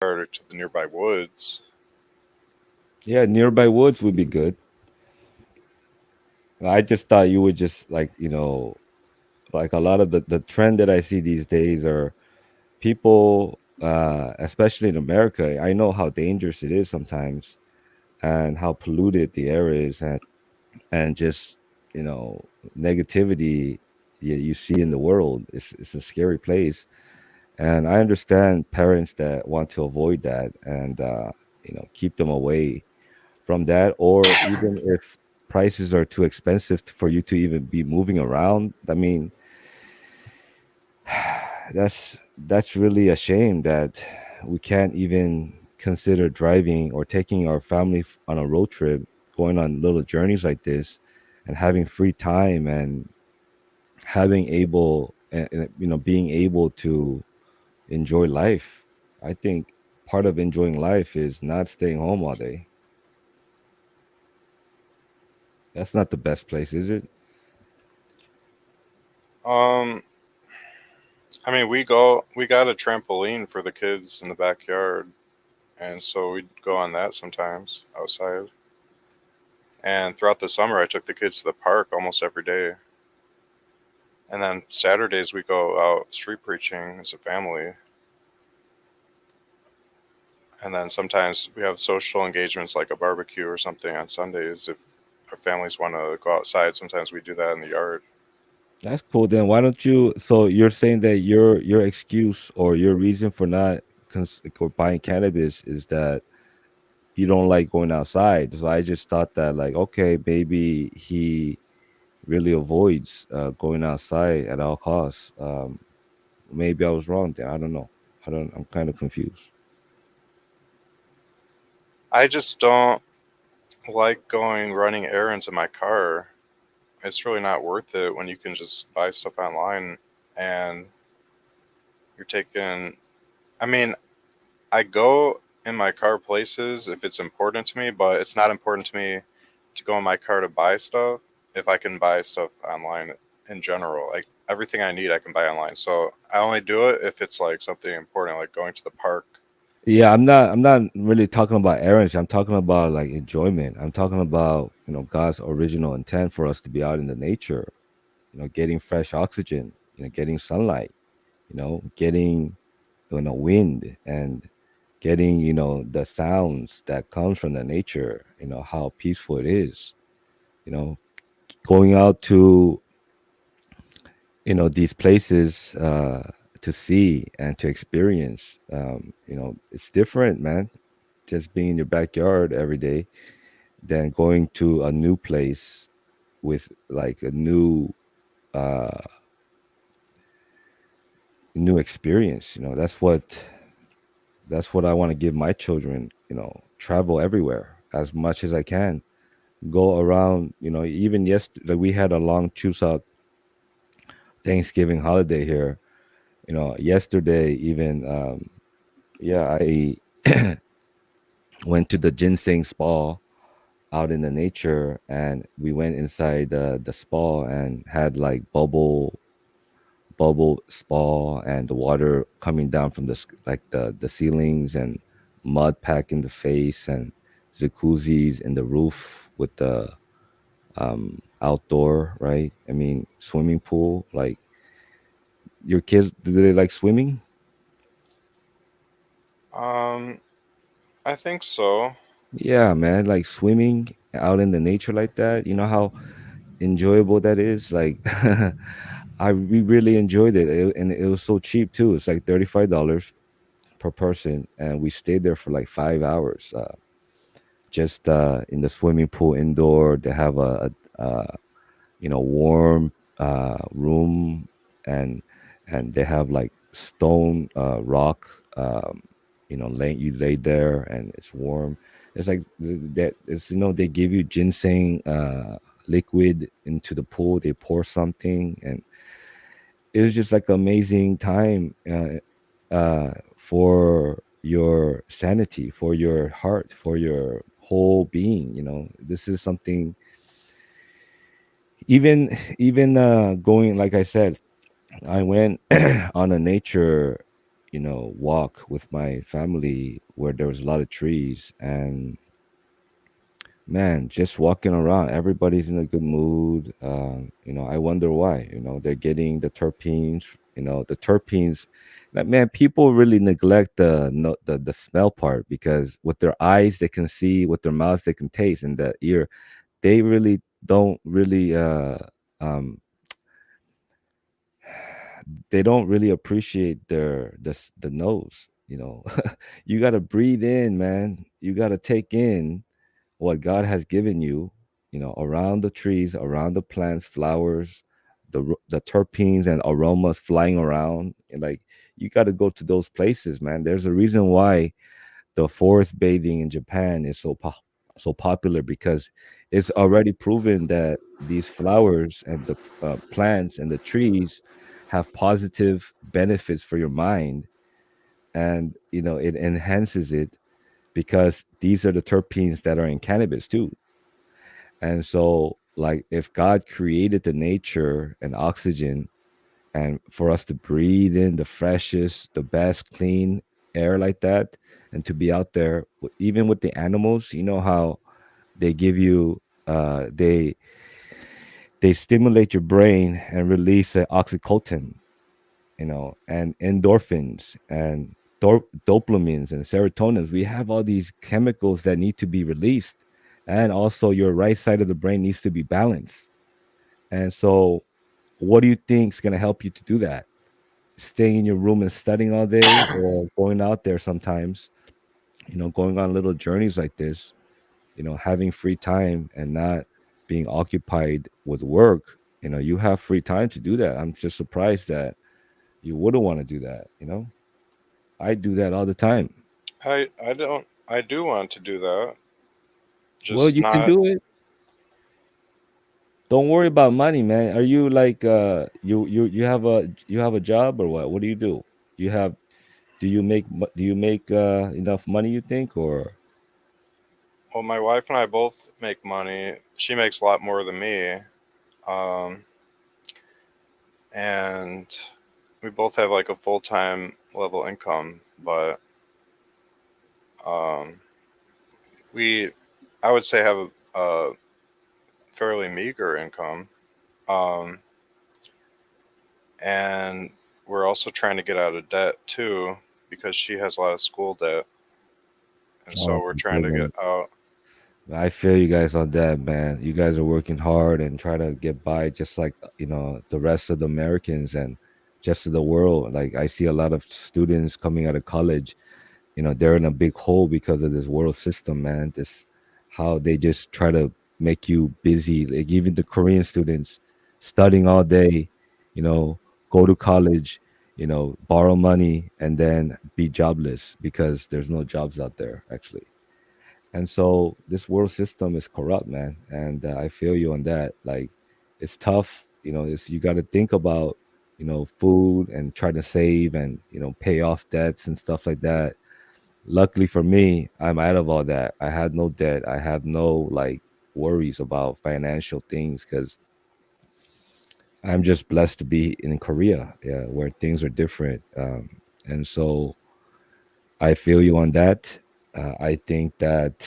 or to the nearby woods. Yeah, nearby woods would be good. I just thought you would just like, like a lot of the trend that I see these days are people, especially in America. I know how dangerous it is sometimes and how polluted the air is, and just, negativity you see in the world. It's a scary place. And I understand parents that want to avoid that and, keep them away from that, or even if prices are too expensive for you to even be moving around. I mean, that's really a shame that we can't even consider driving or taking our family on a road trip, going on little journeys like this, and having free time and having able and, being able to enjoy life. I think part of enjoying life is not staying home all day. That's not the best place, is it? Um, I mean, we got a trampoline for the kids in the backyard, and so we'd go on that sometimes outside. And throughout the summer, I took the kids to the park almost every day. And then Saturdays we go out street preaching as a family. And then sometimes we have social engagements like a barbecue or something on Sundays. If our families want to go outside, sometimes we do that in the yard. That's cool. Then why don't you? So you're saying that your excuse or your reason for not or buying cannabis is that you don't like going outside. So I just thought that, like, okay, maybe he really avoids going outside at all costs. Maybe I was wrong there. I don't know. I don't. I'm kind of confused. I just don't like going running errands in my car. It's really not worth it when you can just buy stuff online and you're taking. I mean, I go in my car places if it's important to me, but it's not important to me to go in my car to buy stuff if I can buy stuff online in general. Like everything I need, I can buy online. So I only do it if it's like something important, like going to the park. Yeah, I'm not really talking about errands. I'm talking about like enjoyment. I'm talking about, God's original intent for us to be out in the nature, getting fresh oxygen, getting sunlight, getting, wind, and getting, the sounds that comes from the nature, how peaceful it is, you know, going out to, these places to see and to experience. It's different, man. Just being in your backyard every day than going to a new place with like a uh new experience. That's what I want to give my children. Travel everywhere as much as I can. Go around. Even yesterday we had a long Chuseok Thanksgiving holiday here. Yesterday even, yeah, I went to the ginseng spa out in the nature, and we went inside the spa and had like bubble spa, and the water coming down from like the ceilings, and mud pack in the face, and jacuzzis in the roof with the outdoor, right? I mean, swimming pool. Like, your kids, do they like swimming? Um, I think so. Yeah, man, like swimming out in the nature like that. You know how enjoyable that is. Like, we really enjoyed it. And it was so cheap too. It's like $35 per person, and we stayed there for like 5 hours. Just in the swimming pool indoor. They have a warm room, and they have like stone rock. You lay there and it's warm. It's like that. It's, they give you ginseng liquid into the pool. They pour something, and it was just like amazing time for your sanity, for your heart, for your whole being. This is something. Even going, like I said, I went on a nature. walk with my family where there was a lot of trees. And man, just walking around, everybody's in a good mood. I wonder why. They're getting the terpenes. The terpenes. Like, man, people really neglect the smell part, because with their eyes they can see, with their mouths they can taste, and the ear they really don't really um they don't really appreciate the nose. You got to breathe in, man. You got to take in what God has given you, around the trees, around the plants, flowers, the terpenes and aromas flying around. And like, you got to go to those places, man. There's a reason why the forest bathing in Japan is so popular, because it's already proven that these flowers and the plants and the trees have positive benefits for your mind, and it enhances it, because these are the terpenes that are in cannabis too. And so, like, if God created the nature and oxygen, and for us to breathe in the freshest, the best, clean air like that, and to be out there, even with the animals, how they give you, they stimulate your brain and release oxytocin, and endorphins and dopamines and serotonins. We have all these chemicals that need to be released, and also your right side of the brain needs to be balanced. And so, what do you think is going to help you to do that? Staying in your room and studying all day, or going out there sometimes, going on little journeys like this, having free time and not being occupied with work. You have free time to do that. I'm just surprised that you wouldn't want to do that. I do that all the time. I do want to do that, Well, just you can not. do it. Don't worry about money, man. Are you like you have a job, or what? What do you do? You have do you make enough money, you think, or Well, my wife and I both make money. She makes a lot more than me, um, and we both have like a full time level income, but um, we, I would say, have a fairly meager income. Um, and we're also trying to get out of debt too, because she has a lot of school debt, and so oh we're my trying to get goodness. out. I feel you guys on that, man. You guys are working hard and try to get by, just like the rest of the Americans and just of the world. Like, I see a lot of students coming out of college, they're in a big hole because of this world system, man. This how they just try to make you busy. Like, even the Korean students studying all day, you know go to college, borrow money, and then be jobless because there's no jobs out there, actually. And so this world system is corrupt, man. And I feel you on that. Like, it's tough. You got to think about food, and try to save, and pay off debts and stuff like that. Luckily for me, I'm out of all that. I had no debt. I have no, like, worries about financial things, because I'm just blessed to be in Korea, yeah, where things are different. And so I feel you on that. I think that,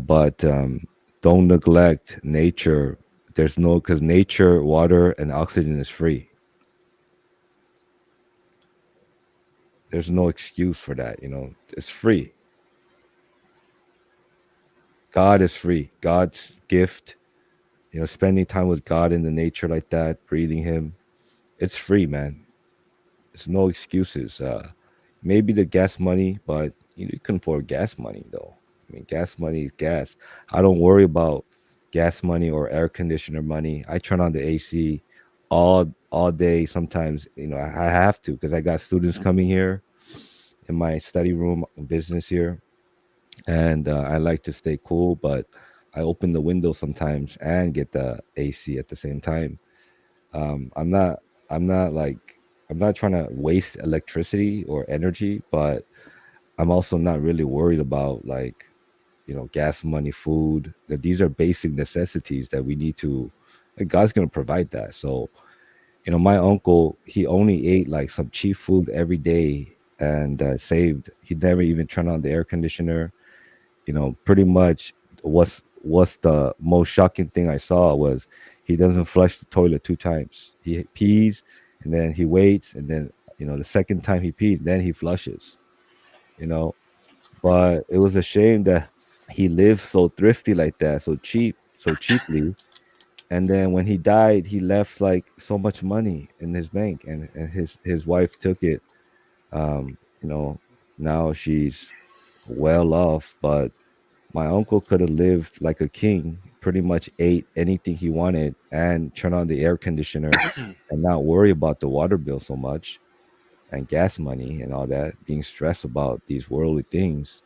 but don't neglect nature. There's no, because nature, water, and oxygen is free. There's no excuse for that. It's free. God is free. God's gift, spending time with God in the nature like that, breathing Him, it's free, man. There's no excuses. Maybe the gas money, but you can afford gas money though. I mean, gas money is gas. I don't worry about gas money or air conditioner money. I turn on the AC all day. Sometimes, I have to, because I got students coming here in my study room business here, and I like to stay cool, but I open the window sometimes and get the AC at the same time. I'm not, I'm not like, I'm not trying to waste electricity or energy, but I'm also not really worried about, like, gas money, food. That these are basic necessities that we need to. Like, God's gonna provide that. So My uncle, he only ate like some cheap food every day and saved. He never even turned on the air conditioner. Pretty much what's the most shocking thing I saw was he doesn't flush the toilet two times. He pees and then he waits, and then the second time he pees, then he flushes. You know, but it was a shame that he lived so thrifty like that, so cheaply. And then when he died, he left like so much money in his bank, and his wife took it. Um, you know, Now she's well off, but my uncle could have lived like a king, pretty much ate anything he wanted and turn on the air conditioner and not worry about the water bill so much and gas money and all that, being stressed about these worldly things.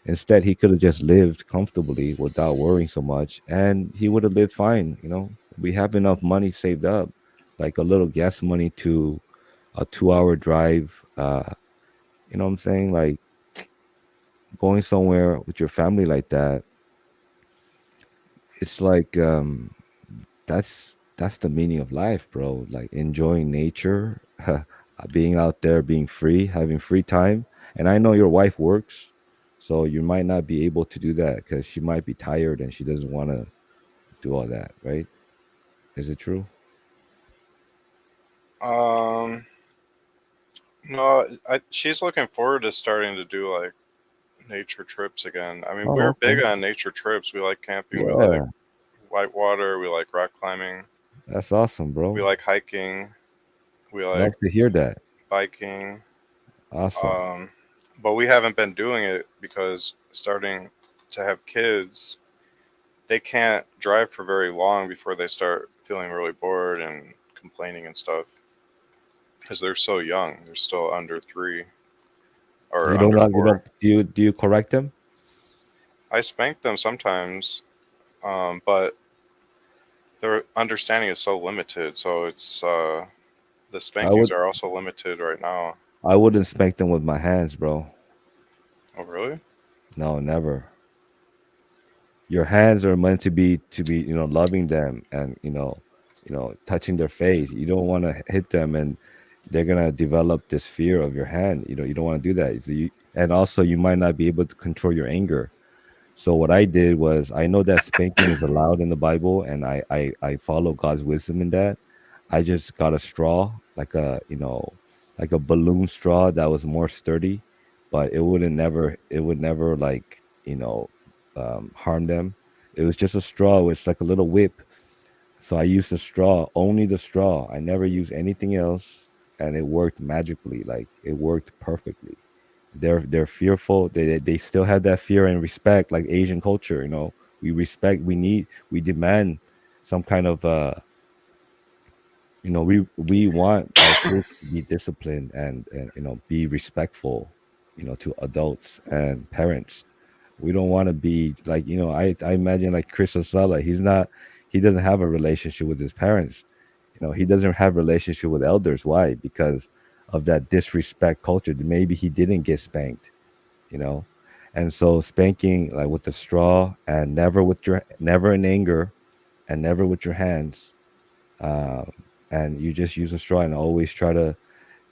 Instead, he could have just lived comfortably without worrying so much, and he would have lived fine. We have enough money saved up, like a little gas money to a 2-hour drive. You know what I'm saying? Like going somewhere with your family like that, it's like that's the meaning of life, bro. Like enjoying nature, being out there, being free, having free time. And I know your wife works, so you might not be able to do that because she might be tired and she doesn't want to do all that, right? Is it true? Um, no, she's looking forward to starting to do like nature trips again. I mean, Oh, we're big okay. on nature trips. We like camping. We like Yeah, whitewater. We like rock climbing. that's awesome, We bro. like hiking. We like Love to hear that. biking. Awesome. Um, but we haven't been doing it because starting to have kids, they can't drive for very long before they start feeling really bored and complaining and stuff because they're so young. They're still under 3 or You don't under love, you 4. don't, do you correct them? I spank them sometimes, but their understanding is so limited. So the I spankings would, are also limited right now. I wouldn't spank them with my hands, bro. Oh, really? No, never. Your hands are meant to be loving them and touching their face. You don't want to hit them, and they're gonna develop this fear of your hand. You don't want to do that. And also you might not be able to control your anger. So what I did was, I know that spanking is allowed in the Bible, and I follow God's wisdom in that. I just got a straw, like a balloon straw that was more sturdy, but it would never like harm them. It was just a straw. It's like a little whip. So I used the straw, only the straw. I never used anything else, and it worked magically. Like it worked perfectly. They're fearful. They still have that fear and respect, like Asian culture. We respect. We demand some kind of we want our kids to be disciplined and be respectful, to adults and parents. We don't want to be like, I imagine like Chris Osella. He doesn't have a relationship with his parents. He doesn't have relationship with elders. Why? Because of that disrespect culture. Maybe he didn't get spanked, you know and so spanking, like with the straw, and never in anger, and never with your hands. um, and you just use a straw, and always try to,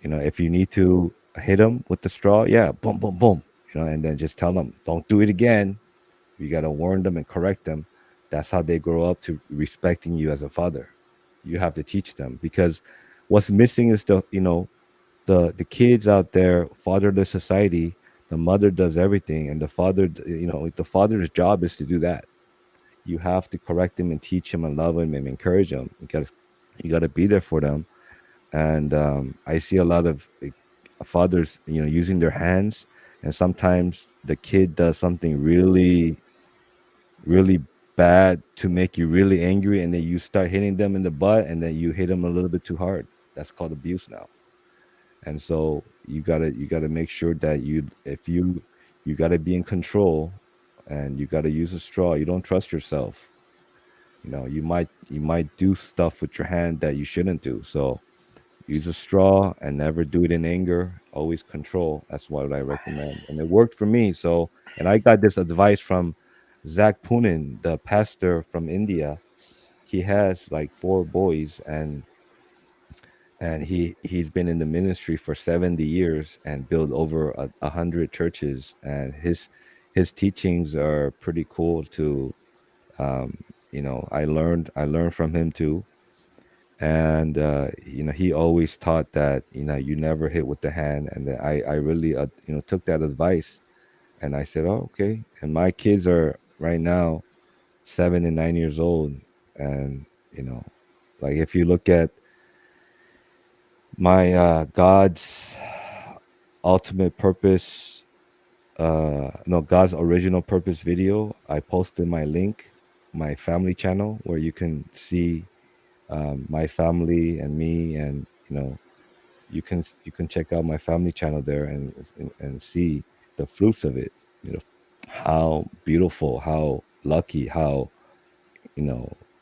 if you need to hit them with the straw, yeah, boom, boom, boom, and then just tell them, don't do it again. You got to warn them and correct them. That's how they grow up to respecting you as a father. You have to teach them, because what's missing is the kids out there, fatherless society. The mother does everything, and the father's job is to do that. You have to correct them and teach them and love them and encourage them. You got to be there for them. And I see a lot of fathers, using their hands, and sometimes the kid does something really, really bad to make you really angry, and then you start hitting them in the butt, and then you hit them a little bit too hard. That's called abuse now. And so you gotta make sure that you gotta be in control, and you gotta use a straw. You don't trust yourself. You might do stuff with your hand that you shouldn't do. So use a straw and never do it in anger. Always control. That's what I recommend, and it worked for me. So, and I got this advice from Zach Poonen, the pastor from India. He has like 4 boys, and and he's been in the ministry for 70 years and built over 100 churches, and his teachings are pretty cool to um I learned from him too. And he always taught that you never hit with the hand, and that I really took that advice, and I said, oh, okay. And my kids are right now 7 and 9 years old, and like if you look at my God's ultimate purpose, no, God's original purpose video, I posted my link, my family channel, where you can see my family and me, and you can check out my family channel there, and see the fruits of it. How beautiful, how lucky, how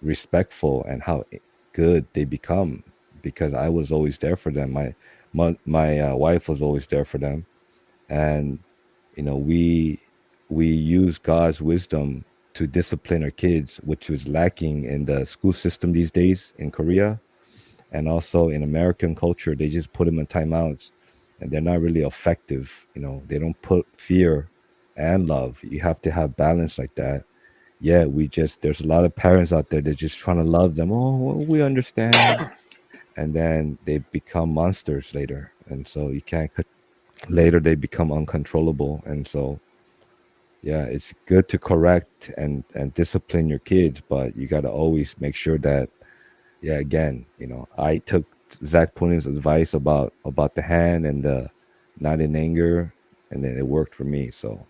respectful, and how good they become, because I was always there for them. My wife was always there for them, and we use God's wisdom to discipline our kids, which was lacking in the school system these days in Korea, and also in American culture. They just put them in timeouts, and they're not really effective. They don't put fear and love. You have to have balance like that. Yeah, there's a lot of parents out there that just trying to love them. Oh, well, we understand, and then they become monsters later, and so you can't. Later, they become uncontrollable, and so yeah, it's good to correct and discipline your kids, but you got to always make sure that, yeah, again, I took Zach Punin's advice about the hand and the not in anger, and then it worked for me. So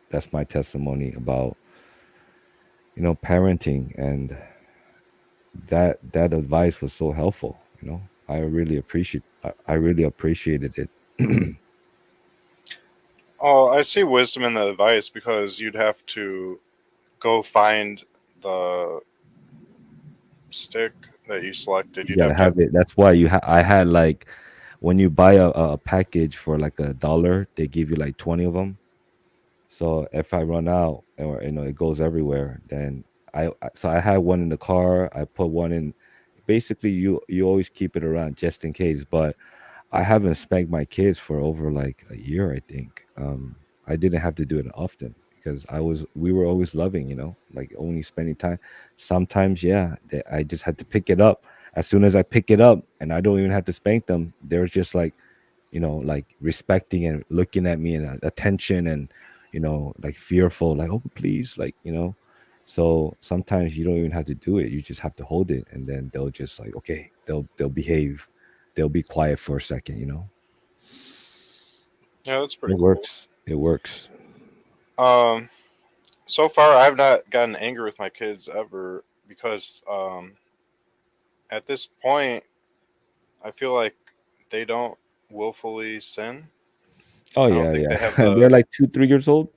that's my testimony about parenting, and that advice was so helpful. I really appreciated it. Oh, I see wisdom in the advice because you'd have to go find the stick that you selected. You You'd gotta have to. have it. That's why I had like, when you buy a package for like $1, they give you like 20 of them. So if I run out, or it goes everywhere, then so I had one in the car. I put one in. Basically, you always keep it around just in case. But I haven't spanked my kids for over like a year, I think. I didn't have to do it often because we were always loving, like only spending time. Sometimes, yeah, I just had to pick it up. As soon as I pick it up, and I don't even have to spank them, they're just like, like respecting and looking at me, and attention, and like fearful, like, oh, please, like, So sometimes you don't even have to do it. You just have to hold it, and then they'll just like, okay, they'll behave. They'll be quiet for a second. Yeah, that's pretty It cool. works. It works. Um, so far I've not gotten angry with my kids ever because at this point I feel like they don't willfully sin. Oh I don't yeah, think yeah. they have And they're the. like 2, 3 years old.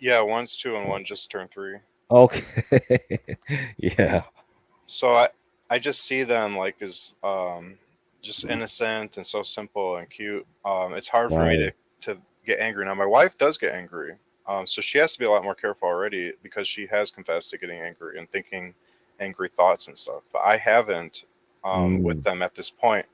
Yeah, one's 2 and one just turned 3. Okay. Yeah. So I just see them like as just innocent and so simple and cute. It's hard for me Right. to get angry. Now my wife does get angry. So she has to be a lot more careful already because she has confessed to getting angry and thinking angry thoughts and stuff. But I haven't with Mm, them at this point.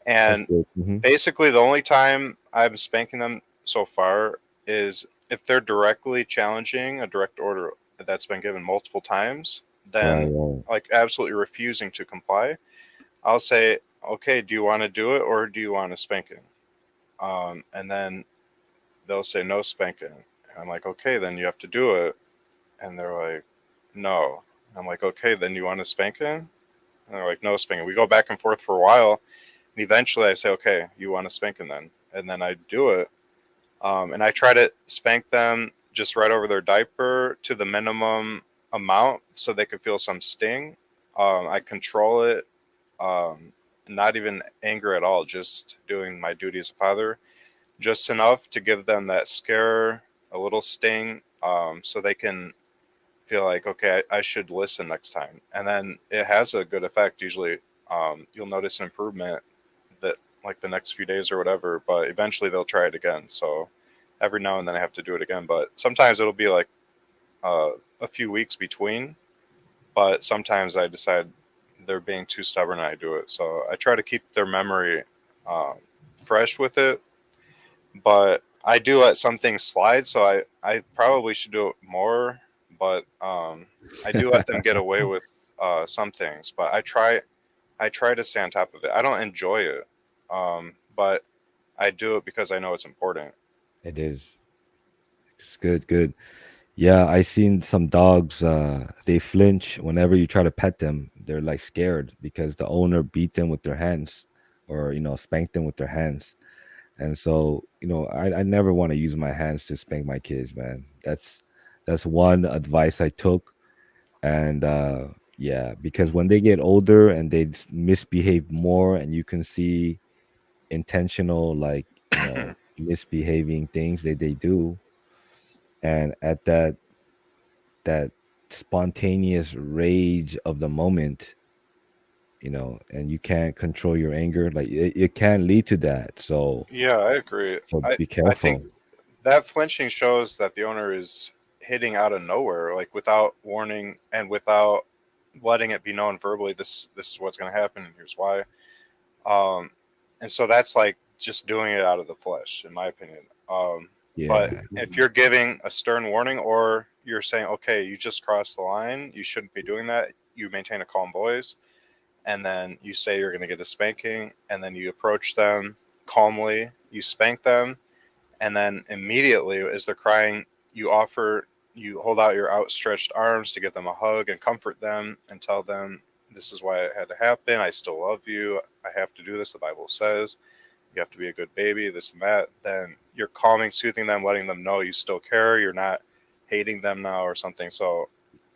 that's And good. Hmm. basically, the only time I'm spanking them so far is if they're directly challenging a direct order that's been given multiple times, Right. then Right. like absolutely refusing to comply. I'll say, okay, do you want to do it or do you want a spanking? And then they'll say no spanking. And I'm like, okay, then you have to do it. And they're like, no. I'm like, okay, then you want a spanking? And they're like, no spanking. We go back and forth for a while. And eventually I say, okay, you want a spanking then? And then I do it. And I try to spank them just right over their diaper to the minimum amount so they could feel some sting. I control it, um, not even anger at all, just doing my duty as a father, just enough to give them that scare, a little sting, so they can feel like, okay, I should listen next time. And then it has a good effect. Usually, you'll notice an improvement that like the next few days or whatever, but eventually they'll try it again. So every now and then I have to do it again, but sometimes it'll be like uh, a few weeks between. But sometimes I decide they're being too stubborn and I do it. So I try to keep their memory um, fresh with it, but I do let some things slide. So I probably should do it more, but I do let them get away with some things. But I try to stay on top of it. I don't enjoy it, but I do it because I know it's important. It is. It's good, good. Yeah, I seen some dogs. They flinch whenever you try to pet them. They're like scared because the owner beat them with their hands, or spanked them with their hands. And so, I never want to use my hands to spank my kids, man. That's one advice I took. And yeah, because when they get older and they misbehave more, and you can see intentional, like, misbehaving things that they do, and at that spontaneous rage of the moment, and you can't control your anger, like it can lead to that. So Yeah, I agree. be I think careful. that flinching shows that the owner is hitting out of nowhere, like without warning and without letting it be known verbally. This is what's going to happen, and here's why. Um, and so that's like just doing it out of the flesh, in my opinion. But Yeah. if you're giving a stern warning, or you're saying, okay, you just crossed the line, you shouldn't be doing that. You maintain a calm voice, and then you say you're going to get a spanking, and then you approach them calmly, you spank them, and then immediately as they're crying, you hold out your outstretched arms to give them a hug and comfort them and tell them this is why it had to happen. I still love you. I have to do this. The Bible says you have to be a good baby, this and that. Then you're calming, soothing them, letting them know you still care. You're not hating them now or something. So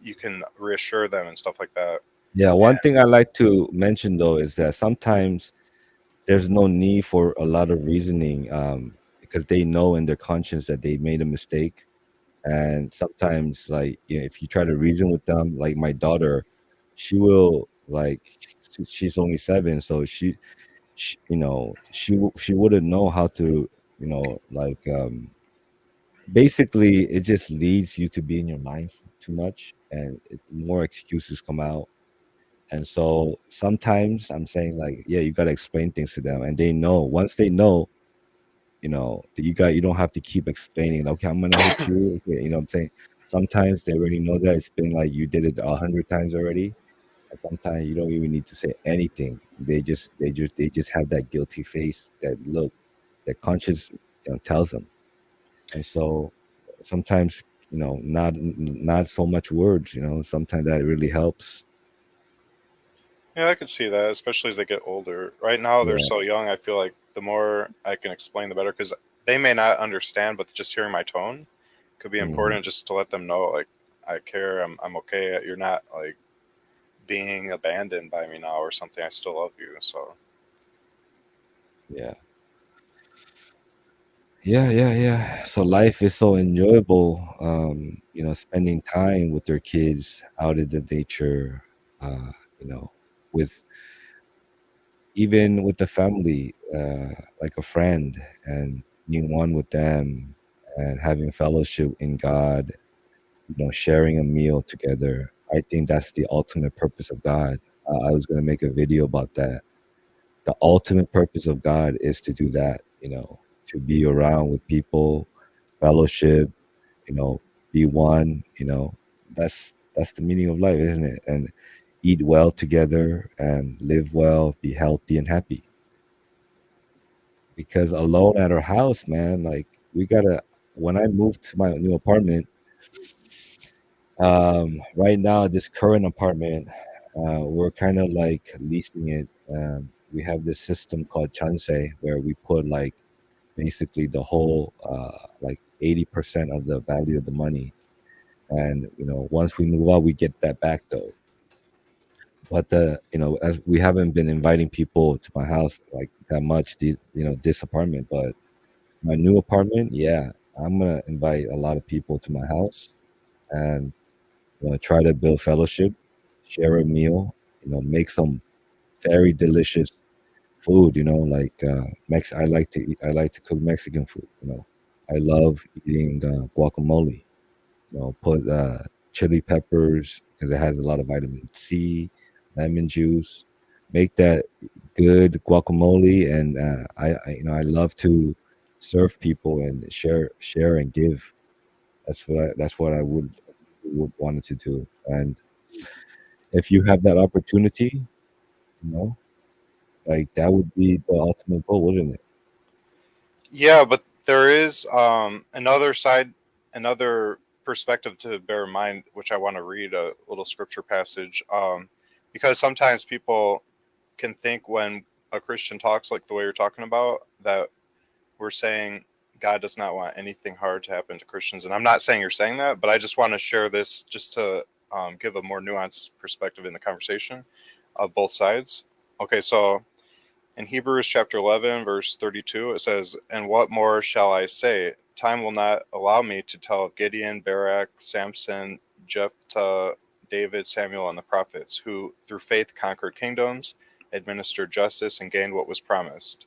you can reassure them and stuff like that. Yeah, one And thing I like to mention though is that sometimes there's no need for a lot of reasoning, because they know in their conscience that they made a mistake. And sometimes, like, if you try to reason with them, like my daughter, she will, like, she's only 7, so she wouldn't know how to, like, basically it just leads you to be in your mind too much, and more excuses come out. And so sometimes I'm saying, like, yeah, you got to explain things to them, and they know. Once they know, that you don't have to keep explaining, okay, I'm gonna hit you. Okay, what I'm saying. Sometimes they already know that it's been like you did it 100 times already, and sometimes you don't even need to say anything. They just have that guilty face, that look, that conscience, tells them. And so sometimes, not so much words. Sometimes that really helps. yeah, I could see that, especially as they get older. Right now, they're Yeah. so young. I feel like the more I can explain, the better, because they may not understand, but just hearing my tone could be Hmm. important, just to let them know, like, I care. I'm okay. You're not like being abandoned by me now or something. I still love you. So Yeah. Yeah, yeah, yeah. So life is so enjoyable. Spending time with their kids out in the nature, uh, you know, with even with the family, like a friend, and being one with them, and having fellowship in God, sharing a meal together. I think that's the ultimate purpose of God. I was going to make a video about that. The ultimate purpose of God is to do that, to be around with people, fellowship, be one, that's the meaning of life, isn't it? And eat well together and live well, be healthy and happy. Because alone at our house, man, like, we gotta when I moved to my new apartment, right now, this current apartment, we're kind of like leasing it. We have this system called Chance, where we put, like, basically the whole, like, 80% of the value of the money. And once we move out, we get that back though. But as we haven't been inviting people to my house like that much, this apartment. But my new apartment, yeah, I'm gonna invite a lot of people to my house, and try to build fellowship, share a meal, make some very delicious food. Like, I like to cook Mexican food. I love eating guacamole. Put chili peppers because it has a lot of vitamin C, lemon juice, make that good guacamole, and I love to serve people and share and give. That's what I would wanted to do. And if you have that opportunity, you know, like that would be the ultimate goal, wouldn't it? Yeah, but there is another side, another perspective to bear in mind, which I want to read a little scripture passage, because sometimes people can think when a Christian talks like the way you're talking about that we're saying God does not want anything hard to happen to Christians, and I'm not saying you're saying that, but I just want to share this just to give a more nuanced perspective in the conversation of both sides. Okay, so in Hebrews chapter 11, verse 32, it says, "And what more shall I say? Time will not allow me to tell of Gideon, Barak, Samson, Jephthah, David, Samuel, and the prophets, who through faith conquered kingdoms, administered justice, and gained what was promised,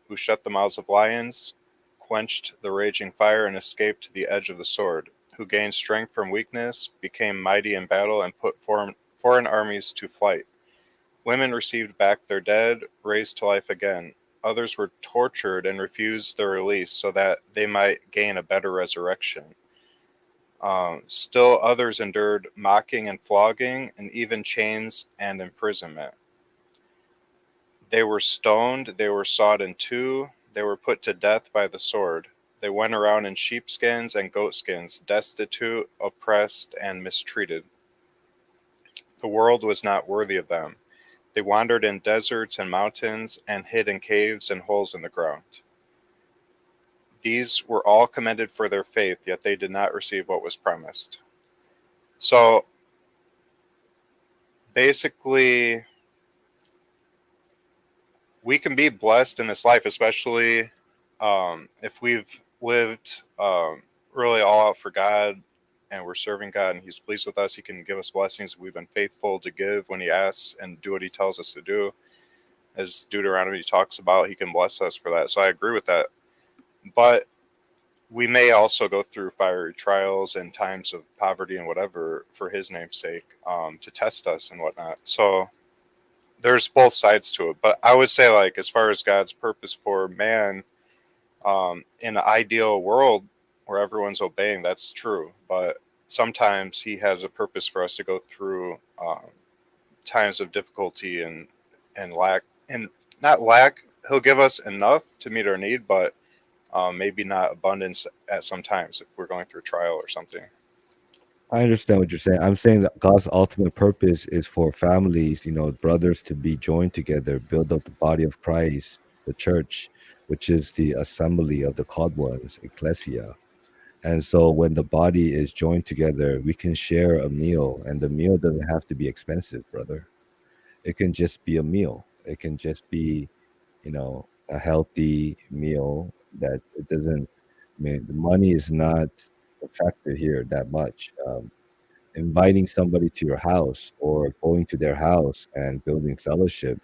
who shut the mouths of lions, quenched the raging fire, and escaped the edge of the sword, who gained strength from weakness, became mighty in battle, and put foreign armies to flight. Women received back their dead, raised to life again. Others were tortured and refused their release so that they might gain a better resurrection. Still others endured mocking and flogging, and even chains and imprisonment. They were stoned, they were sawed in two, they were put to death by the sword. They went around in sheepskins and goatskins, destitute, oppressed, and mistreated. The world was not worthy of them. They wandered in deserts and mountains and hid in caves and holes in the ground. These were all commended for their faith, yet they did not receive what was promised." So basically, we can be blessed in this life, especially if we've lived really all out for God and we're serving God and He's pleased with us. He can give us blessings if we've been faithful to give when He asks and do what He tells us to do. As Deuteronomy talks about, He can bless us for that. So I agree with that. But we may also go through fiery trials and times of poverty and whatever for His name's sake, to test us and whatnot. So there's both sides to it. But I would say, like, as far as God's purpose for man, in an ideal world where everyone's obeying, that's true. But sometimes He has a purpose for us to go through times of difficulty and lack, and not lack. He'll give us enough to meet our need, but maybe not abundance at some times if we're going through a trial or something. I understand what you're saying. I'm saying that God's ultimate purpose is for families, brothers to be joined together, build up the body of Christ, the church, which is the assembly of the called ones, ecclesia. And so when the body is joined together, we can share a meal, and the meal doesn't have to be expensive, brother. It can just be a meal. It can just be, a healthy meal that it doesn't, I mean, the money is not a factor here that much. Inviting somebody to your house or going to their house and building fellowship,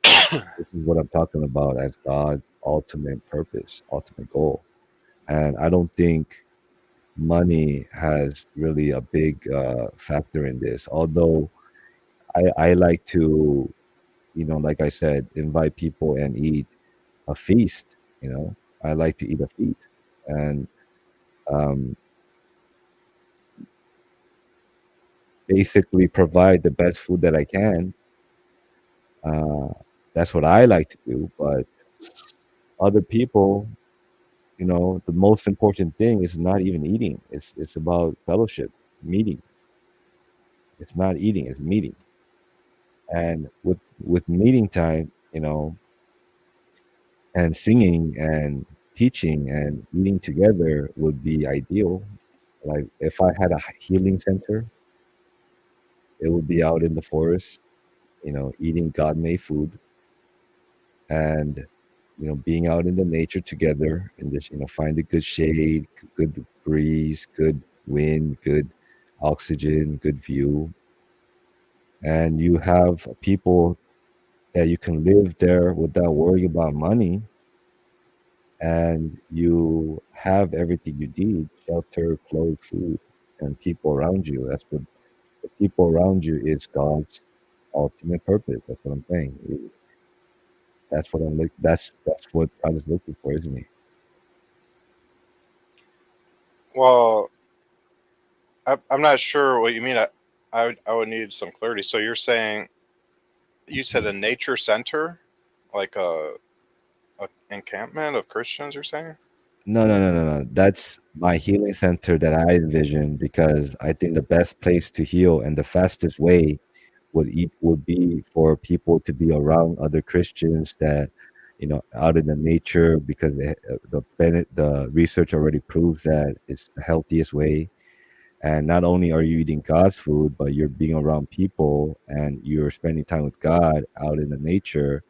this is what I'm talking about as God's ultimate purpose, ultimate goal. And I don't think money has really a big factor in this. Although I like to, like I said, invite people and eat a feast. I like to eat a feast and um, basically provide the best food that I can. Uh, that's what I like to do. But other people, the most important thing is not even eating. It's about fellowship, meeting. It's not eating, it's meeting. And with meeting time, and singing and teaching and eating together would be ideal. Like if I had a healing center, it would be out in the forest, eating God-made food and being out in the nature together and just find a good shade, good breeze, good wind, good oxygen, good view, and you have people that you can live there without worrying about money, and you have everything you need: shelter, clothes, food, and people around you. That's what the people around you is God's ultimate purpose. That's what I'm saying. That's what I'm look. That's what God is looking for, isn't he? Well, I'm not sure what you mean. I would need some clarity. So you're saying you said a nature center, like a encampment of Christians. You're saying? No, no, no, no, no. That's my healing center that I envision because I think the best place to heal and the fastest way would be for people to be around other Christians that out in the nature because the research already proves that it's the healthiest way. And not only are you eating God's food, but you're being around people and you're spending time with God out in the nature.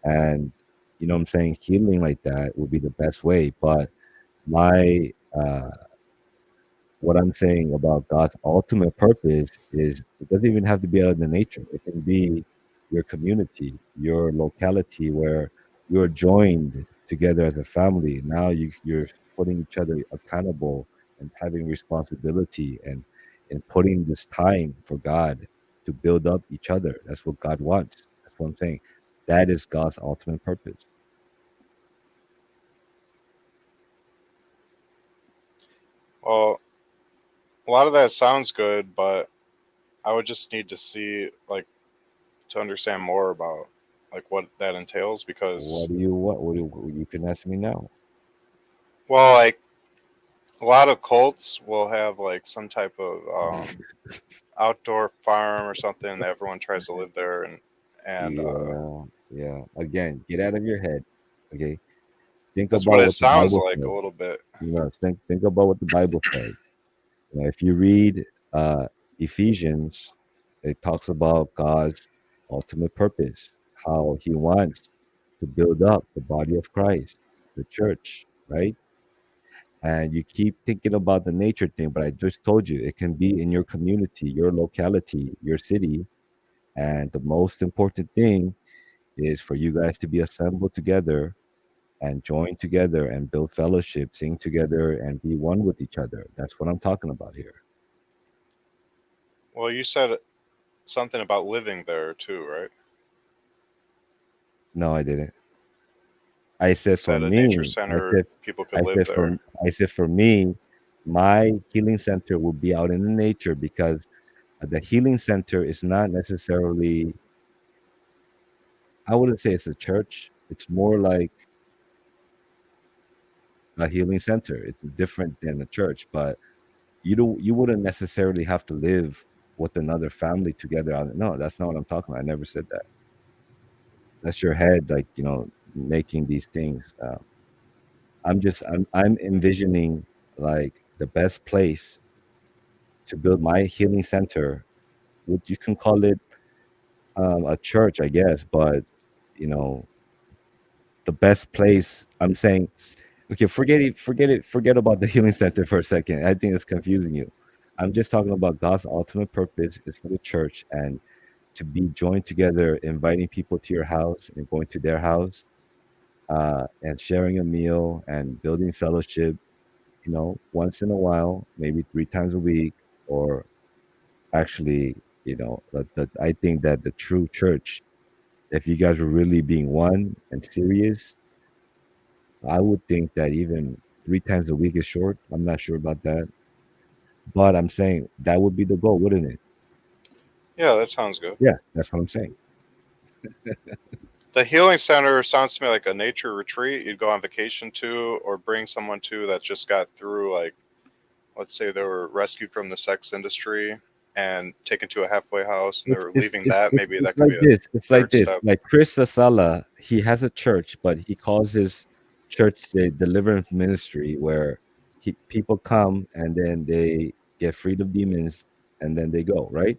And what I'm saying, healing like that would be the best way. But my what I'm saying about God's ultimate purpose is it doesn't even have to be out in the nature. It can be your community, your locality where you're joined together as a family. Now you're putting each other accountable and having responsibility and putting this time for God to build up each other. That's what God wants. That's what I'm saying. That is God's ultimate purpose. Well, a lot of that sounds good, but I would just need to see, like, to understand more about like what that entails What because, do you what? What do you can ask me now? well, like a lot of cults will have like some type of outdoor farm or something that everyone tries to live there, and Yeah, yeah. Again, get out of your head. Okay. Think that's what about it what the sounds Bible like a says. little bit. Think about what the Bible says. If you read Ephesians, it talks about God's ultimate purpose, how He wants to build up the body of Christ, the church, right? And you keep thinking about the nature thing, but I just told you it can be in your community, your locality, your city. And the most important thing is for you guys to be assembled together and join together and build fellowship, sing together, and be one with each other. That's what I'm talking about here. Well, you said something about living there too, right? No, I didn't. I You said for said a nature me, center, people could I live said for there. I said for me, my healing center will be out in the nature because the healing center is not necessarily. I wouldn't say it's a church. It's more like a healing center. It's different than a church, but you wouldn't necessarily have to live with another family together. No, that's not what I'm talking about. I never said that. That's your head, like making these things. I'm envisioning like the best place to build my healing center. Would you can call it a church, I guess, but you know the best place. I'm saying, okay, forget about the healing center for a second. I think it's confusing you. I'm just talking about God's ultimate purpose is for the church and to be joined together, inviting people to your house and going to their house, and sharing a meal and building fellowship, once in a while, maybe 3 times a week, or actually, I think that the true church, if you guys were really being one and serious, I would think that even 3 times a week is short. I'm not sure about that, but I'm saying that would be the goal, wouldn't it? Yeah, that sounds good. Yeah, that's what I'm saying. The healing center sounds to me like a nature retreat you'd go on vacation to, or bring someone to that just got through, like, let's say they were rescued from the sex industry and taken to a halfway house and It's they're it's leaving it's that. it's Maybe it's that could like be a this. It's like third this. step. Like Chris Sasala, he has a church, but he calls his church the deliverance ministry, where people come and then they get freed of demons and then they go, right?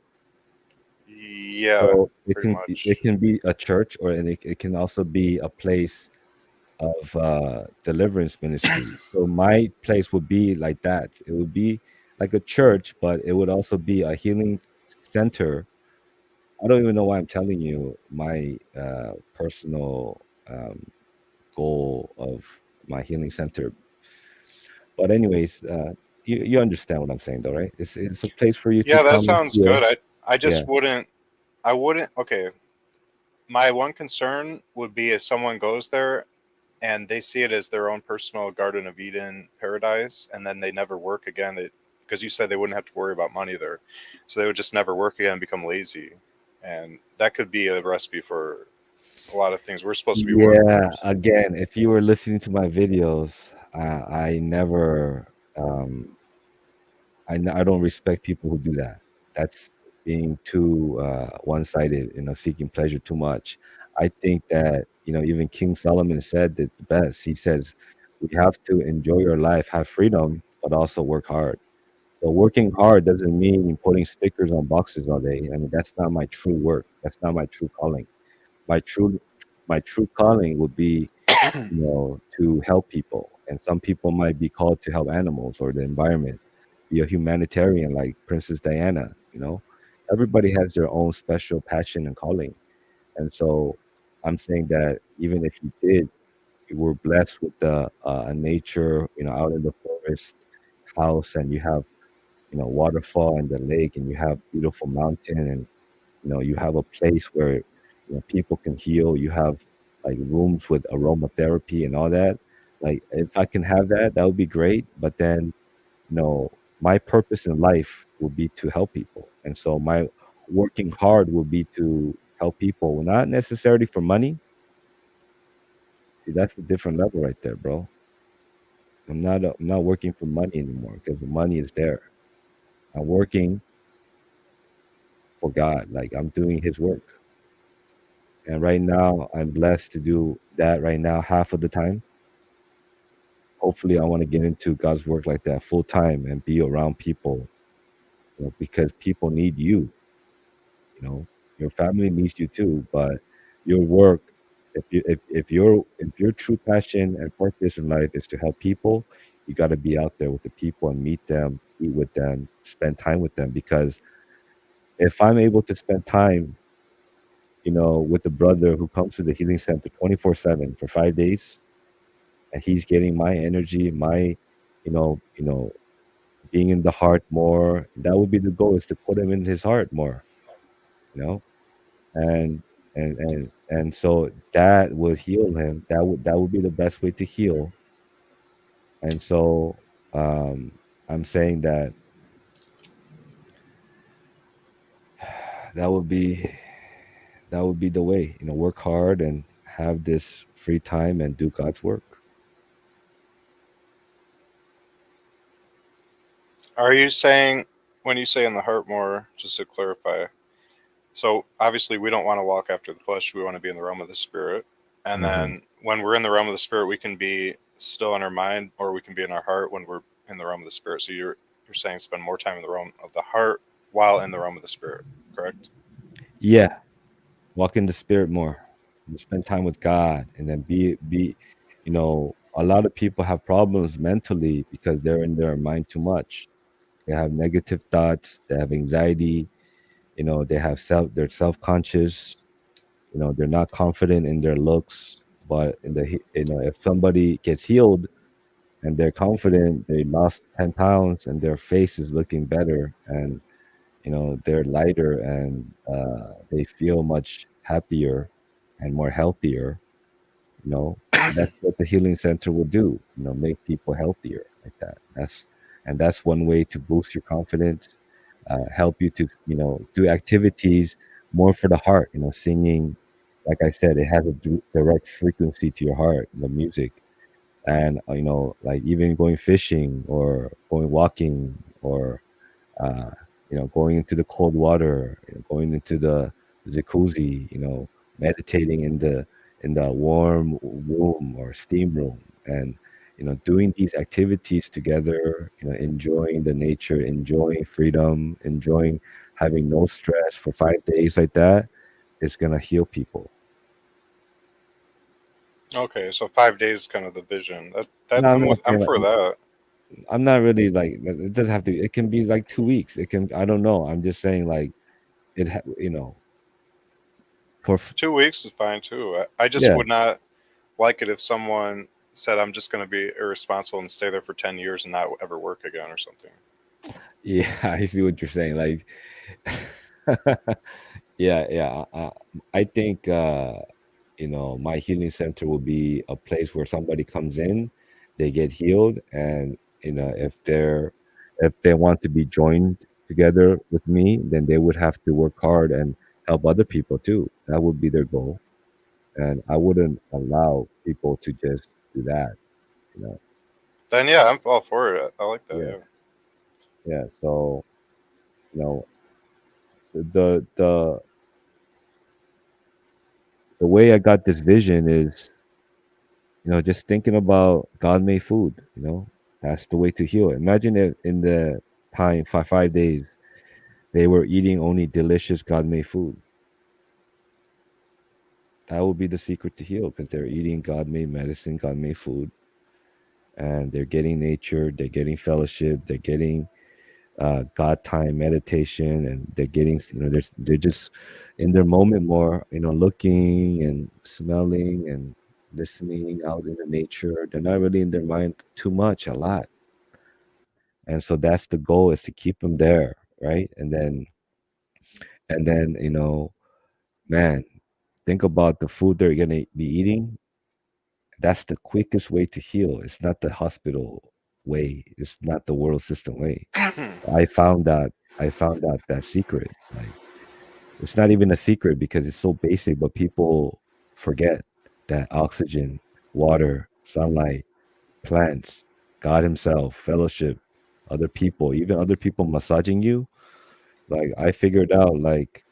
Yeah, So pretty it much. can be a church, or and it can also be a place of deliverance ministry. So my place would be like that. It would be like a church, but it would also be a healing center. I don't even know why I'm telling you my personal goal of my healing center. But anyways, you understand what I'm saying, though, right? It's a place for you to Yeah, that come and sounds good. heal. I Yeah, just wouldn't. I wouldn't. Okay, my one concern would be if someone goes there and they see it as their own personal Garden of Eden paradise, and then they never work again. Because you said they wouldn't have to worry about money there, so they would just never work again and become lazy, and that could be a recipe for a lot of things. We're supposed to be Yeah, workers. again, if you were listening to my videos, I never, I don't respect people who do that. That's being too one-sided, seeking pleasure too much. I think that, even King Solomon said it the best. He says, we have to enjoy your life, have freedom, but also work hard. So working hard doesn't mean putting stickers on boxes all day. I mean, that's not my true work. That's not my true calling. My true my true calling would be, to help people. And some people might be called to help animals or the environment, be a humanitarian like Princess Diana, Everybody has their own special passion and calling. And so I'm saying that even if you were blessed with a nature, out in the forest house, and you have, waterfall and the lake, and you have beautiful mountain, and you have a place where people can heal. You have like rooms with aromatherapy and all that. Like if I can have that, that would be great. But then, my purpose in life would be to help people, and so my working hard will be to help people, not necessarily for money. See, that's the different level right there, bro. I'm not working for money anymore because the money is there. I'm working for God. Like I'm doing His work. And right now, I'm blessed to do that right now half of the time. Hopefully, I want to get into God's work like that full time and be around people, because people need you. Your family needs you too, but your work, if your true passion and purpose in life is to help people, you got to be out there with the people and meet them, eat with them, spend time with them. Because if I'm able to spend time, with the brother who comes to the healing center 24/7 for 5 days, and he's getting my energy, my, you know, you know, being in the heart more. That would be the goal, is to put him in his heart more, you know, and and so that would heal him. That would be the best way to heal. And so, I'm saying that that would be that would be the way. Work hard and have this free time and do God's work. Are you saying, when you say in the heart more, just to clarify? So obviously, we don't want to walk after the flesh. We want to be in the realm of the spirit. And Hmm. then when we're in the realm of the spirit, we can be still in our mind, or we can be in our heart when we're in the realm of the spirit. So you're saying spend more time in the realm of the heart while in the realm of the spirit, correct? Yeah, walk in the spirit more, and spend time with God, and then a lot of people have problems mentally because they're in their mind too much. They have negative thoughts, they have anxiety, they have they're self-conscious, they're not confident in their looks. But if somebody gets healed and they're confident, they lost 10 pounds and their face is looking better, and they're lighter, and they feel much happier and more healthier. That's what the healing center will do, make people healthier like that. That's one way to boost your confidence, help you to do activities more for the heart. Singing, like I said, it has a direct frequency to your heart, the music. And like even going fishing or going walking, or uh, going into the cold water, going into the jacuzzi, meditating in the warm room or steam room, and doing these activities together, enjoying the nature, enjoying freedom, enjoying having no stress for 5 days like that, is gonna heal people. Okay, so 5 days is kind of the vision. That No, I'm I'm not with. I'm saying for like, that. I'm not really like, it doesn't have to. It can be like 2 weeks. It can. I don't know. I'm just saying like for 2 weeks is fine too. I just yeah. would not like it if someone said I'm just going to be irresponsible and stay there for 10 years and not ever work again or something. Yeah, I see what you're saying. Like, Yeah, yeah. I think my healing center will be a place where somebody comes in, they get healed, and if they want to be joined together with me, then they would have to work hard and help other people too. That would be their goal, and I wouldn't allow people to just do that. You know, Then yeah, I'm all for it. I like that. yeah, Yeah. yeah. So you know, the the way I got this vision is just thinking about God made food, that's the way to heal. Imagine if in the time 5 days they were eating only delicious God made food. That would be the secret to heal because they're eating God made medicine, God made food, and they're getting nature, they're getting fellowship, they're getting God time meditation, and they're getting, they're just in their moment more, looking and smelling and listening out in the nature. They're not really in their mind too much, a lot. And so that's the goal, is to keep them there, right? And then man, think about the food they're going to be eating. That's the quickest way to heal. It's not the hospital way, it's not the world system way. I found out that secret. Like, it's not even a secret because it's so basic, but people forget that oxygen, water, sunlight, plants, God himself, fellowship, other people, even other people massaging you. Like, I figured out, like,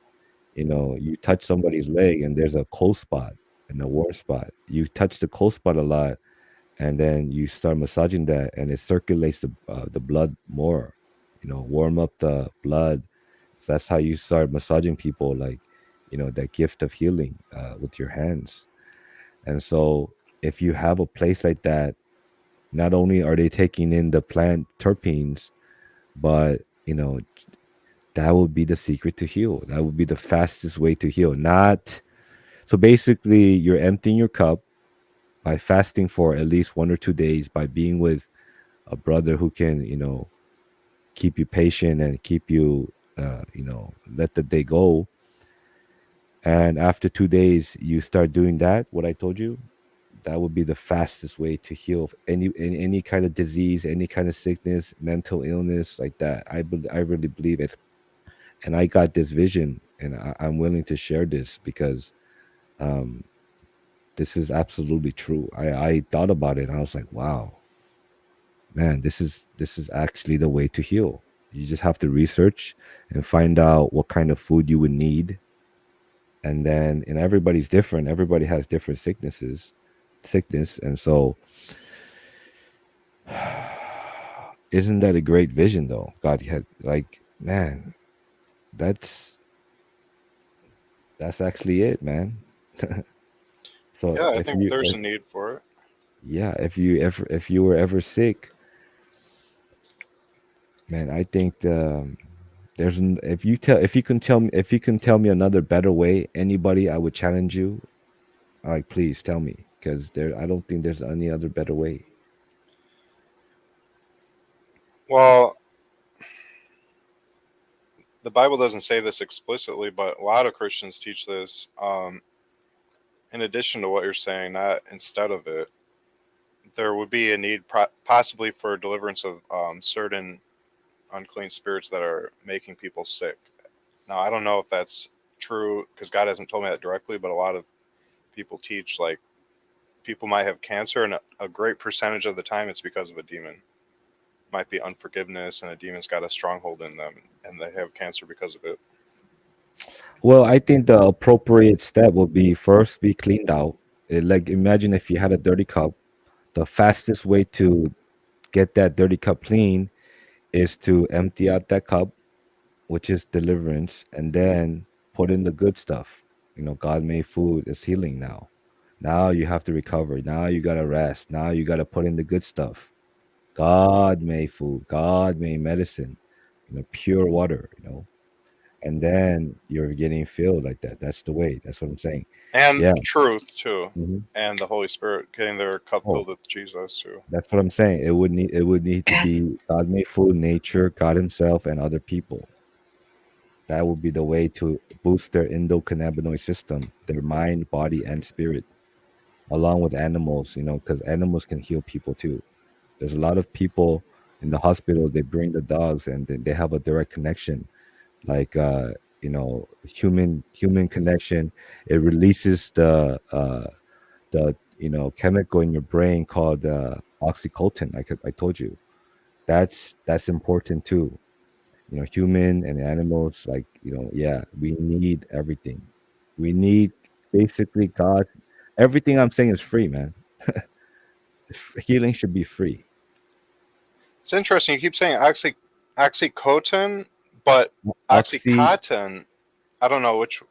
you touch somebody's leg and there's a cold spot and a warm spot. You touch the cold spot a lot, and then you start massaging that, and it circulates the blood more. Warm up the blood. So that's how you start massaging people, like, that gift of healing with your hands. And so, if you have a place like that, not only are they taking in the plant terpenes, but that would be the secret to heal. That would be the fastest way to heal. Not So basically, you're emptying your cup by fasting for at least 1 or 2 days, by being with a brother who can, keep you patient and keep you, let the day go. And after 2 days, you start doing that, what I told you. That would be the fastest way to heal any kind of disease, any kind of sickness, mental illness like that. I really believe it, and I got this vision, and I'm willing to share this because um, this is absolutely true. I thought about it and I was like, wow, man, this is actually the way to heal. You just have to research and find out what kind of food you would need. And everybody's different. Everybody has different sickness. And so isn't that a great vision though? God had, like, man, that's that's actually it, man. So Yeah, I if think you there's if, a need for it. yeah, if you were ever sick, man, I think if you can tell me another better way, anybody, I would challenge you. Like, please tell me, because I don't think there's any other better way. Well, the Bible doesn't say this explicitly, but a lot of Christians teach this. In addition to what you're saying, not instead of it, there would be a need possibly for deliverance of certain unclean spirits that are making people sick. Now, I don't know if that's true because God hasn't told me that directly, but a lot of people teach like people might have cancer, and a great percentage of the time it's because of a demon. Might be unforgiveness, and a demon's got a stronghold in them, and they have cancer because of it. Well, I think the appropriate step would be first be cleaned out. Like, imagine if you had a dirty cup. The fastest way to get that dirty cup clean is to empty out that cup, which is deliverance, and then put in the good stuff. God made food is healing now. Now you have to recover. Now you gotta rest. Now you gotta put in the good stuff. God made food. God made medicine. Pure water. And then you're getting filled like that. That's the way. That's what I'm saying. And Yeah. truth too, hmm and the Holy Spirit getting their cup Oh, filled with Jesus too. that's what I'm saying. It would need to be God made food, nature, God Himself, and other people. That would be the way to boost their endocannabinoid system, their mind, body, and spirit, along with animals, because animals can heal people too. There's a lot of people in the hospital, they bring the dogs and they have a direct connection, like human connection. It releases the chemical in your brain called oxytocin. I told you that's important too. Human and animals, like, yeah, we need everything. We need basically God. Everything I'm saying is free, man. Healing should be free. It's interesting. You keep saying oxycodone, but Oxy, oxycontin. I don't know which,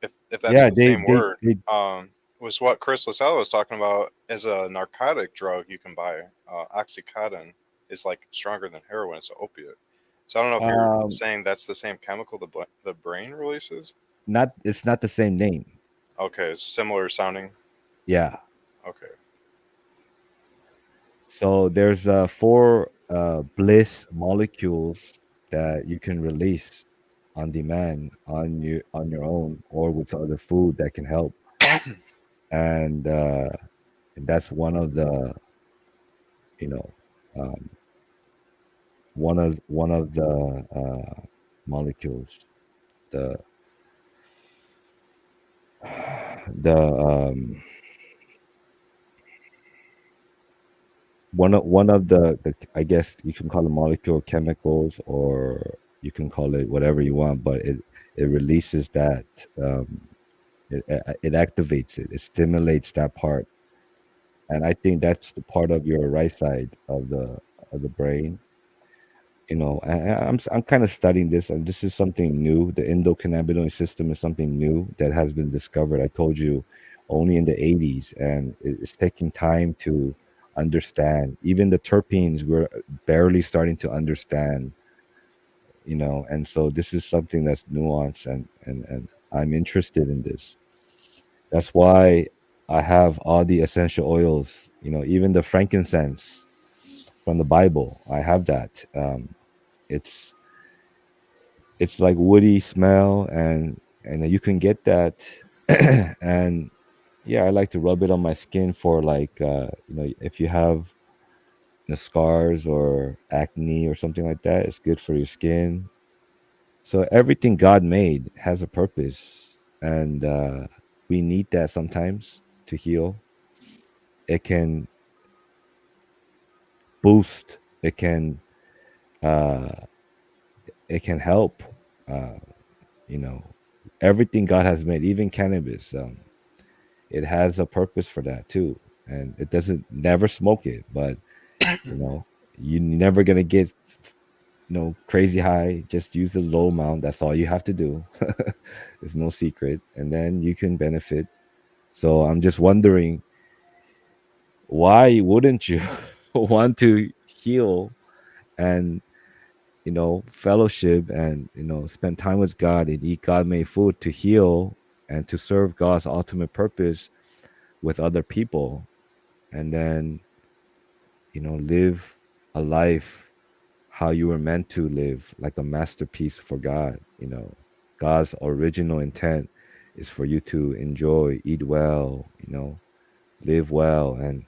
if that's yeah, the they same they word. they Was what Chris Lasella was talking about as a narcotic drug you can buy. Oxycontin is like stronger than heroin. It's an opiate. So I don't know if you're um saying that's the same chemical the brain releases. not it's not the same name. Okay, it's similar sounding. Yeah. Okay. So there's four bliss molecules that you can release on demand on your own or with other food that can help. And that's you know um, one of the molecules. The the one of the I guess you can call it molecule chemicals, or you can call it whatever you want, but it releases that. It activates it. It stimulates that part, and I think that's the part of your right side of the brain. I'm kind of studying this, and this is something new. The endocannabinoid system is something new that has been discovered. I told you, only in the 80s, and it's taking time to understand. Even the terpenes, we're barely starting to understand. And so this is something that's nuanced, and I'm interested in this. That's why I have all the essential oils. Even the frankincense from the Bible. I have that. It's it's like woody smell, and you can get that. And yeah, I like to rub it on my skin for, like, if you have scars or acne or something like that, it's good for your skin. So everything God made has a purpose, and we need that sometimes to heal. It can boost. Uh it can help. uh you know Everything God has made, even cannabis, it has a purpose for that too. And it doesn't, never smoke it, but you know you're never gonna get crazy high. Just use a low amount. That's all you have to do. There's no secret, and then you can benefit. So I'm just wondering, why wouldn't you want to heal and fellowship, and spend time with God and eat God made food to heal and to serve God's ultimate purpose with other people, and then live a life how you were meant to live, like a masterpiece for God. God's original intent is for you to enjoy, eat well, live well, and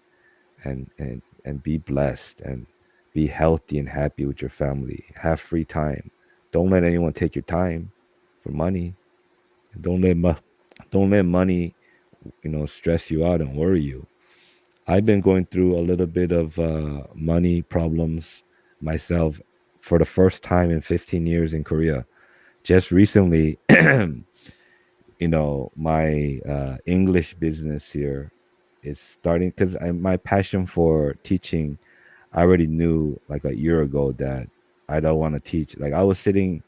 be blessed, and be healthy and happy with your family. Have free time. Don't let anyone take your time for money. And don't let money stress you out and worry you. I've been going through a little bit of money problems myself for the first time in 15 years in Korea. Just recently, my English business here is starting, because my passion for teaching, I already knew like a year ago that I don't want to teach. Like, I was sitting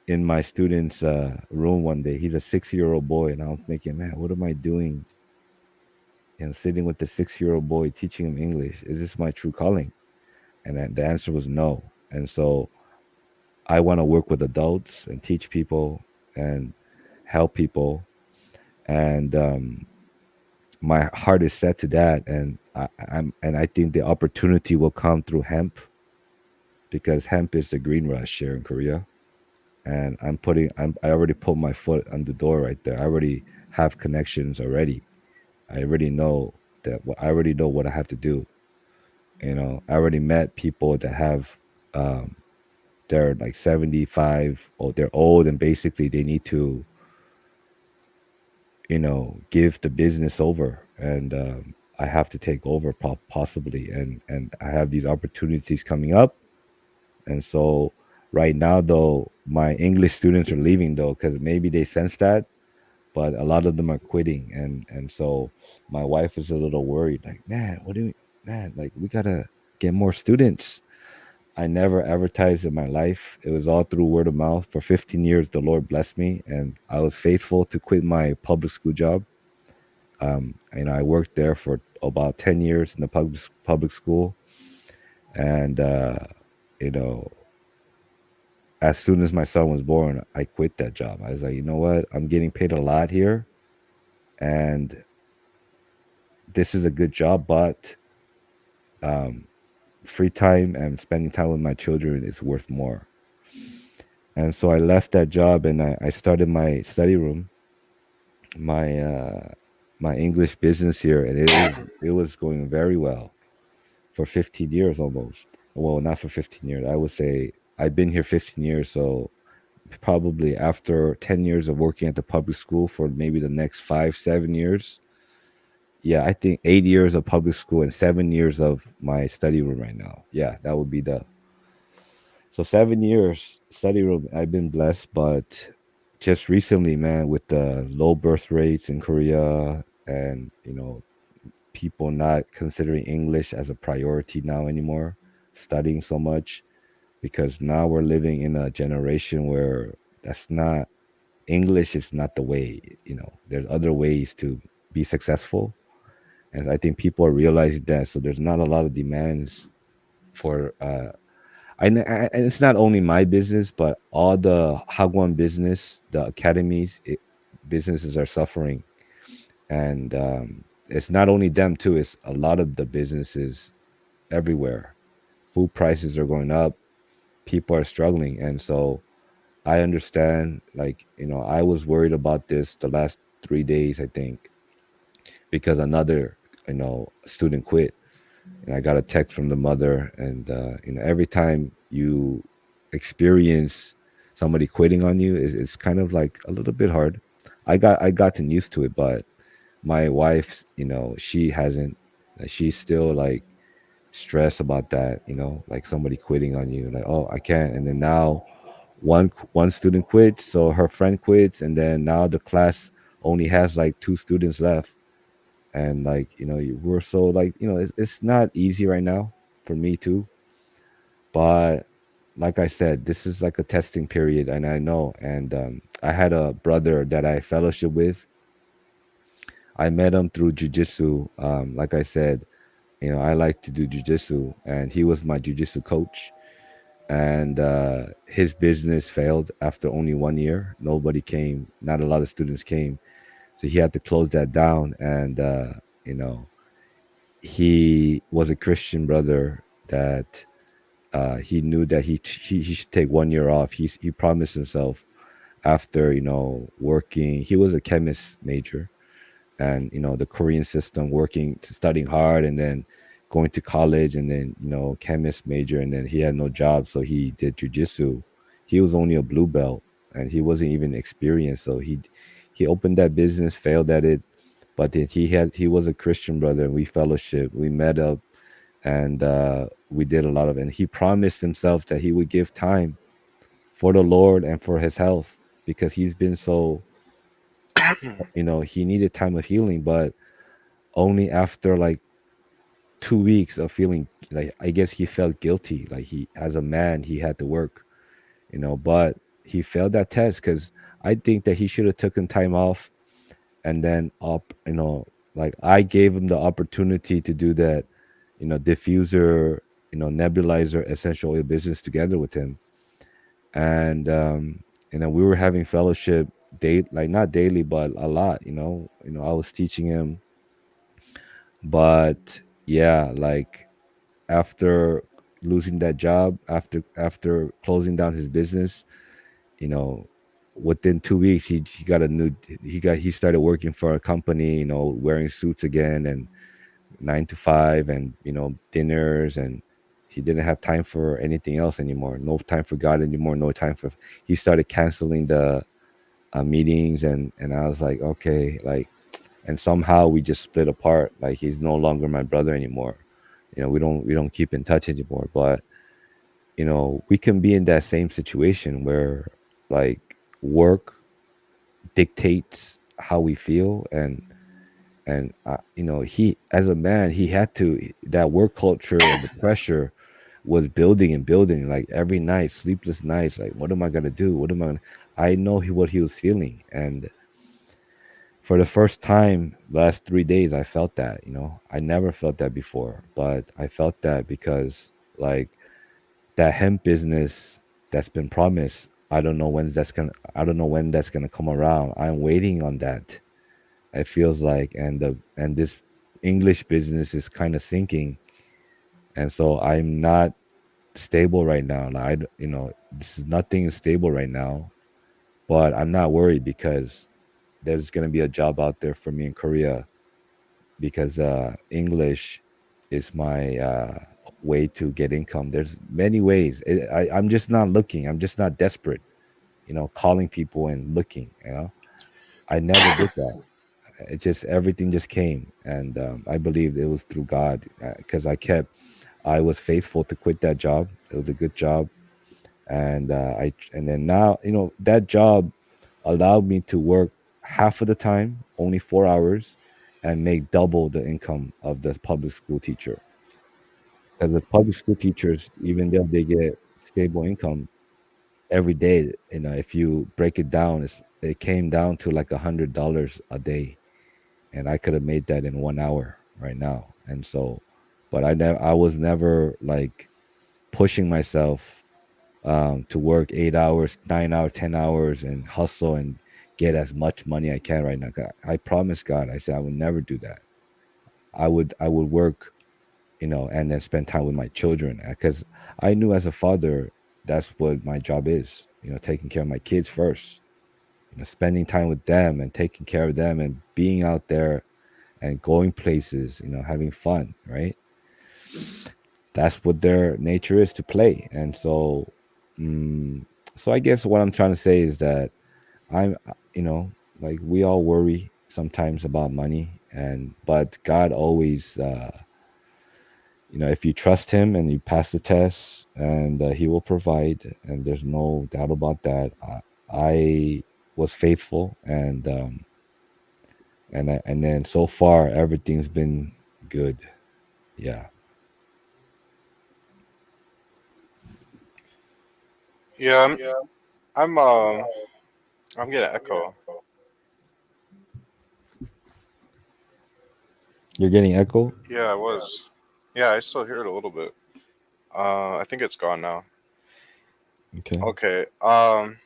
in my student's room one day. He's a 6-year-old boy, and I'm thinking, man, what am I doing? Sitting with the 6-year-old boy, teaching him English. Is this my true calling? And then the answer was no. And so I want to work with adults and teach people and help people. And my heart is set to that. And I think the opportunity will come through hemp, because hemp is the green rush here in Korea. and I already put my foot on the door right there. I already have connections already. I already know I already know what I have to do. I already met people that have um they're like 75 or they're old, and basically they need to, give the business over, and I have to take over possibly, and I have these opportunities coming up. And so right now though, my English students are leaving though, because maybe they sense that, but a lot of them are quitting, and so my wife is a little worried, like, man, what do we, man, like, we gotta get more students. I never advertised in my life. It was all through word of mouth. For 15 years, the Lord blessed me, and I was faithful to quit my public school job. I worked there for about 10 years in the public school, and you know, as soon as my son was born, I quit that job. I was like, you know what? I'm getting paid a lot here, and this is a good job, but um, free time and spending time with my children is worth more. And so I left that job, and I started my study room, my my English business here, and it was going very well for 15 years almost. Well, not for 15 years. I would say I've been here 15 years, so probably after 10 years of working at the public school for maybe the next 5, 7 years. Yeah, I think 8 years of public school and 7 years of my study room right now. Yeah, that would be the so 7 years study room. I've been blessed, but just recently, man, with the low birth rates in Korea, and people not considering English as a priority now anymore, studying so much, because now we're living in a generation where that's not English is not the way. There's other ways to be successful, and I think people are realizing that. So there's not a lot of demands for and it's not only my business, but all the Hagwon business, the academies, businesses are suffering, and it's not only them too. It's a lot of the businesses everywhere. Food prices are going up. People are struggling, and so I understand. Like, I was worried about this the last 3 days, I think, because another student quit, and I got a text from the mother, and every time you experience somebody quitting on you, it's kind of like a little bit hard. I gotten used to it, but my wife, she hasn't. She's still like stressed about that, like somebody quitting on you, like, oh, I can't. And then now one student quits, so her friend quits, and then now the class only has like two students left. And like, we're so like, it's not easy right now for me too. But like I said, this is like a testing period, and I know. And I had a brother that I fellowship with. I met him through jujitsu. Like I said, I like to do jujitsu, and he was my jujitsu coach. And his business failed after only 1 year. Nobody came. Not a lot of students came, so he had to close that down. And you know, he was a Christian brother that he knew that he should take 1 year off. He promised himself after working. He was a chemist major, and the Korean system, working, studying hard, and then going to college, and then chemist major, and then he had no job, so he did jujitsu. He was only a blue belt, and he wasn't even experienced, so he opened that business, failed at it. But then he was a Christian brother, and we fellowship, we met up, and we did a lot of, and he promised himself that he would give time for the Lord and for his health, because he's been so, he needed time of healing. But only after like 2 weeks of feeling, like, I guess he felt guilty, like, he, as a man, he had to work, but he failed that test, because I think that he should have taken time off, and then up, like, I gave him the opportunity to do that, diffuser, nebulizer, essential oil business together with him. And we were having fellowship date, like, not daily, but a lot. I was teaching him. But yeah, like, after losing that job, after closing down his business, you know, within 2 weeks he got a new he started working for a company, wearing suits again, and 9 to 5, and dinners, and he didn't have time for anything else anymore. No time for God anymore. No time for. He started canceling the meetings, and I was like, okay, like, and somehow we just split apart. Like, he's no longer my brother anymore. We don't keep in touch anymore. But we can be in that same situation where, like, work dictates how we feel, and he, as a man, he had to, that work culture and the pressure was building and building, like every night, sleepless nights, like, what am I gonna do, I know what he was feeling. And for the first time last 3 days, I felt that. I never felt that before, but I felt that because, like, that hemp business that's been promised, I don't know when that's gonna come around. I'm waiting on that. It feels like, and this English business is kind of sinking, and so I'm not stable right now. Like, this is nothing is stable right now, but I'm not worried because there's gonna be a job out there for me in Korea, because English is my way to get income. There's many ways. I'm just not looking. I'm just not desperate. Calling people and looking. I never did that. It just, everything just came, and I believe it was through God, because I was faithful to quit that job. It was a good job, and then now, that job allowed me to work half of the time, only 4 hours, and make double the income of the public school teacher. Because the public school teachers, even though they get stable income every day, if you break it down, it came down to like $100 a day, and I could have made that in 1 hour right now. And so, but I was never like pushing myself to work 8 hours, 9 hours, 10 hours, and hustle and get as much money I can right now. 'Cause I promised God, I said I would never do that. I would work, and then spend time with my children, because I knew as a father that's what my job is. Taking care of my kids first. Spending time with them and taking care of them and being out there and going places. Having fun, right? That's what their nature is, to play. And so, mm, so I guess what I'm trying to say is that I'm, like, we all worry sometimes about money, but God always, if you trust Him and you pass the test, and He will provide, and there's no doubt about that. I was faithful, and then so far everything's been good. Yeah. Yeah, I'm I'm getting echo. You're getting echo. Yeah, I was. Yeah, I still hear it a little bit. I think it's gone now. Okay. Okay. Well,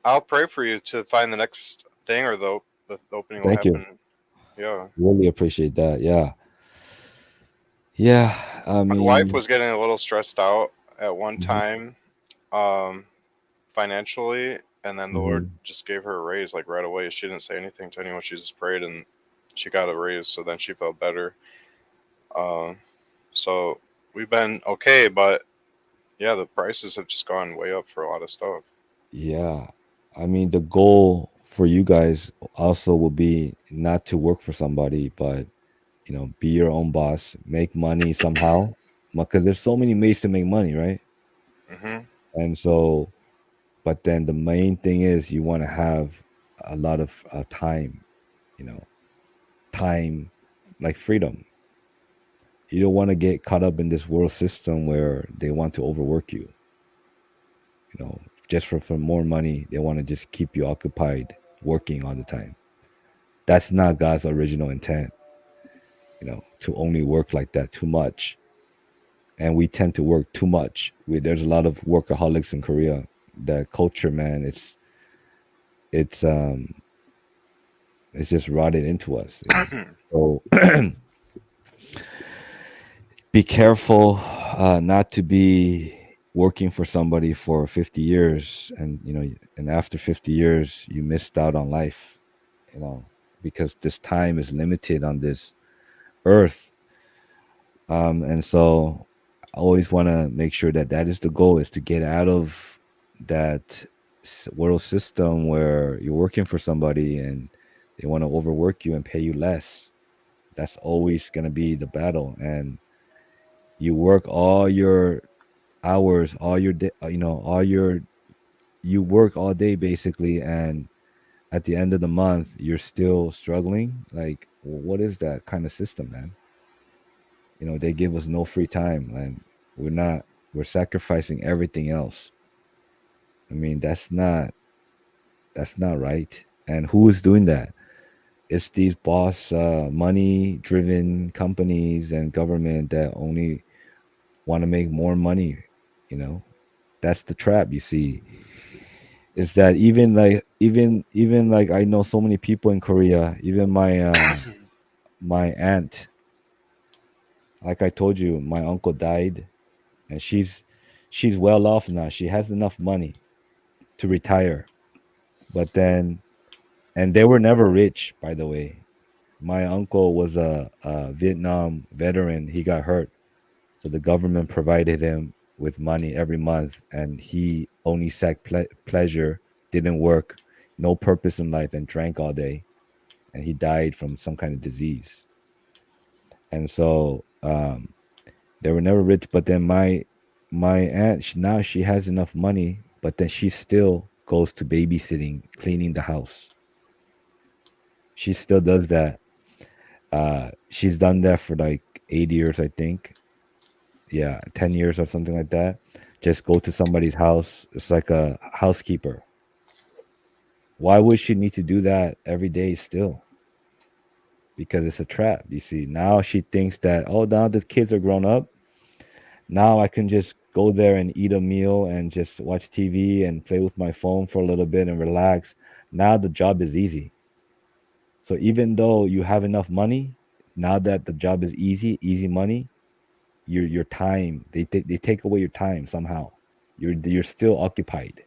I'll pray for you to find the next thing, or the opening will Thank you. happen. Yeah. Really appreciate that. Yeah. Yeah. I My wife mean, was getting a little stressed out at one mhm, time, um, financially, and then the Lord mhm. just gave her a raise like right away. She didn't say anything to anyone. She just prayed, and she got a raise. So then she felt better. Um, so we've been okay, but yeah, the prices have just gone way up for a lot of stuff. Yeah. I mean, the goal for you guys also will be not to work for somebody, but be your own boss, make money somehow, because there's so many ways to make money, right? Hmm. And so, but then the main thing is you want to have a lot of time, you know, time, like freedom. You don't want to get caught up in this world system where they want to overwork you, just for more money. They want to just keep you occupied working all the time. That's not God's original intent, to only work like that too much. And we tend to work too much. There's a lot of workaholics in Korea. The culture, man, it's um it's just rotted into us. So be careful not to be. working for somebody for 50 years, and and after 50 years you missed out on life, you know because this time is limited on this earth. And so I always want to make sure that that is the goal, is to get out of that world system where you're working for somebody and they want to overwork you and pay you less. That's always going to be the battle. And you work all your hours, all your day, all your you work all day basically, and at the end of the month you're still struggling. Like, what is that kind of system, man? They give us no free time, and we're sacrificing everything else. I mean, that's not right. And who is doing that? It's these boss, money driven companies and government that only want to make more money. you know that's the trap, you see. Is that even like, I know so many people in Korea, even my aunt. Like I told you, my uncle died, and she's well off now. She has enough money to retire. But then, and they were never rich, by the way. My uncle was a Vietnam veteran. He got hurt, so the government provided him with money every month, and he only sacked pleasure, didn't work, no purpose in life, and drank all day. And he died from some kind of disease. And so they were never rich. But then my aunt, now she has enough money, but then she still goes to babysitting, cleaning the house. She still does that. She's done that for like 8 years, I think. Yeah, 10 years or something like that. Just go to somebody's house. It's like a housekeeper. Why would she need to do that every day still? Because it's a trap. You see, now she thinks that, oh, now the kids are grown up. Now I can just go there and eat a meal and just watch TV and play with my phone for a little bit and relax. Now the job is easy. So even though you have enough money, now that the job is easy, easy money, your time, they take away your time somehow. You're still occupied.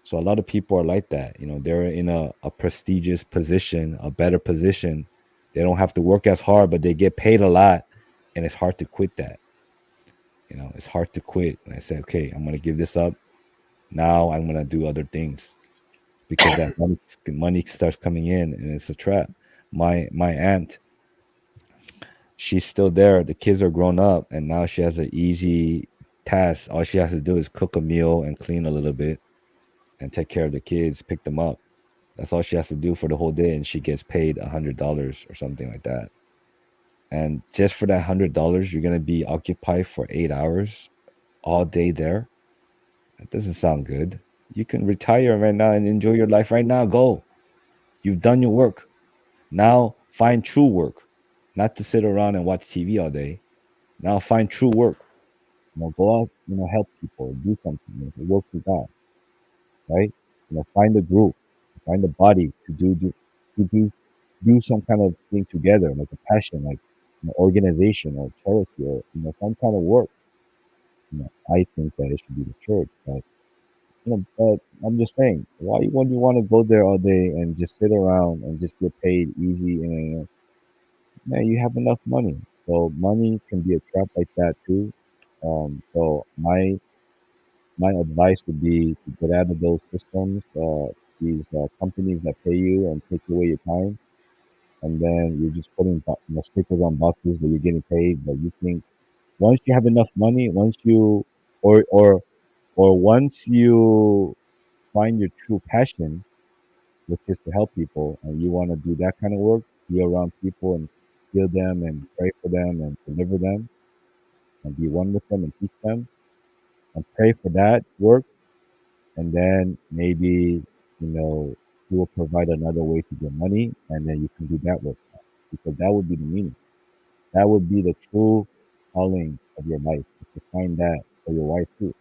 So a lot of people are like that. They're in a prestigious position, a better position. They don't have to work as hard, but they get paid a lot, and it's hard to quit that. It's hard to quit. And I said, okay, I'm gonna give this up. Now I'm gonna do other things, because that money starts coming in, and it's a trap. My aunt, she's still there. The kids are grown up, and now she has an easy task. All she has to do is cook a meal and clean a little bit and take care of the kids, pick them up. That's all she has to do for the whole day, and she gets paid $100 or something like that. And just for that $100, you're gonna be occupied for 8 hours all day there. That doesn't sound good. You can retire right now and enjoy your life right now. Go. You've done your work. Now find true work, not to sit around and watch TV all day. Now find true work. Go out, help people, do something, work for God, right? Find a group, find a body to do some kind of thing together, like a passion, like an organization or charity, or some kind of work. I think that it should be the church, but I'm just saying, why would you want to go there all day and just sit around and just get paid easy? And man, you have enough money, so money can be a trap like that too. So my advice would be to get out of those systems, these companies that pay you and take away your time, and then you're just putting stickers on boxes, but you're getting paid. But you think, once you have enough money, once you or or or once you find your true passion, which is to help people, and you want to do that kind of work, be around people and heal them and pray for them and deliver them and be one with them and teach them and pray for that work, and then maybe he will provide another way to get money, and then you can do that work, because that would be the meaning. That would be the true calling of your life, is to find that for your wife too.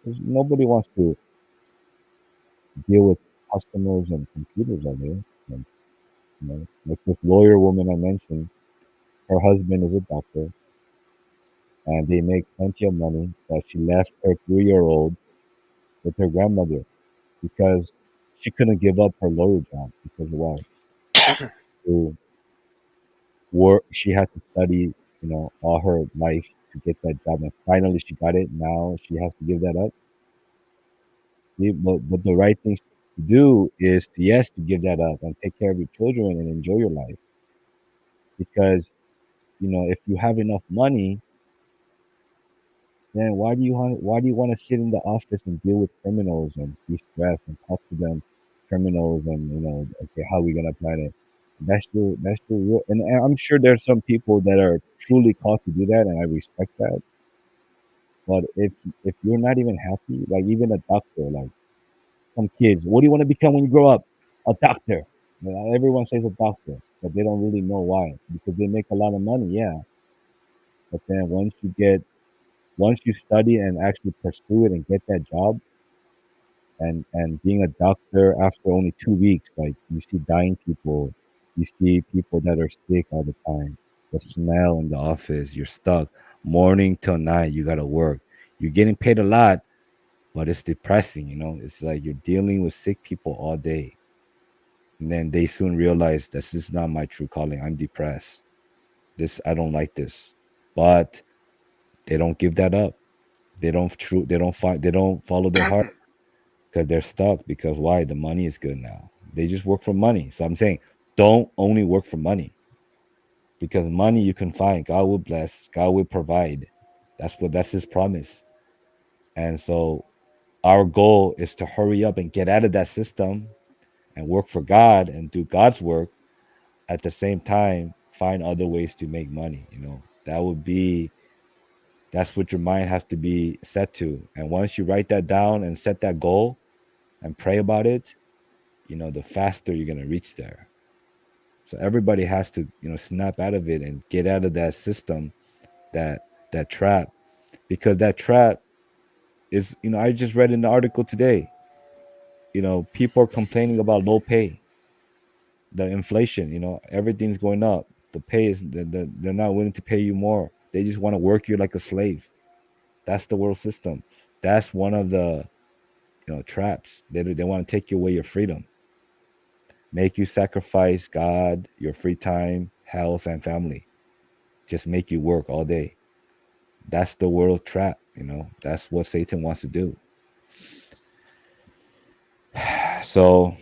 'Cause nobody wants to deal with customers and computers all day. And, like this lawyer woman I mentioned, her husband is a doctor, and they make plenty of money. But she left her 3-year-old with her grandmother because she couldn't give up her lawyer job because why? To work, she had to study, all her life to get that job, and finally she got it. Now she has to give that up. But the right thing to do is to yes to give that up and take care of your children and enjoy your life because if you have enough money, then why do you want to sit in the office and deal with criminals and be stressed and talk to them, criminals, and okay, how are we gonna plan it? That's your real, and I'm sure there's some people that are truly called to do that, and I respect that. But if you're not even happy, like even a doctor, like some kids, what do you want to become when you grow up? A doctor. Everyone says a doctor, but they don't really know why because they make a lot of money, yeah. But then once you study and actually pursue it and get that job, and being a doctor after only 2 weeks, like you see dying people, you see people that are sick all the time, the smell in the office, you're stuck morning till night, you gotta work, you're getting paid a lot, but it's depressing, it's like you're dealing with sick people all day, and then they soon realize this is not my true calling, I'm depressed, I don't like this, but they don't give that up, they don't follow their heart because they're stuck. Because why? The money is good now. They just work for money. So I'm saying, don't only work for money because money you can find. God will bless. God will provide. That's His promise. And so our goal is to hurry up and get out of that system and work for God and do God's work. At the same time, find other ways to make money. That's what your mind has to be set to. And once you write that down and set that goal and pray about it, the faster you're going to reach there. So everybody has to, snap out of it and get out of that system, that that trap, because that trap is, I just read in the article today, people are complaining about low pay, the inflation, everything's going up. The pay is they're not willing to pay you more. They just want to work you like a slave. That's the world system. That's one of the traps. They want to take you away your freedom, make you sacrifice God, your free time, health, and family. Just make you work all day. That's the world trap. That's what Satan wants to do. So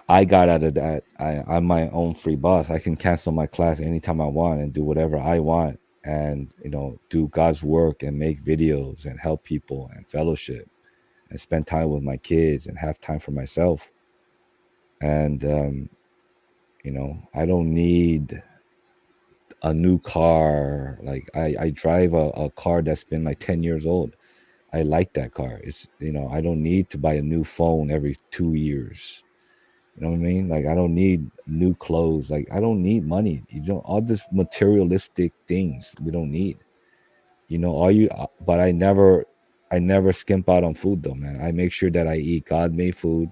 I got out of that. I'm my own free boss. I can cancel my class anytime I want and do whatever I want, and do God's work and make videos and help people and fellowship and spend time with my kids and have time for myself. And I don't need a new car. Like I drive a car that's been like 10 years old. I like that car. It's I don't need to buy a new phone every 2 years. You know what I mean? Like I don't need new clothes. Like I don't need money. All this materialistic things we don't need. All you but I never skimp out on food though, man. I make sure that I eat God made food,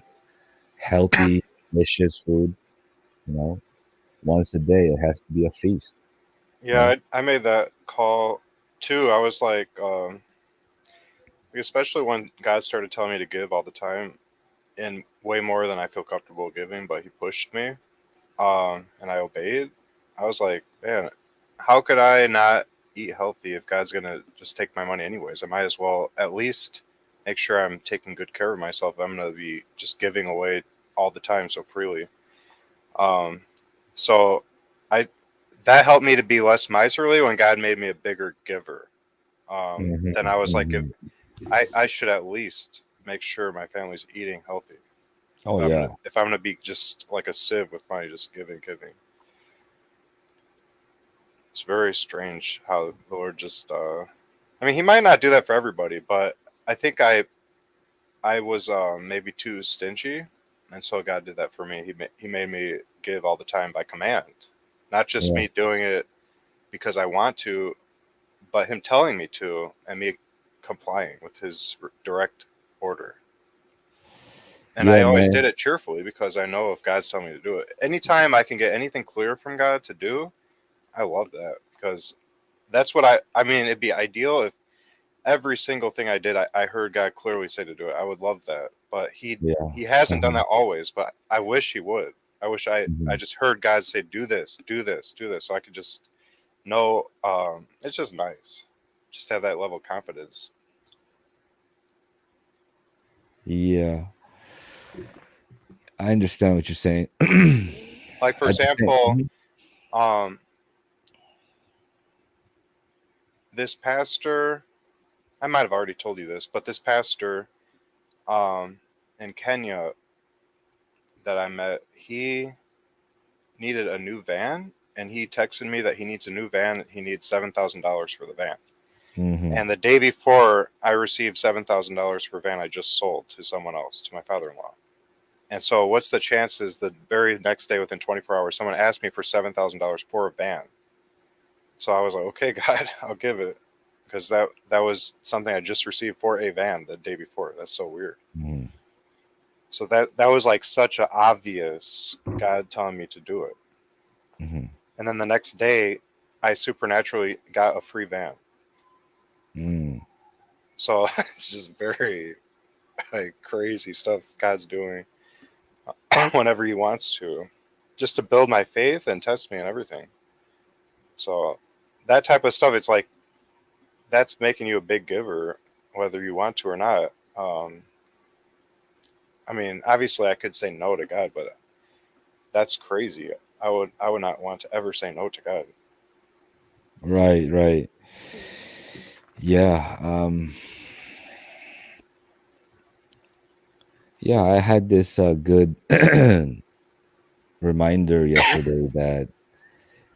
healthy, delicious food, you know. Once a day it has to be a feast, you know. Yeah, I made that call too. I was like, especially when God started telling me to give all the time and way more than I feel comfortable giving, but He pushed me, and I obeyed. I was like, man, how could I not eat healthy if God's gonna just take my money anyways? I might as well at least make sure I'm taking good care of myself. I'm gonna be just giving away all the time so freely. Um, so I that helped me to be less miserly when God made me a bigger giver. Mhm, Then I was like, mhm. I should at least make sure my family's eating healthy. Oh yeah, If I'm gonna be just like a sieve with money, just giving. It's very strange how the Lord just. I mean, He might not do that for everybody, but I think I was maybe too stingy, and so God did that for me. He made me give all the time by command, not just yeah, me doing it because I want to, but Him telling me to, and me complying with His direct order. And I yeah, always did man. it cheerfully because I know if God's telling me to do it. Anytime I can get anything clear from God to do, I love that because That's what I mean. It'd be ideal if every single thing I did, I heard God clearly say to do it. I would love that, but Yeah. he hasn't done Uh-huh. that always. But I wish he would. I wish I Mhm. just heard God say, do this, do this, do this, so I could just know. It's just nice, just have that level of confidence. Yeah, I understand what you're saying. Like for At the same, example, mhm. um, this pastor, I might have already told you this, but this pastor, um, in Kenya that I met, he needed a new van, and he texted me that he needs a new van. He needs $7,000 for the van. Mhm. And the day before, I received $7,000 for a van I just sold to someone else, to my father-in-law. And so, what's the chances the very next day, within 24 hours, someone asked me for $7,000 for a van? So I was like, okay, God, I'll give it, because that was something I just received for a van the day before. That's so weird. Mhm. So that was like such a obvious God telling me to do it. Mhm. And then the next day, I supernaturally got a free van. Mm. So it's just very like crazy stuff God's doing whenever He wants to, just to build my faith and test me and everything. So that type of stuff, it's like that's making you a big giver, whether you want to or not. I mean, obviously, I could say no to God, but that's crazy. I would not want to ever say no to God. Right, right. Yeah. Yeah, I had this good reminder yesterday that,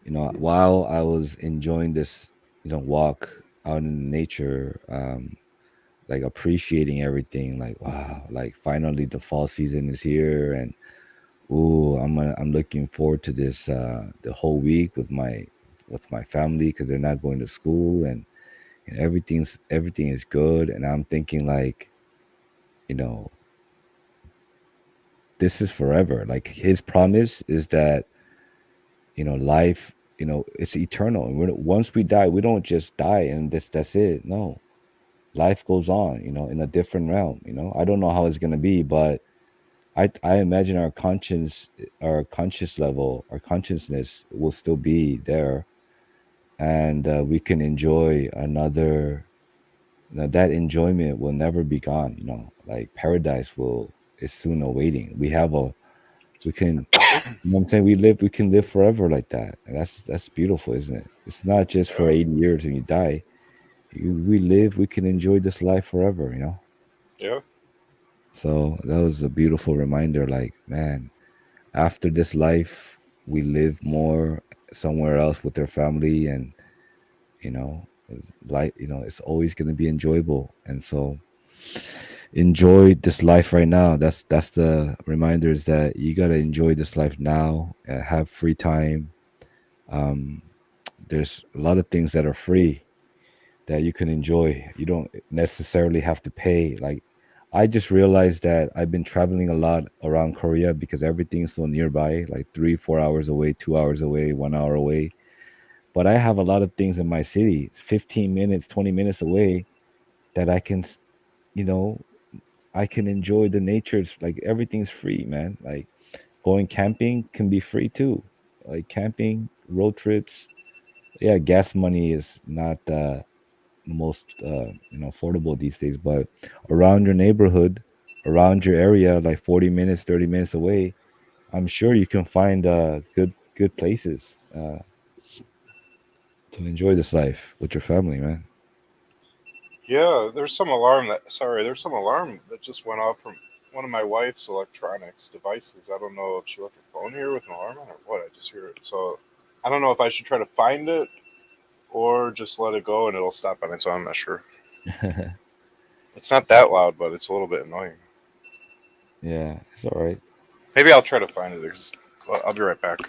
while I was enjoying this, walk out in nature, like appreciating everything, like wow, like finally the fall season is here, and ooh, I'm looking forward to this the whole week with my family because they're not going to school, and everything is good, and I'm thinking like, you know, this is forever. Like his promise is that, life, it's eternal. And once we die, we don't just die and that's it. No, life goes on, in a different realm. I don't know how it's gonna be, but I imagine our conscience, our conscious level, our consciousness will still be there, and we can enjoy another. That enjoyment will never be gone. Like paradise will is soon awaiting. We can, what I'm saying, we can live forever like that. And that's beautiful, isn't it? It's not just for Yeah, 80 years and you die. We live, we can enjoy this life forever. yeah, So that was a beautiful reminder, like, man, after this life, we live more somewhere else with their family, and you know, it's always gonna be enjoyable. And so enjoy this life right now. That's the reminder, is that you gotta enjoy this life now, have free time. um there's a lot of things that are free that you can enjoy. You don't necessarily have to pay. Like, I just realized that I've been traveling a lot around Korea because everything's so nearby, like 3 4 hours away, 2 hours away, 1 hour away. But I have a lot of things in my city, 15 minutes, 20 minutes away, that I can, you know I can enjoy the nature. It's like everything's free, man. Like going camping can be free too. Like camping, road trips. Yeah, gas money is not most affordable these days, but around your neighborhood, around your area, like 40 minutes, 30 minutes away, I'm sure you can find good places to enjoy this life with your family, man. yeah. There's some alarm that just went off from one of my wife's electronics devices. I don't know if she left her phone here with an alarm on or what. I just hear it. So I don't know if I should try to find it or just let it go and it'll stop on its own. I'm not sure. It's not that loud, but it's a little bit annoying. Yeah, it's all right. Maybe I'll try to find it. Well, I'll be right back.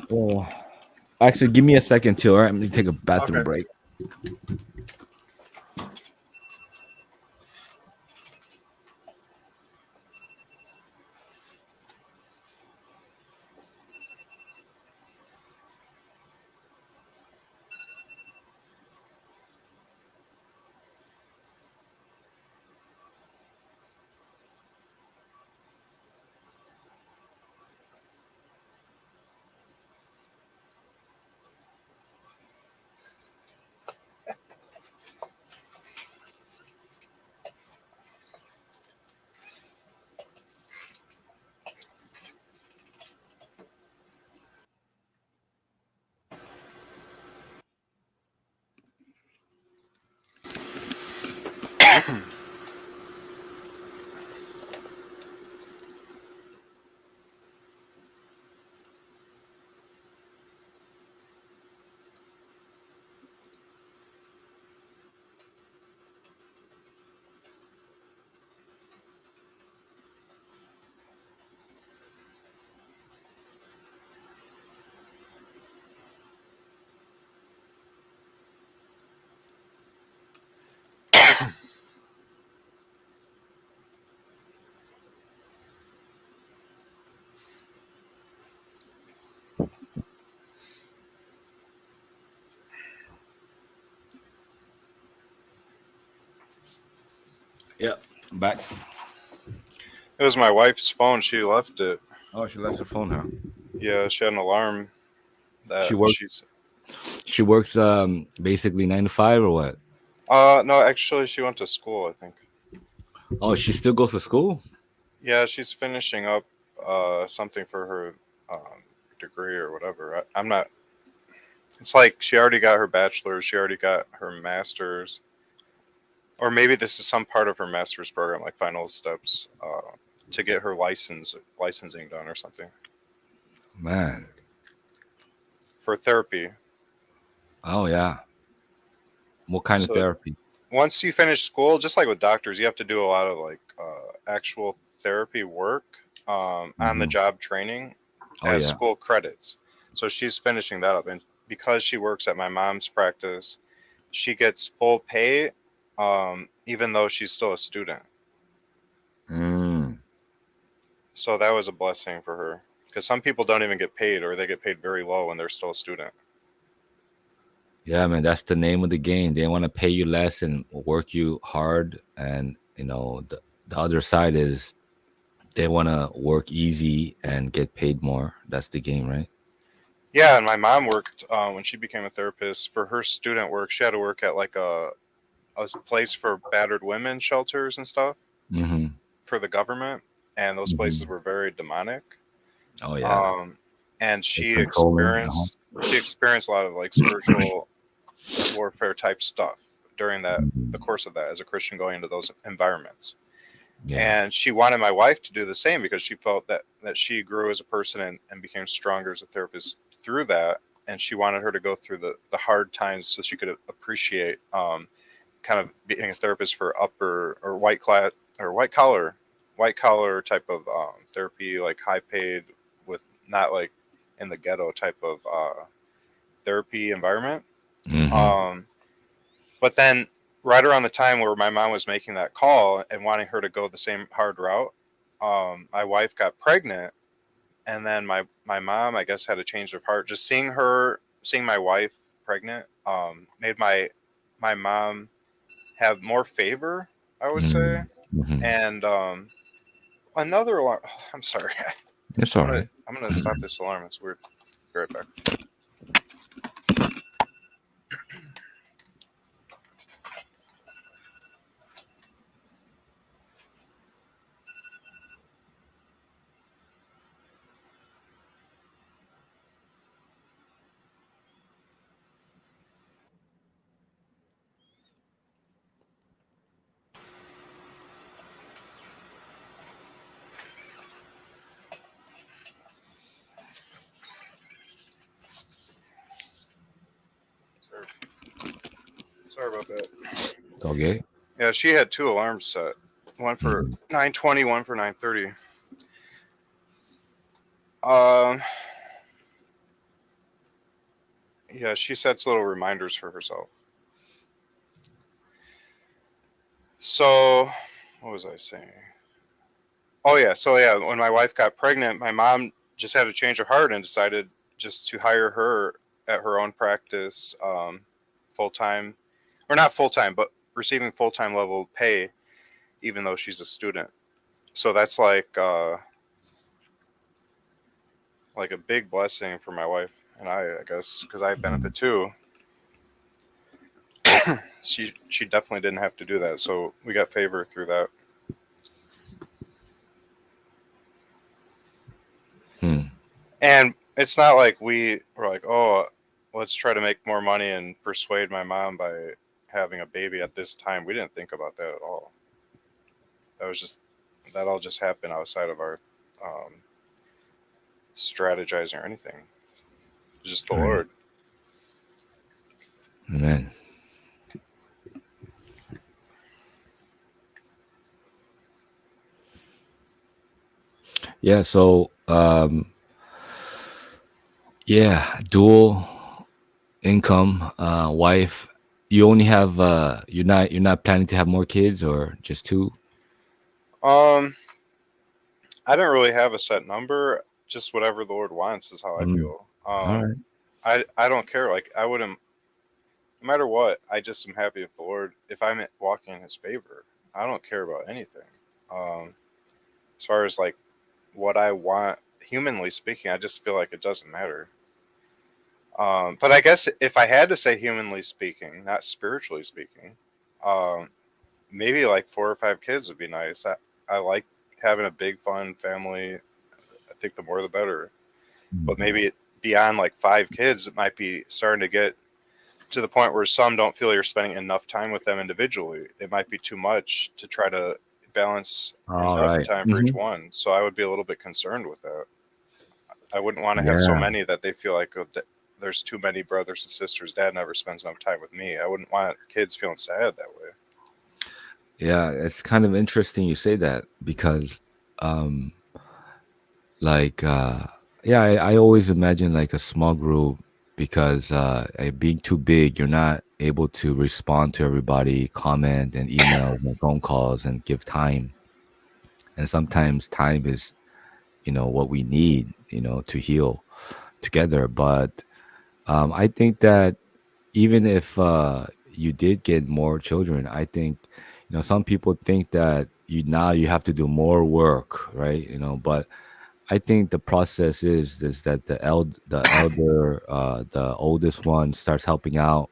Well, actually, give me a second too. All right, I'm gonna take a bathroom Okay. break. Yeah, I'm back. It was my wife's phone. She left it. Oh, she left her phone, huh? Yeah, she had an alarm She that works. she's. She works basically 9 to 5 or what? No, actually, she went to school, I think. Oh, she still goes to school. Yeah, she's finishing up something for her um, degree or whatever. I'm not. It's like she already got her bachelor's, she already got her master's, or maybe this is some part of her master's program, like final steps to get her licensing done or something Man. for therapy. Oh yeah. What kind of So therapy? once you finish school, just like with doctors, you have to do a lot of like actual therapy work, on the Hmm. job training Oh as yeah. school credits. So she's finishing that up, and because she works at my mom's practice, she gets full pay, even though she's still a student. Mm. So that was a blessing for her because some people don't even get paid, or they get paid very low when they're still a student. Yeah, man. That's the name of the game. They want to pay you less and work you hard, and the other side is they want to work easy and get paid more. That's the game, right? Yeah, and my mom worked when she became a therapist for her student work. She had to work at like a place for battered women shelters and stuff Mm-hmm. for the government, and those places Mm-hmm. were very demonic. Oh yeah. Um, and They're controlling. Uh-huh. she experienced a lot of like spiritual warfare type stuff during the Mhm. course of that as a Christian going into those environments. Yeah. And she wanted my wife to do the same because she felt that she grew as a person and became stronger as a therapist through that. And she wanted her to go through the hard times so she could appreciate kind of being a therapist for upper or white collar type of therapy, like high paid, with not like in the ghetto type of therapy environment. Mm-hmm. Um, but then right around the time where my mom was making that call and wanting her to go the same hard route, my wife got pregnant, and then my mom, I guess, had a change of heart. Just seeing my wife pregnant, made my mom have more favor, I would say. Mm-hmm. And another alarm. I'm sorry. It's all right. I'm gonna stop this alarm. It's weird. Be right back. Sorry, sorry about that. It's okay. Yeah, she had two alarms set. One for Mm-hmm. 9:20, one for 9:30. Um, yeah, she sets little reminders for herself. So, what was I saying? Oh yeah, so yeah, when my wife got pregnant, my mom just had a change of heart and decided just to hire her at her own practice, full time, or not full time, but receiving full time level pay, even though she's a student. So that's like a big blessing for my wife and I guess, because I benefit too. She definitely didn't have to do that, so we got favor through that. Hmm. And it's not like we were like, oh, let's try to make more money and persuade my mom by having a baby at this time. We didn't think about that at all. That was just that all just happened outside of our um, strategizing or anything. It's just the Right. Lord. Amen. Yeah. So, yeah, dual income, wife. You only have you're not planning to have more kids or just two? Um, I didn't really have a set number. Just whatever the Lord wants is how I Mm. feel. All right. I don't care. Like I wouldn't, no matter what. I just am happy with the Lord. If I'm walking in His favor, I don't care about anything. Um, as far as like what I want, humanly speaking, I just feel like it doesn't matter. But I guess if I had to say humanly speaking, not spiritually speaking, um, maybe like 4 or 5 kids would be nice. I like having a big fun family. I think the more the better. But Mhm. maybe beyond like 5 kids, it might be starting to get to the point where some don't feel you're spending enough time with them individually. It might be too much to try to balance All enough right. time for each Mm-hmm. one. So I would be a little bit concerned with that. I wouldn't want to have so Yeah. many that they feel like there's too many brothers and sisters. Dad never spends enough time with me. I wouldn't want kids feeling sad that way. Yeah. It's kind of interesting you say that because, um, like, yeah, I always imagine like a small group because being too big, you're not able to respond to everybody, comment and emails and phone calls and give time. And sometimes time is, what we need, to heal together. But I think that even if you did get more children, I think some people think that you have to do more work, right? But I think the process is that the oldest one starts helping out,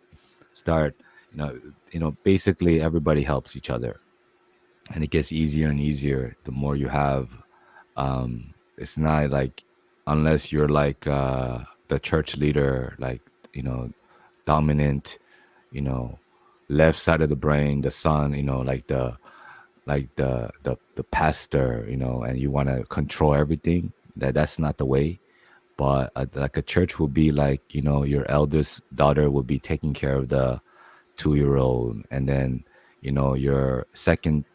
start you know basically everybody helps each other, and it gets easier and easier the more you have. It's not like unless you're like the church leader, like dominant, you know, left side of the brain, the son, like the pastor, and you want to control everything. That's not the way. But like a church would be like, your eldest daughter would be taking care of the 2-year old, and then your second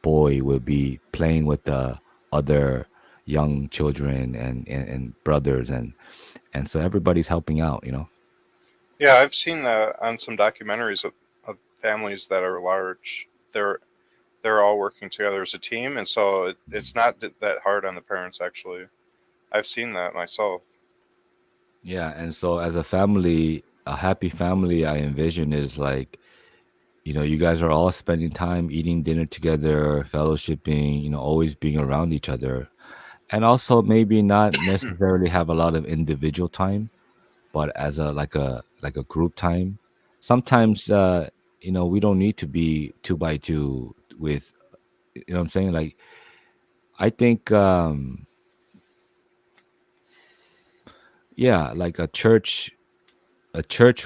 boy will be playing with the other young children and brothers, and so everybody's helping out. Yeah, I've seen that on some documentaries of families that are large. They're all working together as a team, and so it's not that hard on the parents actually. I've seen that myself. Yeah, and so as a family, a happy family I envision is like, you guys are all spending time eating dinner together, fellowshipping, always being around each other. And also maybe not necessarily have a lot of individual time, but as a group time. Sometimes we don't need to be two by two with, what I'm saying? Like, I think yeah, like a church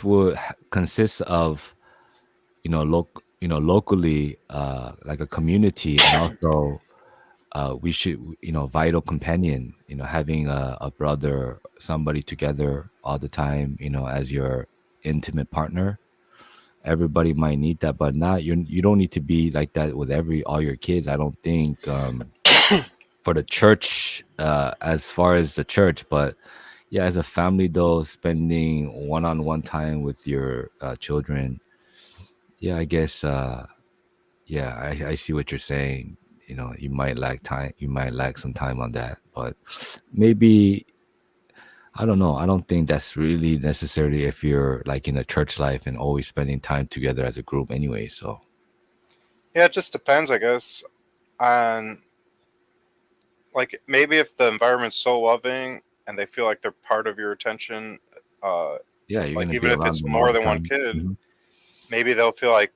would consist of locally, like a community, and also we should, vital companion, having a brother, somebody together all the time, as your intimate partner. Everybody might need that, but not you don't need to be like that with every all your kids. I don't think, for the church, as far as the church, but yeah, as a family though, spending one-on-one time with your children. Yeah, I guess, yeah, I see what you're saying. You might lack time, you might lack some time on that, but maybe, I don't know. I don't think that's really necessary if you're like in a church life and always spending time together as a group anyway. So Yeah, it just depends, I guess, on like maybe if the environment's so loving and they feel like they're part of your attention, uh, yeah, you're like gonna be even if around it's them all more the than one time. kid, Mhm. maybe they'll feel like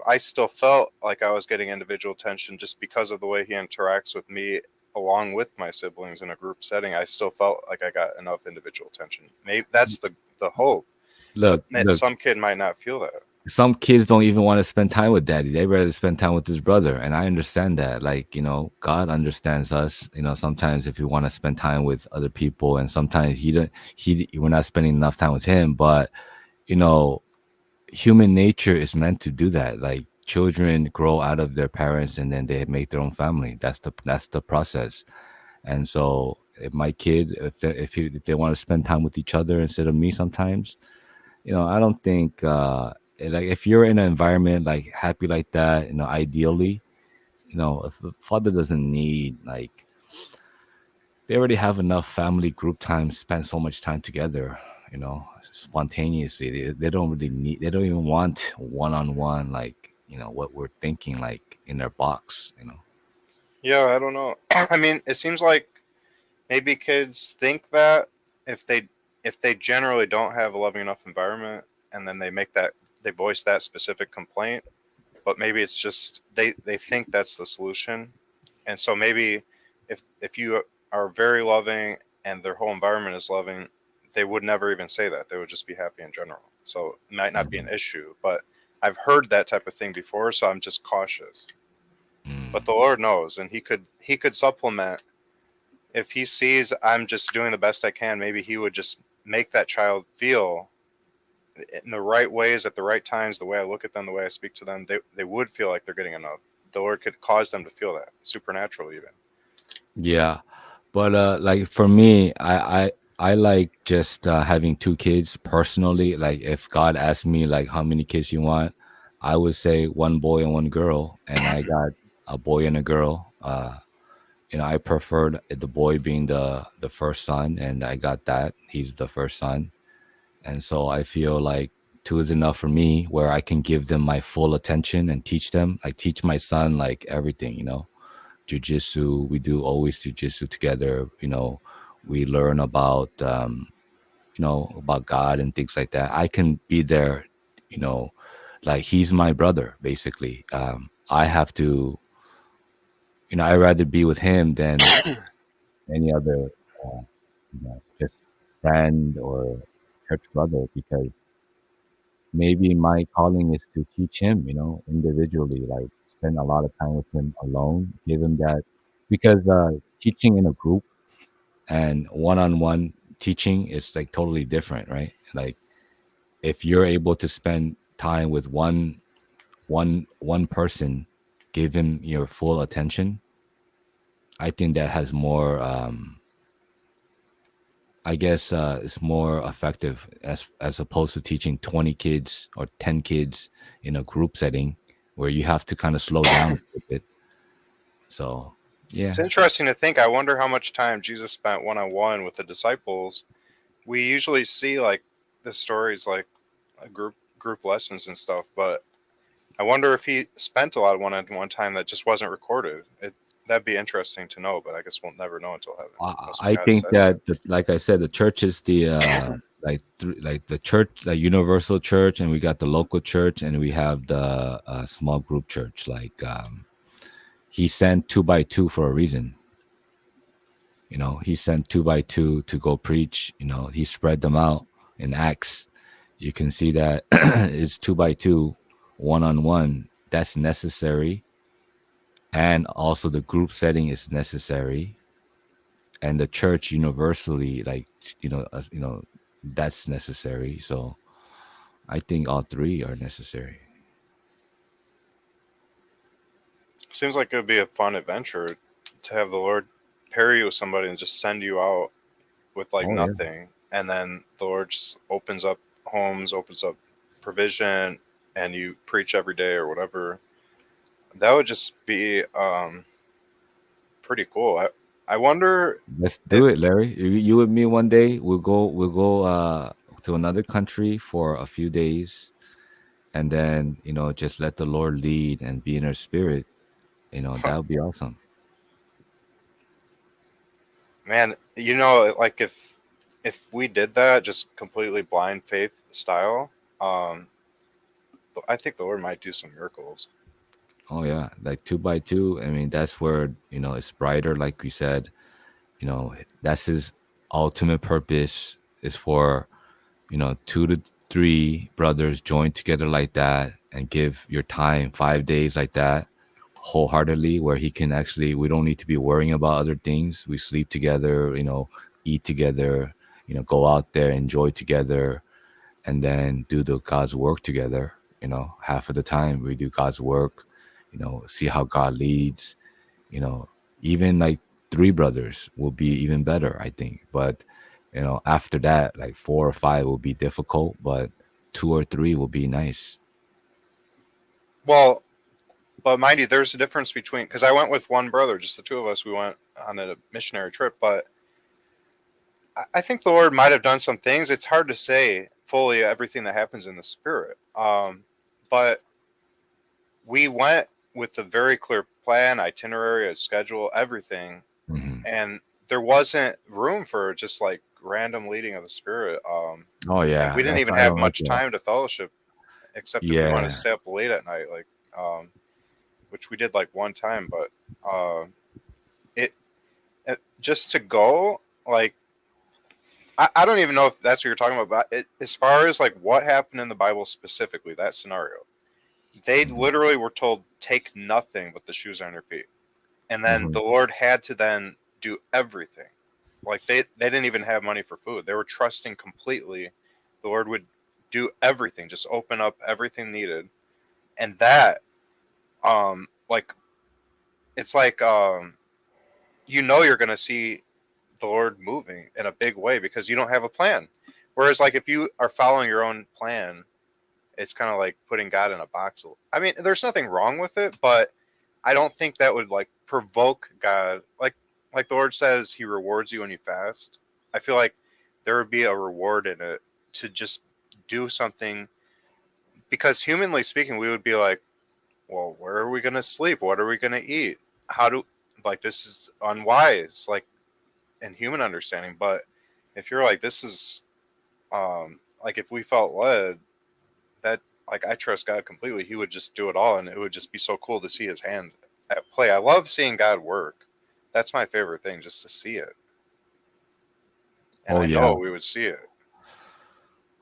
I still felt like I was getting individual attention just because of the way he interacts with me along with my siblings in a group setting. I still felt like I got enough individual attention. Maybe that's the hope, but Look, look, some kid might not feel that. some kids don't even want to spend time with daddy. They rather spend time with his brother, and I understand that. Like, God understands us. Sometimes if we want to spend time with other people, and sometimes he don't, he we're not spending enough time with him. But you know, human nature is meant to do that. Like children grow out of their parents, and then they make their own family. That's the process. And so, if my kid, if they want to spend time with each other instead of me, sometimes I don't think like if you're in an environment like happy like that, ideally, if the father doesn't need like they already have enough family group time, spend so much time together, spontaneously. They don't really need. They don't even want one-on-one like what we're thinking like in their box. Yeah, I don't know. I mean, it seems like maybe kids think that if they if they generally don't have a loving enough environment, and then they voice that specific complaint, but maybe it's just they think that's the solution. And so maybe if you are very loving and their whole environment is loving, they would never even say that. They would just be happy in general. So it might not be an Mhm. issue, but I've heard that type of thing before, so I'm just cautious. But Mm. the Lord knows, and he could supplement. If he sees I'm just doing the best I can, maybe he would just make that child feel in the right ways at the right times, the way I look at them, the way I speak to them, they would feel like they're getting enough. The Lord could cause them to feel that, supernatural even. Yeah, but like for me, I like just having two kids personally. Like if God asked me like how many kids you want, I would say one boy and one girl, and I got a boy and a girl. I preferred the boy being the first son, and I got that. He's the first son, and so I feel like two is enough for me, where I can give them my full attention and teach them. I teach my son like everything, jujitsu. We do always jujitsu together. We learn about God and things like that. I can be there, you know, like he's my brother, basically. I have to, I'd rather be with him than any other, just friend or church brother, because maybe my calling is to teach him, individually, like spend a lot of time with him alone, give him that, because teaching in a group and one-on-one teaching is like totally different, right? Like if you're able to spend time with one person, give him your full attention, I think that has more I guess it's more effective as opposed to teaching 20 kids or 10 kids in a group setting where you have to kind of slow down a little bit. So It's yeah. interesting to think. I wonder how much time Jesus spent one on one with the disciples. We usually see like the stories like group lessons and stuff, but I wonder if he spent a lot of one on one time that just wasn't recorded. That'd be interesting to know, but I guess we'll never know until heaven, unless I God think says it. that like I said, the church is the like the church, like universal church, and we got the local church, and we have the small group church. Like he sent two by two for a reason. He sent two by two to go preach. He spread them out in Acts. You can see that it's two by two, one on one. That's necessary, and also the group setting is necessary, and the church universally, like that's necessary. So I think all three are necessary. Seems like it would be a fun adventure to have the Lord pair you with somebody and just send you out with like Oh yeah. nothing, and then the Lord just opens up homes, opens up provision, and you preach every day or whatever. That would just be pretty cool. I wonder Let's do if it, Larry. You and me one day. We'll go to another country for a few days, and then just let the Lord lead and be in our spirit. That would be awesome. man, like if we did that just completely blind faith style, um, I think the Lord might do some miracles. Oh yeah, like two by two. I mean, that's where it's brighter. Like we said, that's his ultimate purpose is for two to three brothers join together like that and give your time 5 days like that wholeheartedly, where he can actually, we don't need to be worrying about other things. We sleep together, eat together, go out there, enjoy together, and then do the God's work together. Half of the time we do God's work, see how God leads, you know, even like three brothers will be even better, I think. But, after that, like four or five will be difficult, but two or three will be nice. Well, but mind you, there's a difference between, because I went with one brother, just the two of us. We went on a missionary trip, but I think the Lord might have done some things. It's hard to say fully everything that happens in the spirit. But we went with a very clear plan, itinerary, a schedule, everything, Hmm. and there wasn't room for just like random leading of the spirit. Oh And we yeah, didn't that's even I have don't like much that. time to fellowship, except if we want to Yeah, stay up late at night, like which we did like one time. But it, just to go like I don't even know if that's what you're talking about. But as far as like what happened in the Bible specifically, that scenario, they hmm, literally were told take nothing but the shoes on your feet, and then hmm. the Lord had to then do everything. Like they didn't even have money for food. They were trusting completely. The Lord would do everything, just open up everything needed, and that like it's like you're gonna see the Lord moving in a big way because you don't have a plan. Whereas like if you are following your own plan, it's kind of like putting God in a box. I mean, there's nothing wrong with it, but I don't think that would like provoke God. Like the Lord says, He rewards you when you fast. I feel like there would be a reward in it to just do something because humanly speaking, we would be like, well, where are we gonna sleep? What are we gonna eat? How do like this is unwise, like in human understanding. But if you're like this is like if we felt led that like I trust God completely, He would just do it all, and it would just be so cool to see His hand at play. I love seeing God work. That's my favorite thing, just to see it, and Oh I yeah, know we would see it.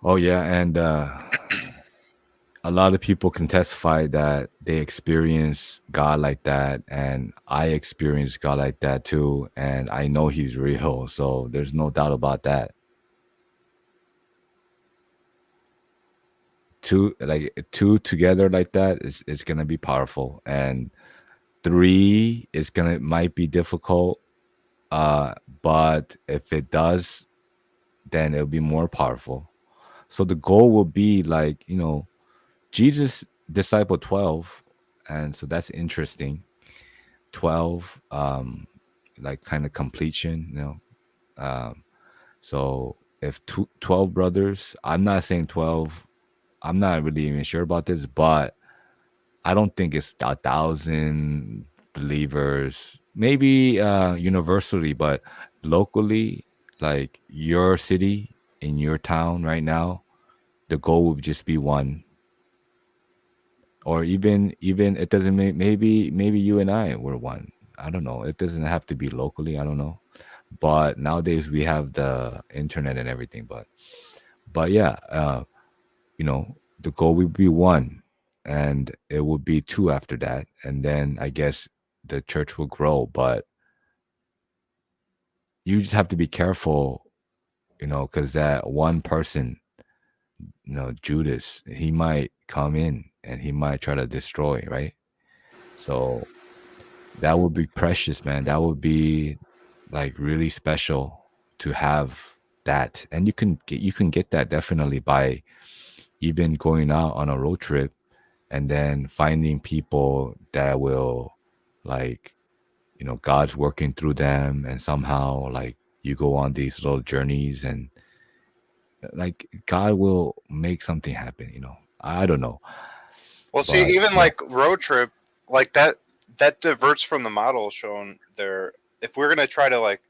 oh yeah, and a lot of people can testify that they experience God like that, and I experience God like that too, and I know He's real. So there's no doubt about that. Two together like that is gonna be powerful, and three is gonna might be difficult. Uh, but if it does, then it'll be more powerful. So the goal will be like, Jesus discipled 12, and so that's interesting. 12, like kind of completion, Um, so if 12 brothers, I'm not saying 12, I'm not really even sure about this, but I don't think it's 1,000 believers. Maybe universally, but locally, like your city in your town right now, the goal would just be one. Or even it doesn't maybe you and I were one. I don't know. It doesn't have to be locally. I don't know. But nowadays we have the internet and everything. But yeah, the goal would be one, and it would be two after that, and then I guess the church will grow. But you just have to be careful, because that one person, Judas, he might come in and he might try to destroy, right? So that would be precious, man. That would be like really special to have that. And you can get that definitely by even going out on a road trip and then finding people that will, like, God's working through them, and somehow like you go on these little journeys, and like God will make something happen. I don't know. Well, see, But even yeah. like road trip, like that diverts from the model shown there. If we're gonna try to like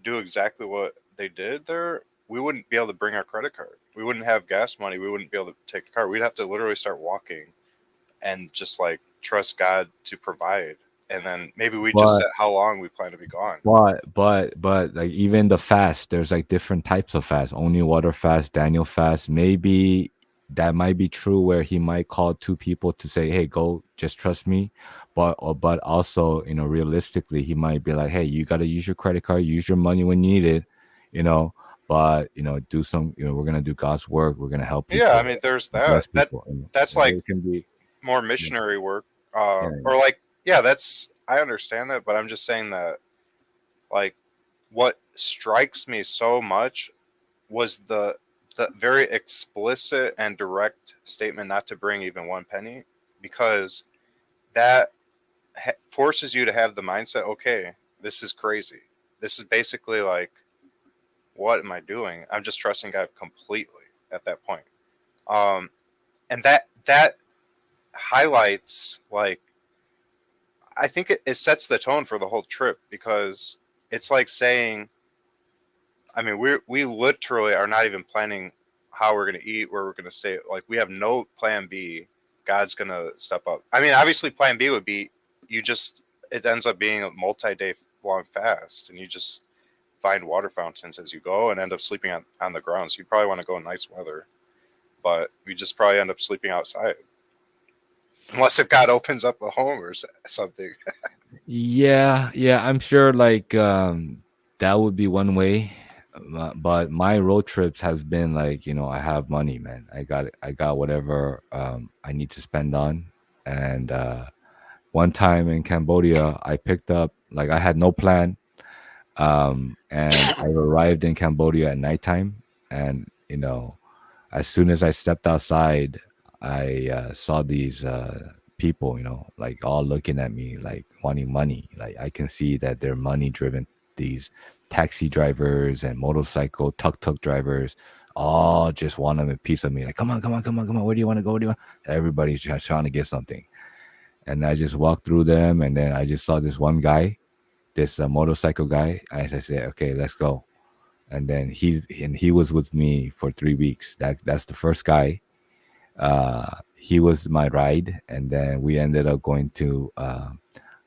do exactly what they did there, we wouldn't be able to bring our credit card. We wouldn't have gas money. We wouldn't be able to take the car. We'd have to literally start walking and just like trust God to provide. and then maybe we just But set how long we plan to be gone. but like even the fast, there's like different types of fast. Only water fast, Daniel fast. Maybe that might be true where he might call two people to say, "Hey, go, just trust me." But also, realistically, he might be like, "Hey, you got to use your credit card, use your money when you need it, you know. But do some, we're gonna do God's work. We're gonna help Yeah, I people, mean, there's bless that. people. That's like It can be, more yeah, missionary work, yeah, or like, yeah, that's I understand that, but I'm just saying that like what strikes me so much was the very explicit and direct statement not to bring even one penny, because that forces you to have the mindset, okay, this is crazy. This is basically like, what am I doing? I'm just trusting God completely at that point. Um, and that highlights, like, I think it sets the tone for the whole trip, because it's like saying, I mean, we literally are not even planning how we're gonna eat, where we're gonna stay. Like, we have no plan B. God's gonna step up. I mean, obviously, plan B would be you just it ends up being a multi-day long fast, and you just find water fountains as you go and end up sleeping on the ground. So you probably want to go in nice weather, but we just probably end up sleeping outside, unless if God opens up a home or something. yeah, yeah. I'm sure like that would be one way. But my road trips has been like, I have money, man. I got whatever I need to spend on. And one time in Cambodia, I picked up, like, I had no plan. And I arrived in Cambodia at nighttime, and as soon as I stepped outside, I saw these people, like all looking at me, like wanting money. Like I can see that they're money driven. These taxi drivers and motorcycle tuk tuk drivers all just want a piece of me. Like, come on, come on, come on, come on. Where do you want to go? Where do you want? Everybody's just trying to get something. And I just walked through them, and then I just saw this one guy, this motorcycle guy. I said, okay, let's go. And then he was with me for 3 weeks. That's the first guy. He was my ride, and then we ended up going to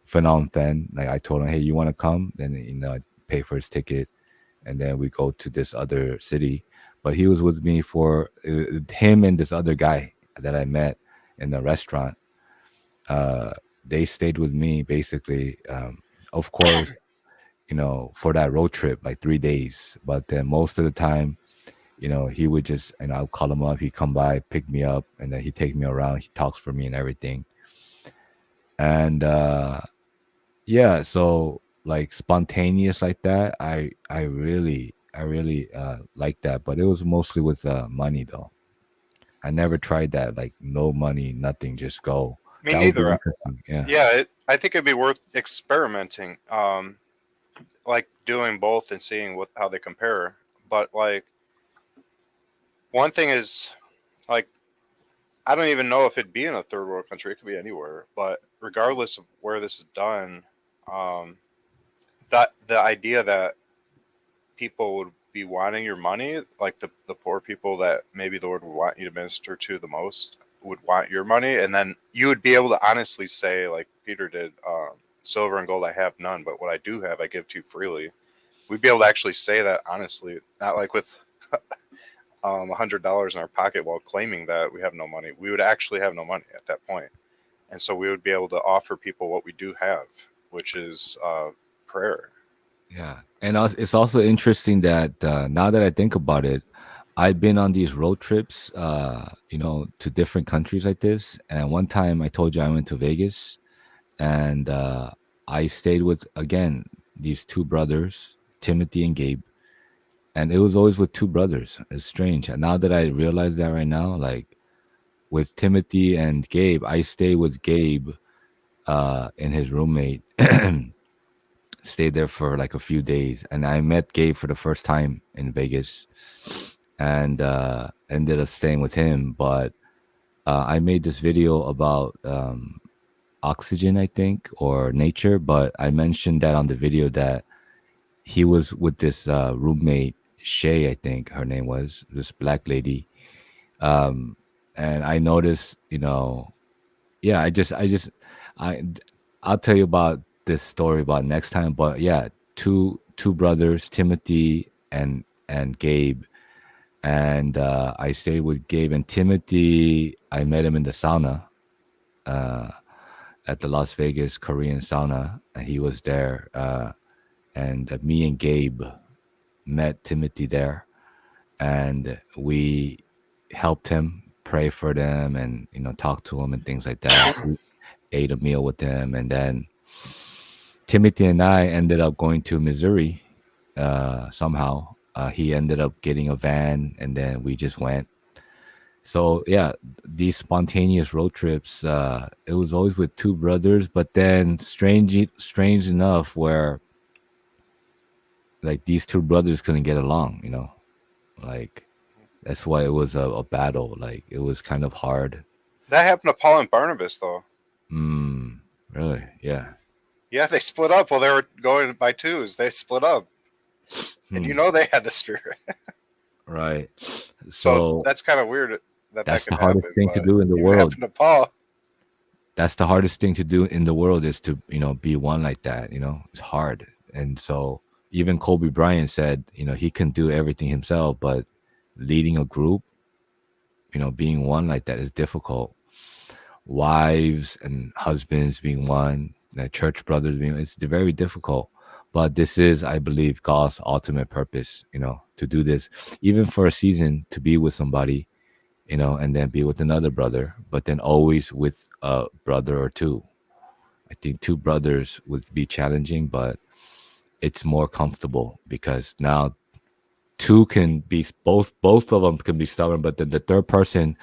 Phnom Penh. Like I told him, hey, you want to come? Then I pay for his ticket, and then we go to this other city. But he was with me for him and this other guy that I met in the restaurant. Uh, they stayed with me basically. Of course, for that road trip, like 3 days. But then most of the time, he would just, I'll call him up, he'd come by, pick me up, and then he'd take me around, he talks for me and everything. And yeah, so like spontaneous like that, I really like that. But it was mostly with money though. I never tried that, like no money, nothing, just go. Me That would be neither. interesting. Yeah. Yeah, I think it'd be worth experimenting, like doing both and seeing how they compare. But like, one thing is, like, I don't even know if it'd be in a third world country. It could be anywhere. But regardless of where this is done, um, that the idea that people would be wanting your money, like the poor people that maybe the Lord would want you to minister to the most, would want your money, and then you would be able to honestly say, like Peter did, silver and gold I have none, but what I do have I give to you freely. We'd be able to actually say that honestly, not like with $100 in our pocket while claiming that we have no money. We would actually have no money at that point, and so we would be able to offer people what we do have, which is prayer. Yeah, and it's also interesting that now that I think about it, I've been on these road trips, to different countries like this. And one time I told you I went to Vegas, and I stayed with, again, these two brothers, Timothy and Gabe, and it was always with two brothers. It's strange. And now that I realize that right now, like with Timothy and Gabe, I stay with Gabe and his roommate. Stayed there for like a few days, and I met Gabe for the first time in Vegas, and ended up staying with him. But I made this video about oxygen, I think, or nature. But I mentioned that on the video that he was with this roommate, Shay, I think her name was, this black lady. Um, and I noticed, yeah, I just, I I'll tell you about this story about next time. But yeah, two brothers, Timothy and Gabe, and I stayed with Gabe and Timothy. I met him in the sauna, uh, at the Las Vegas Korean sauna, and he was there. And me and Gabe met Timothy there, and we helped him pray for them, and talk to him and things like that. We ate a meal with him, and then Timothy and I ended up going to Missouri. Somehow, he ended up getting a van, and then we just went. So yeah, these spontaneous road trips. It was always with two brothers, but then strange enough, where like these two brothers couldn't get along. Like that's why it was a battle. Like it was kind of hard. That happened to Paul and Barnabas, though. Really? Yeah. Yeah, they split up while they were going by twos. They split up, and Hmm. they had the spirit. Right. So So that's kind of weird that that's can the hardest happen. thing to But do in the even world. happened to Paul. That's the hardest thing to do in the world, is to be one like that. It's hard. And so even Kobe Bryant said, he can do everything himself, but leading a group, being one like that is difficult. Wives and husbands being one, church brothers being, it's very difficult. But this is, I believe, God's ultimate purpose, to do this, even for a season, to be with somebody, and then be with another brother, but then always with a brother or two. I think two brothers would be challenging, but it's more comfortable because now two can be, both of them can be stubborn, but then the third person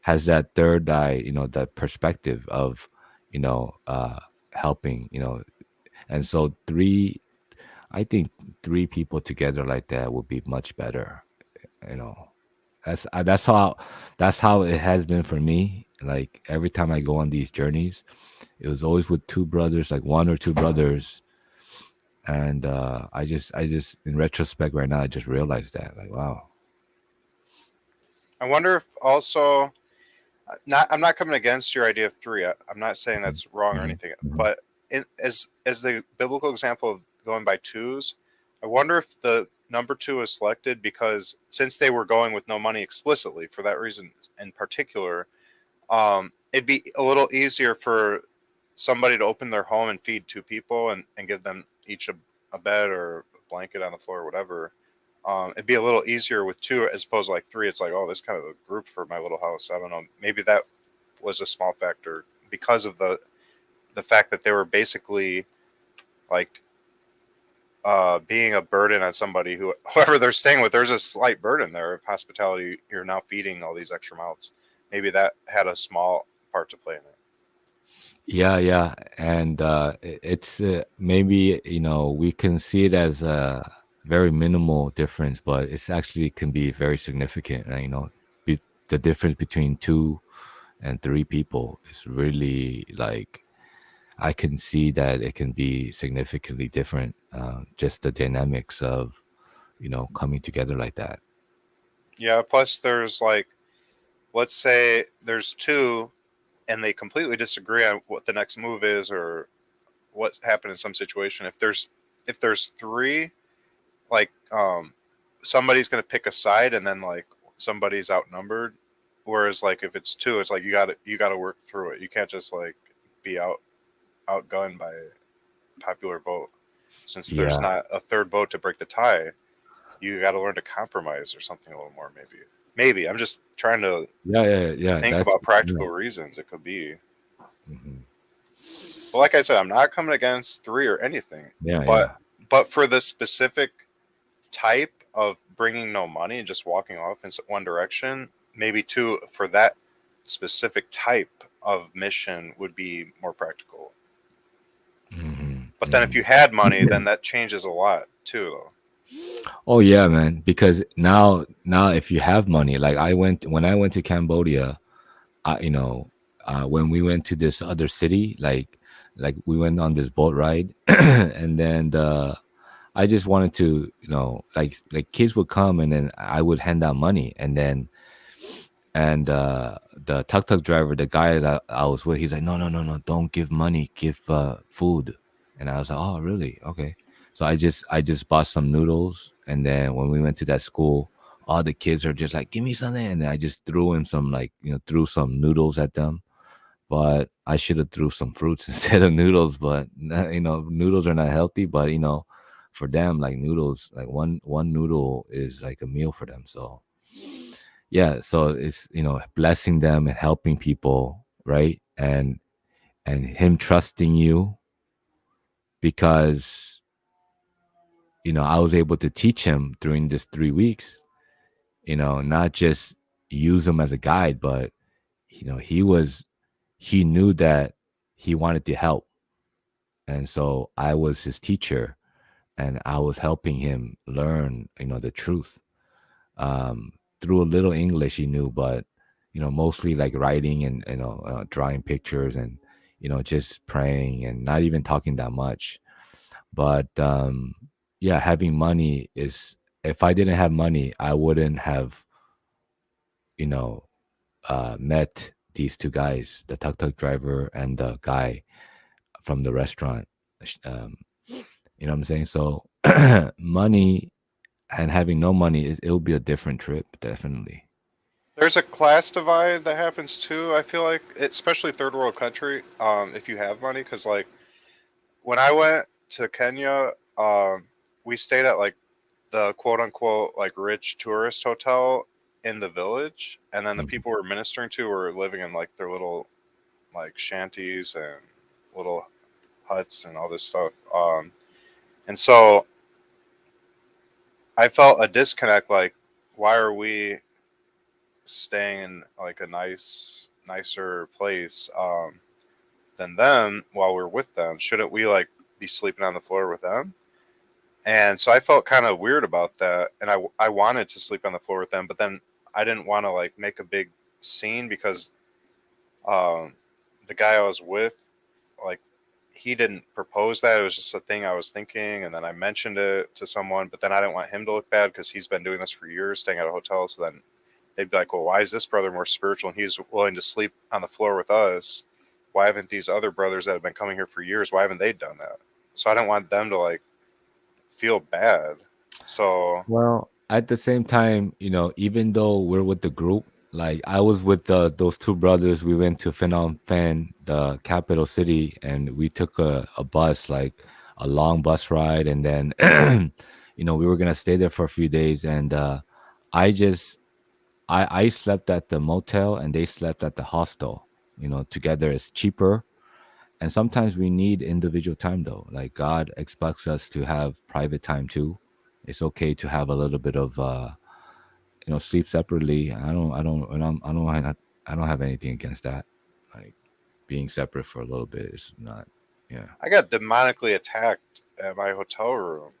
has that third eye, that perspective of, helping, and so three, I think three people together like that would be much better. You know, that's how it has been for me. Like every time I go on these journeys, it was always with two brothers, like one or two brothers. And I just in retrospect right now, I just realized that, like, wow. I wonder if also not. I'm not coming against your idea of three. I'm not saying that's wrong or Mhm, anything. mhm. But as the biblical example of going by twos, I wonder if the number two is selected because since they were going with no money explicitly for that reason in particular, it'd be a little easier for somebody to open their home and feed two people and give them each a bed or a blanket on the floor or whatever. It'd be a little easier with two as opposed to like three. It's like, oh, this kind of a group for my little house. I don't know. Maybe that was a small factor because of the fact that they were basically like being a burden on somebody whoever they're staying with. There's a slight burden there of hospitality. You're now feeding all these extra mouths. Maybe that had a small part to play in it. Yeah, yeah, and it's maybe we can see it as a very minimal difference, but it's actually can be very significant. The difference between two and three people is really, like, I can see that it can be significantly different. Just the dynamics of coming together like that. Yeah. Plus, there's like, let's say there's two and they completely disagree on what the next move is or what's happened in some situation. If there's three, like somebody's gonna pick a side and then like somebody's outnumbered. Whereas like if it's two, it's like you gotta work through it. You can't just like be outgunned by popular vote. Since there's Yeah, not a third vote to break the tie, you got to learn to compromise or something a little more. Maybe I'm just trying to yeah, yeah, yeah. think That's about yeah, practical reasons it could be. hmm But like I said, I'm not coming against three or anything. yeah, But yeah. but for the specific type of bringing no money and just walking off in one direction, maybe two for that specific type of mission would be more practical. hmm But then if hmm you had money, then that changes a lot too, though. Oh yeah, man. Because now if you have money, like when I went to Cambodia, I, when we went to this other city, like we went on this boat ride, and then I just wanted to, like kids would come, and then I would hand out money, and then And the tuk tuk driver, the guy that I was with, he's like, no, no, no, no, don't give money, give food. And I was like, oh, really? Okay. So I just bought some noodles, and then when we went to that school, all the kids are just like, give me something, and then I just threw him some, like, threw some noodles at them. But I should have threw some fruits instead of noodles. But noodles are not healthy. But for them, like noodles, like one noodle is like a meal for them. So yeah, so it's blessing them and helping people, right? And him trusting you because I was able to teach him during this 3 weeks, not just use him as a guide, but he knew that he wanted to help. And so I was his teacher, and I was helping him learn the truth. Through a little English he knew, but mostly like writing and drawing pictures, and just praying and not even talking that much. But yeah, having money is, if I didn't have money, I wouldn't have you know met these two guys, the tuk tuk driver and the guy from the restaurant. You know what I'm saying? So money and having no money, it'll be a different trip, definitely. There's a class divide that happens too. I feel like, especially third world country, if you have money, because like when I went to Kenya, we stayed at like the quote unquote like rich tourist hotel in the village, and then the Mhm. people we're ministering to were living in like their little like shanties and little huts and all this stuff. And so I felt a disconnect. Like, why are we staying in like a nicer place than them while we're with them? Shouldn't we like be sleeping on the floor with them? And so I felt kind of weird about that, and I wanted to sleep on the floor with them, but then I didn't want to like make a big scene because um, the guy I was with, like, he didn't propose that. It was just a thing I was thinking, and then I mentioned it to someone, but then I didn't want him to look bad because he's been doing this for years, staying at a hotel. So then they'd be like, "Well, why is this brother more spiritual and he's willing to sleep on the floor with us? Why haven't these other brothers that have been coming here for years? Why haven't they done that?" So I didn't want them to like feel bad. So Well, at the same time, even though we're with the group, like I was with those two brothers, we went to Phnom Penh, the capital city, and we took a bus, like a long bus ride, and then, we were gonna stay there for a few days, and I just, I slept at the motel, and they slept at the hostel. Together it's cheaper, and sometimes we need individual time, though. Like God expects us to have private time too. It's okay to have a little bit of sleep separately. I don't have anything against that. Like being separate for a little bit is not. Yeah. I got demonically attacked at my hotel room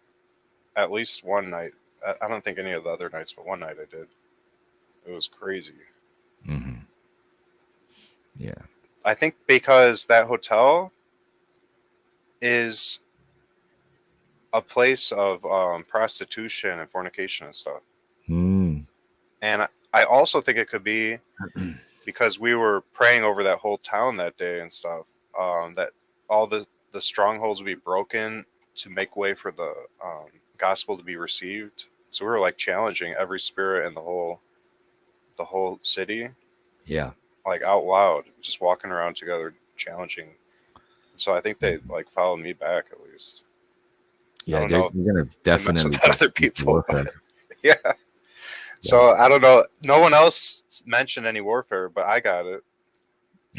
at least one night. I don't think any of the other nights, but one night I did. It was crazy. Hmm. Yeah. I think because that hotel is a place of prostitution and fornication and stuff. Mm. And I also think it could be because we were praying over that whole town that day and stuff. That all the strongholds would be broken to make way for the gospel to be received. So we were like challenging every spirit in the whole city, Yeah. like out loud, just walking around together, challenging. So I think they Mhm. like followed me back at least. I Yeah. don't know if You're gonna they mess with definitely the get other spiritual people, but warfare. yeah. Yeah. So I don't know. No one else mentioned any warfare, but I got it.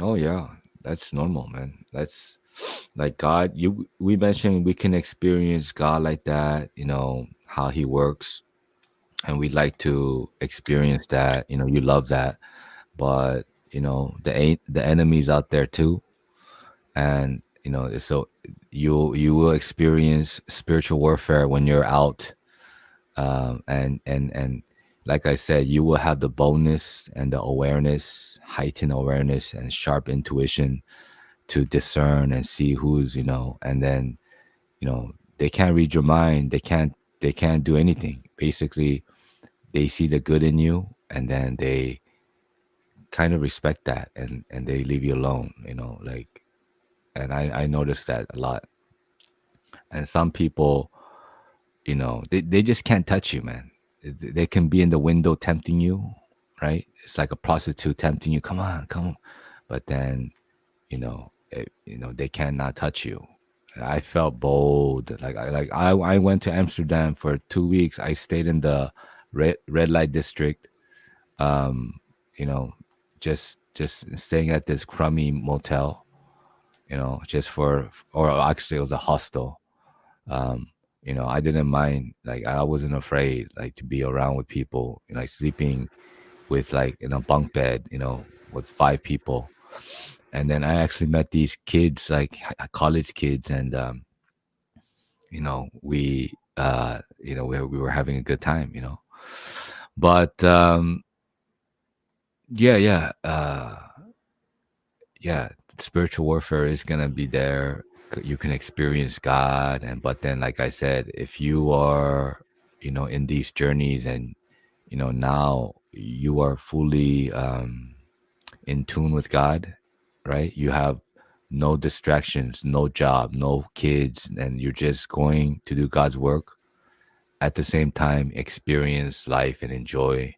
Oh yeah. That's normal, man. That's like God. We mentioned we can experience God like that. How He works, and we'd like to experience that. You love that, but the enemies out there too, and so you will experience spiritual warfare when you're out, and like I said, you will have the boldness and the awareness, heightened awareness and sharp intuition to discern and see who's and then they can't read your mind, they can't do anything. Basically they see the good in you, and then kind of respect that, and they leave you alone, like, and I noticed that a lot. And some people, they just can't touch you, man. They can be in the window tempting you, right? It's like a prostitute tempting you, come on, come on. But then, they cannot touch you. I felt bold. I went to Amsterdam for 2 weeks. I stayed in the red light district. Um, you know, just staying at this crummy motel. Just or actually it was a hostel. Um, I didn't mind. Like I wasn't afraid, like to be around with people. Like sleeping with like in a bunk bed. With 5 people. And then I actually met these kids, like college kids, and we were having a good time. But yeah, yeah, yeah. Spiritual warfare is gonna be there. You can experience God, and but then, like I said, if you are, in these journeys, and now you are fully in tune with God, right? You have no distractions, no job, no kids, and you're just going to do God's work. At the same time, experience life and enjoy,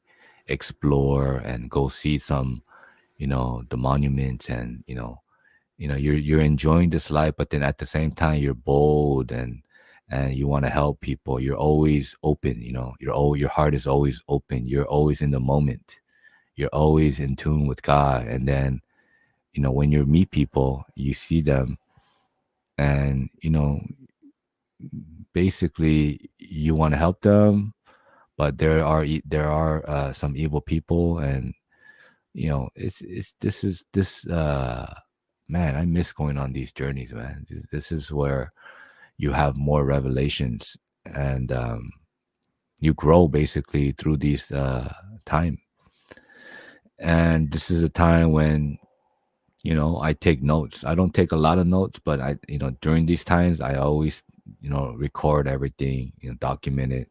explore, and go see some, the monuments, and you're enjoying this life, but then at the same time you're bold, and you want to help people. You're always open. Your heart is always open. You're always in the moment. You're always in tune with God, and then when you meet people, you see them, and basically you want to help them, but there are some evil people, and it's this man, I miss going on these journeys, man. This is where you have more revelations, and you grow basically through these time. And this is a time when I take notes. I don't take a lot of notes, but during these times, I always, record everything, document it,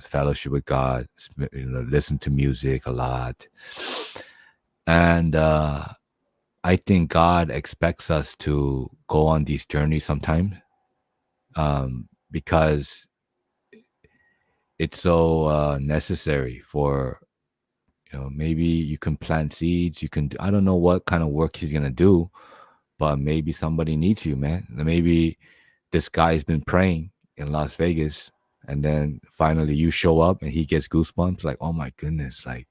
fellowship with God, listen to music a lot. And I think God expects us to go on these journeys sometimes, because it's so necessary for, maybe you can plant seeds. You can, I don't know what kind of work he's going to do, but maybe somebody needs you, man. Maybe this guy's been praying in Las Vegas, and then finally you show up and he gets goosebumps, like, oh my goodness, like,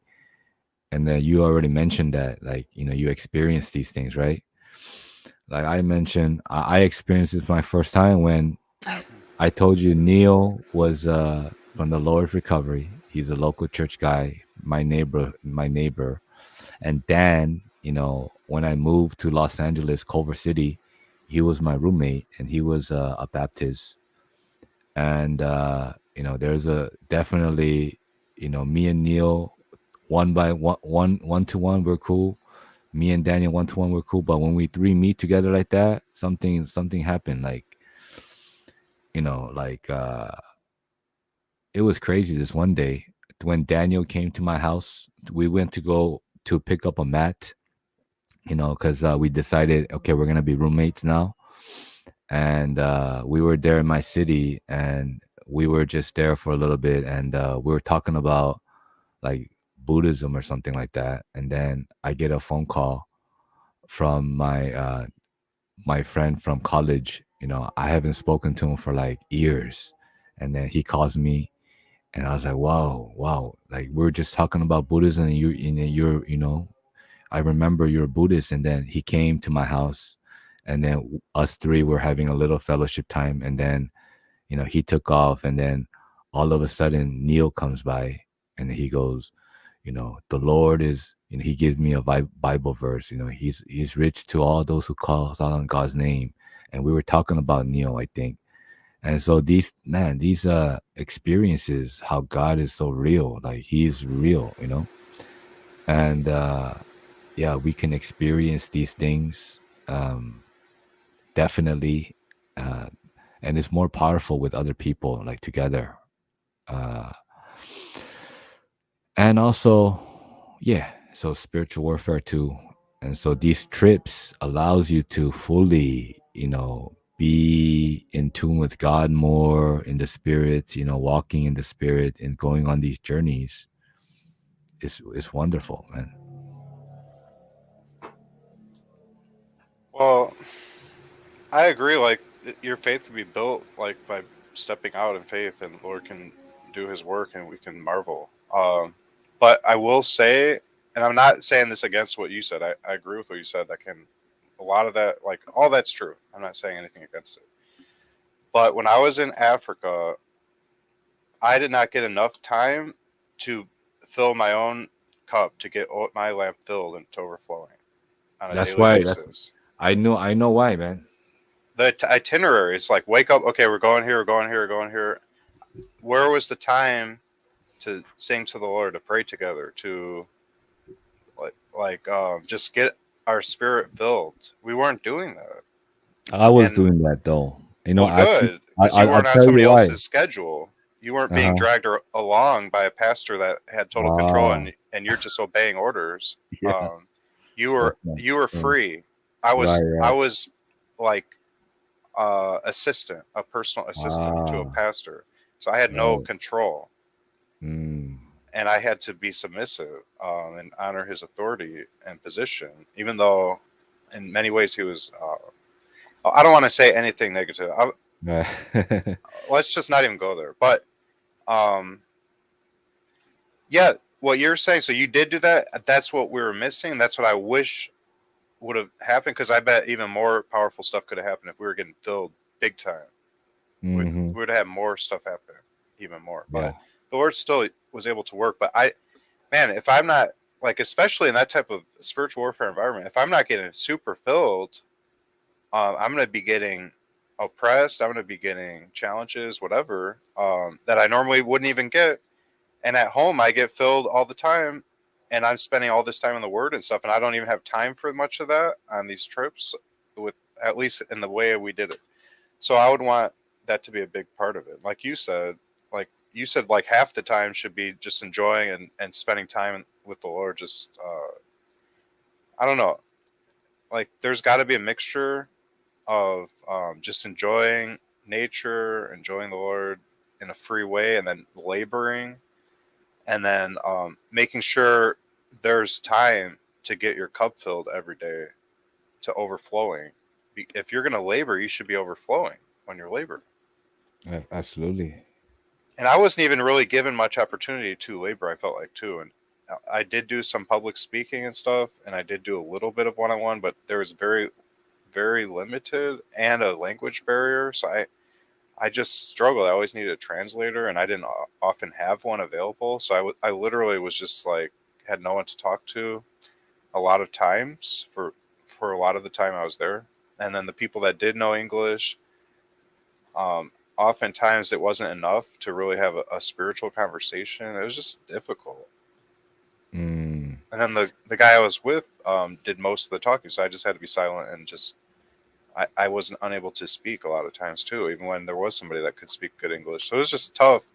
and then you already mentioned that, like, you experience these things, right? Like I mentioned, I experienced this my first time when I told you Neil was from the Lord's Recovery. He's a local church guy, my neighbor. And Dan, when I moved to Los Angeles, Culver City, he was my roommate, and he was a Baptist. And there's a definitely, me and Neil, one to one, we're cool. Me and Daniel, one-to-one, we're cool. But when we three meet together like that, something happened. Like, like it was crazy. This one day when Daniel came to my house, we went to go to pick up a mat, because we decided, okay, we're gonna be roommates now. And we were there in my city, and we were just there for a little bit, and we were talking about like Buddhism or something like that. And then I get a phone call from my friend from college. I haven't spoken to him for like years, and then he calls me, and I was like, wow, wow, like we are just talking about Buddhism, and you're I remember you're a Buddhist. And then he came to my house, and then us three were having a little fellowship time. And then, he took off, and then all of a sudden Neil comes by, and he goes, the Lord is, he gives me a Bible verse, he's rich to all those who call on God's name. And we were talking about Neil, I think. And so these experiences, how God is so real, like he's real, and yeah, we can experience these things, definitely, uh, and it's more powerful with other people, like together. uh, and also, yeah, So spiritual warfare too. And so these trips allows you to fully, be in tune with God more in the spirit, walking in the spirit and going on these journeys is wonderful, man. Well, I agree. Like your faith can be built like by stepping out in faith, and the Lord can do His work, and we can marvel. But I will say, and I'm not saying this against what you said. I agree with what you said. That can a lot of that, like all that's true. I'm not saying anything against it. But when I was in Africa, I did not get enough time to fill my own cup to get my lamp filled and to overflowing on a That's daily why that's basis. I know why, man. The itinerary is like wake up, okay, we're going here, we're going here, we're going here. Where was the time to sing to the Lord, to pray together, to just get our spirit filled? We weren't doing that, I was and doing that though. well, I think good because you I'll weren't on tell you somebody why. else's schedule. You weren't being Uh-huh. dragged along by a pastor that had total control, Ah, and you're just obeying orders. yeah. You That's were not, you were uh, free. right, I right. was like assistant, a personal assistant to a Ah, pastor. So I had no right. control, Mm. and I had to be submissive and honor his authority and position, even though in many ways he was. I don't want to say anything negative. Right. Let's just not even go there. But um, yeah, what you're saying. So you did do that. That's what we were missing. That's what I wish would have happened because I bet even more powerful stuff could have happened if we were getting filled big time. We Hmm. would have more stuff happen, even more. Yeah. But the Lord still was able to work. But man, if I'm not like, especially in that type of spiritual warfare environment, if I'm not getting super filled, I'm going to be getting oppressed. I'm going to be getting challenges, whatever, that I normally wouldn't even get. And at home, I get filled all the time, and I'm spending all this time in the Word and stuff, and I don't even have time for much of that on these trips, with at least in the way we did it. So I would want that to be a big part of it. Like half the time should be just enjoying and spending time with the Lord. Just I don't know. Like there's got to be a mixture of just enjoying nature, enjoying the Lord in a free way, and then laboring, and then making sure there's time to get your cup filled every day to overflowing. If you're going to labor, you should be overflowing when you're laboring. Absolutely. And I wasn't even really given much opportunity to labor. I felt like too, and I did do some public speaking and stuff, and I did do a little bit of one on one, but there was very limited and a language barrier. So I just struggled. I always needed a translator, and I didn't often have one available. So I literally was just like had no one to talk to a lot of times for a lot of the time I was there. And then the people that did know English, oftentimes it wasn't enough to really have a spiritual conversation. It was just difficult. Mm. And then the guy I was with did most of the talking, so I just had to be silent and just I wasn't unable to speak a lot of times too, even when there was somebody that could speak good English. So it was just tough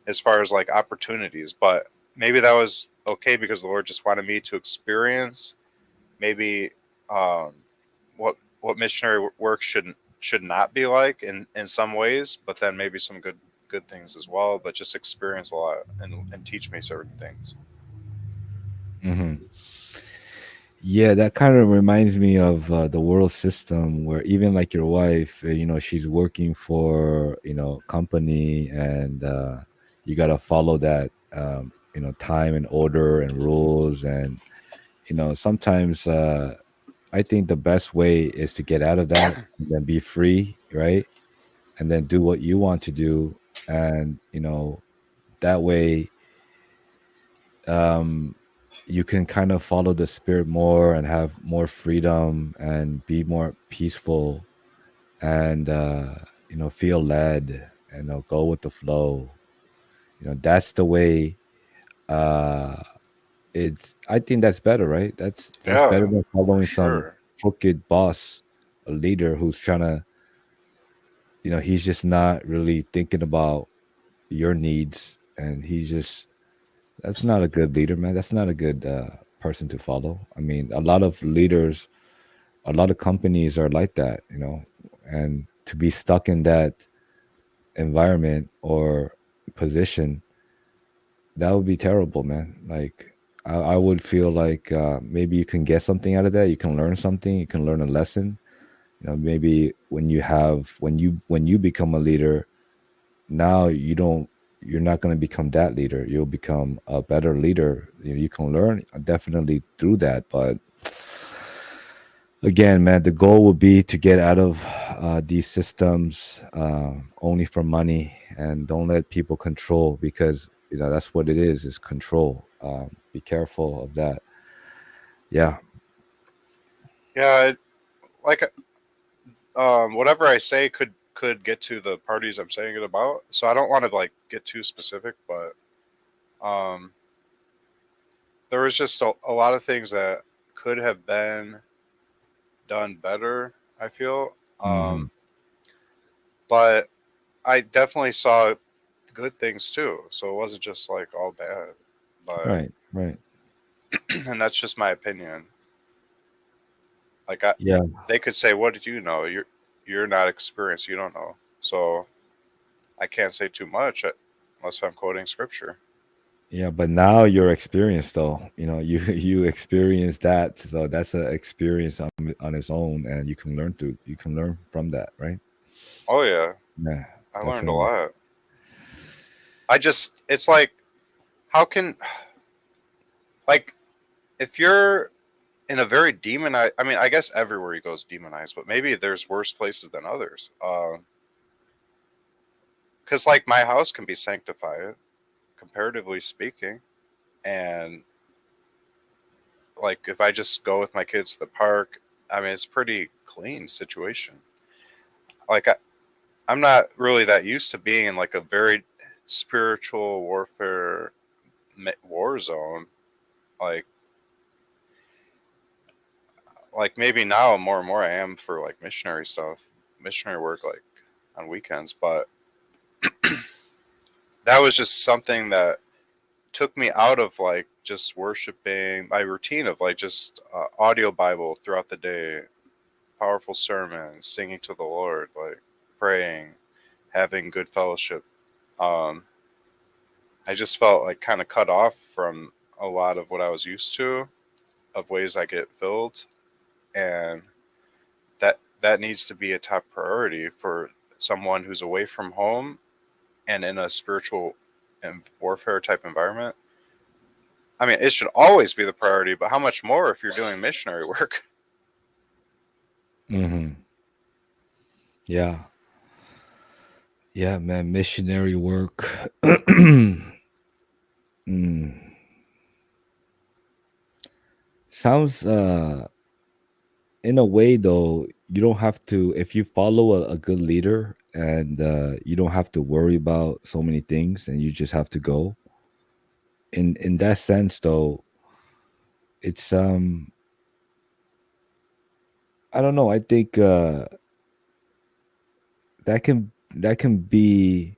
as far as like opportunities. But maybe that was okay because the Lord just wanted me to experience maybe um, what missionary work should not be like in some ways, but then maybe some good things as well. But just experience a lot and teach me certain things. Hmm. Yeah, that kind of reminds me of the world system where even like your wife, she's working for, company and you got to follow that, time and order and rules. And, sometimes I think the best way is to get out of that and then be free, right? And then do what you want to do. And, that way, um, you can kind of follow the spirit more and have more freedom and be more peaceful and feel led and go with the flow. That's the way. uh it's I think that's better, right? That's better Yeah, than for following some sure. crooked boss, a leader who's trying to, he's just not really thinking about your needs, and he's just that's not a good leader, man. That's not a good person to follow. I mean, a lot of leaders, a lot of companies are like that, you know, and to be stuck in that environment or position, that would be terrible, man. Like, I would feel like maybe you can get something out of that. You can learn something. You can learn a lesson. You know, maybe when you become a leader, now you're not going to become that leader. You'll become a better leader. You can learn definitely through that, but again, man, the goal would be to get out of these systems only for money, and don't let people control, because that's what it is control. Be careful of that. Yeah. Yeah, like whatever I say could get to the parties I'm saying it about. So I don't want to like get too specific, but um, there was just a lot of things that could have been done better. I feel, Hmm. but I definitely saw good things too. So it wasn't just like all bad. But Right, right. and that's just my opinion. Like Yeah. they could say, "What did you know? You're not experienced. You don't know." So I can't say too much unless I'm quoting scripture. Yeah, but now you're experienced though. You experienced that, so that's an experience on its own, and you can learn from that, right? Oh yeah, Yeah, I learned a definitely. lot. I just it's like how can like if you're in a very demonized. I mean, I guess everywhere you go is demonized, but maybe there's worse places than others. Because like my house can be sanctified, comparatively speaking, and like if I just go with my kids to the park, I mean it's pretty clean situation. Like I'm not really that used to being in like a very spiritual warfare war zone. Like maybe now more and more I am for like missionary stuff, missionary work like on weekends. But that was just something that took me out of like just worshiping my routine of like just audio Bible throughout the day, powerful sermons, singing to the Lord, like praying, having good fellowship. Um, I just felt like kind of cut off from a lot of what I was used to, of ways I get filled, and that needs to be a top priority for someone who's away from home and in a spiritual and warfare type environment. I mean, it should always be the priority, but how much more if you're doing missionary work? Hmm. Yeah. Yeah, man, missionary work. Mm. Sounds in a way though, you don't have to, if you follow a good leader, and you don't have to worry about so many things, and you just have to go. In that sense though, it's I don't know, I think that can be,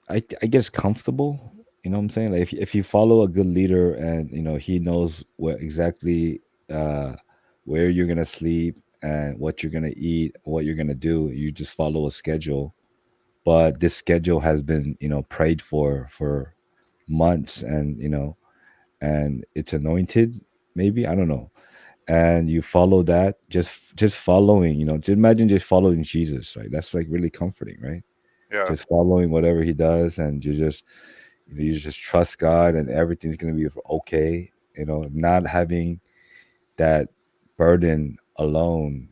I guess, comfortable. You know what I'm saying? Like if you follow a good leader, and he knows what exactly uh where you're gonna sleep and what you're gonna eat, what you're gonna do, you just follow a schedule. But this schedule has been prayed for months, and and it's anointed, maybe, I don't know. And you follow that, just following, just imagine just following Jesus, right? That's like really comforting, right? Yeah, Just following whatever he does, and you just trust God, and everything's gonna be okay. Not having that burden alone.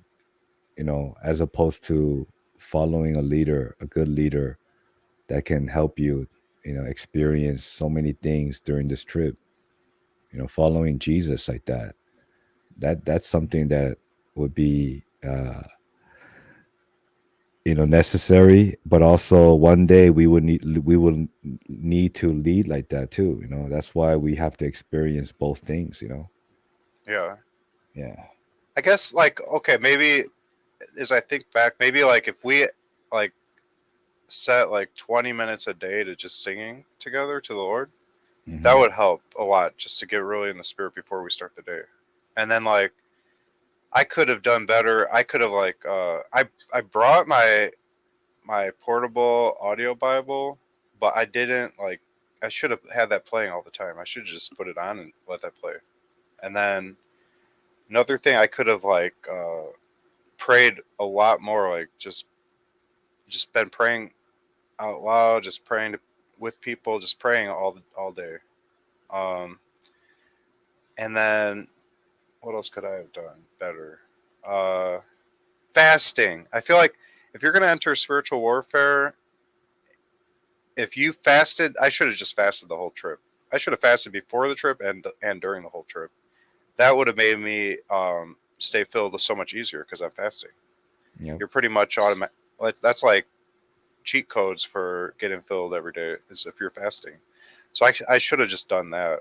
As opposed to following a good leader that can help you, experience so many things during this trip. Following Jesus like that. That's something that would be necessary, but also one day we will need to lead like that too. That's why we have to experience both things. yeah. Yeah. I guess like okay, maybe as I think back, maybe like if we like set like 20 minutes a day to just singing together to the Lord, That Hmm. would help a lot just to get really in the spirit before we start the day. And then like I could have done better. I could have like I brought my portable audio Bible, but I didn't like. I should have had that playing all the time. I should just put it on and let that play. And then another thing, I could have like prayed a lot more. Like just been praying out loud, just praying with people, just praying all day. Um, and then what else could I have done better? Uh, Fasting. I feel like if you're gonna enter spiritual warfare, if you fasted, I should have just fasted the whole trip. I should have fasted before the trip and during the whole trip. That would have made me stay filled so much easier because I'm fasting. Yep. You're pretty much automatic. That's like cheat codes for getting filled every day is if you're fasting. So I should have just done that.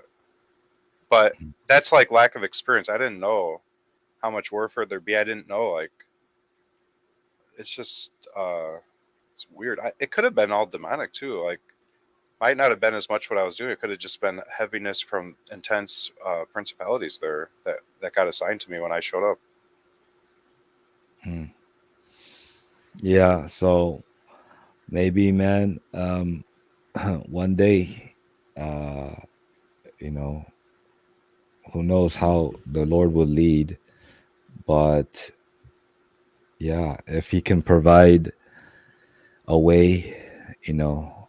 But that's like lack of experience. I didn't know how much warfare there'd be. I didn't know like it's just it's weird. It could have been all demonic too. Like might not have been as much what I was doing. It could have just been heaviness from intense principalities there that got assigned to me when I showed up. Hmm. Yeah. So maybe, man, one day, uh, you know, who knows how the Lord will lead, but yeah, if He can provide a way, you know,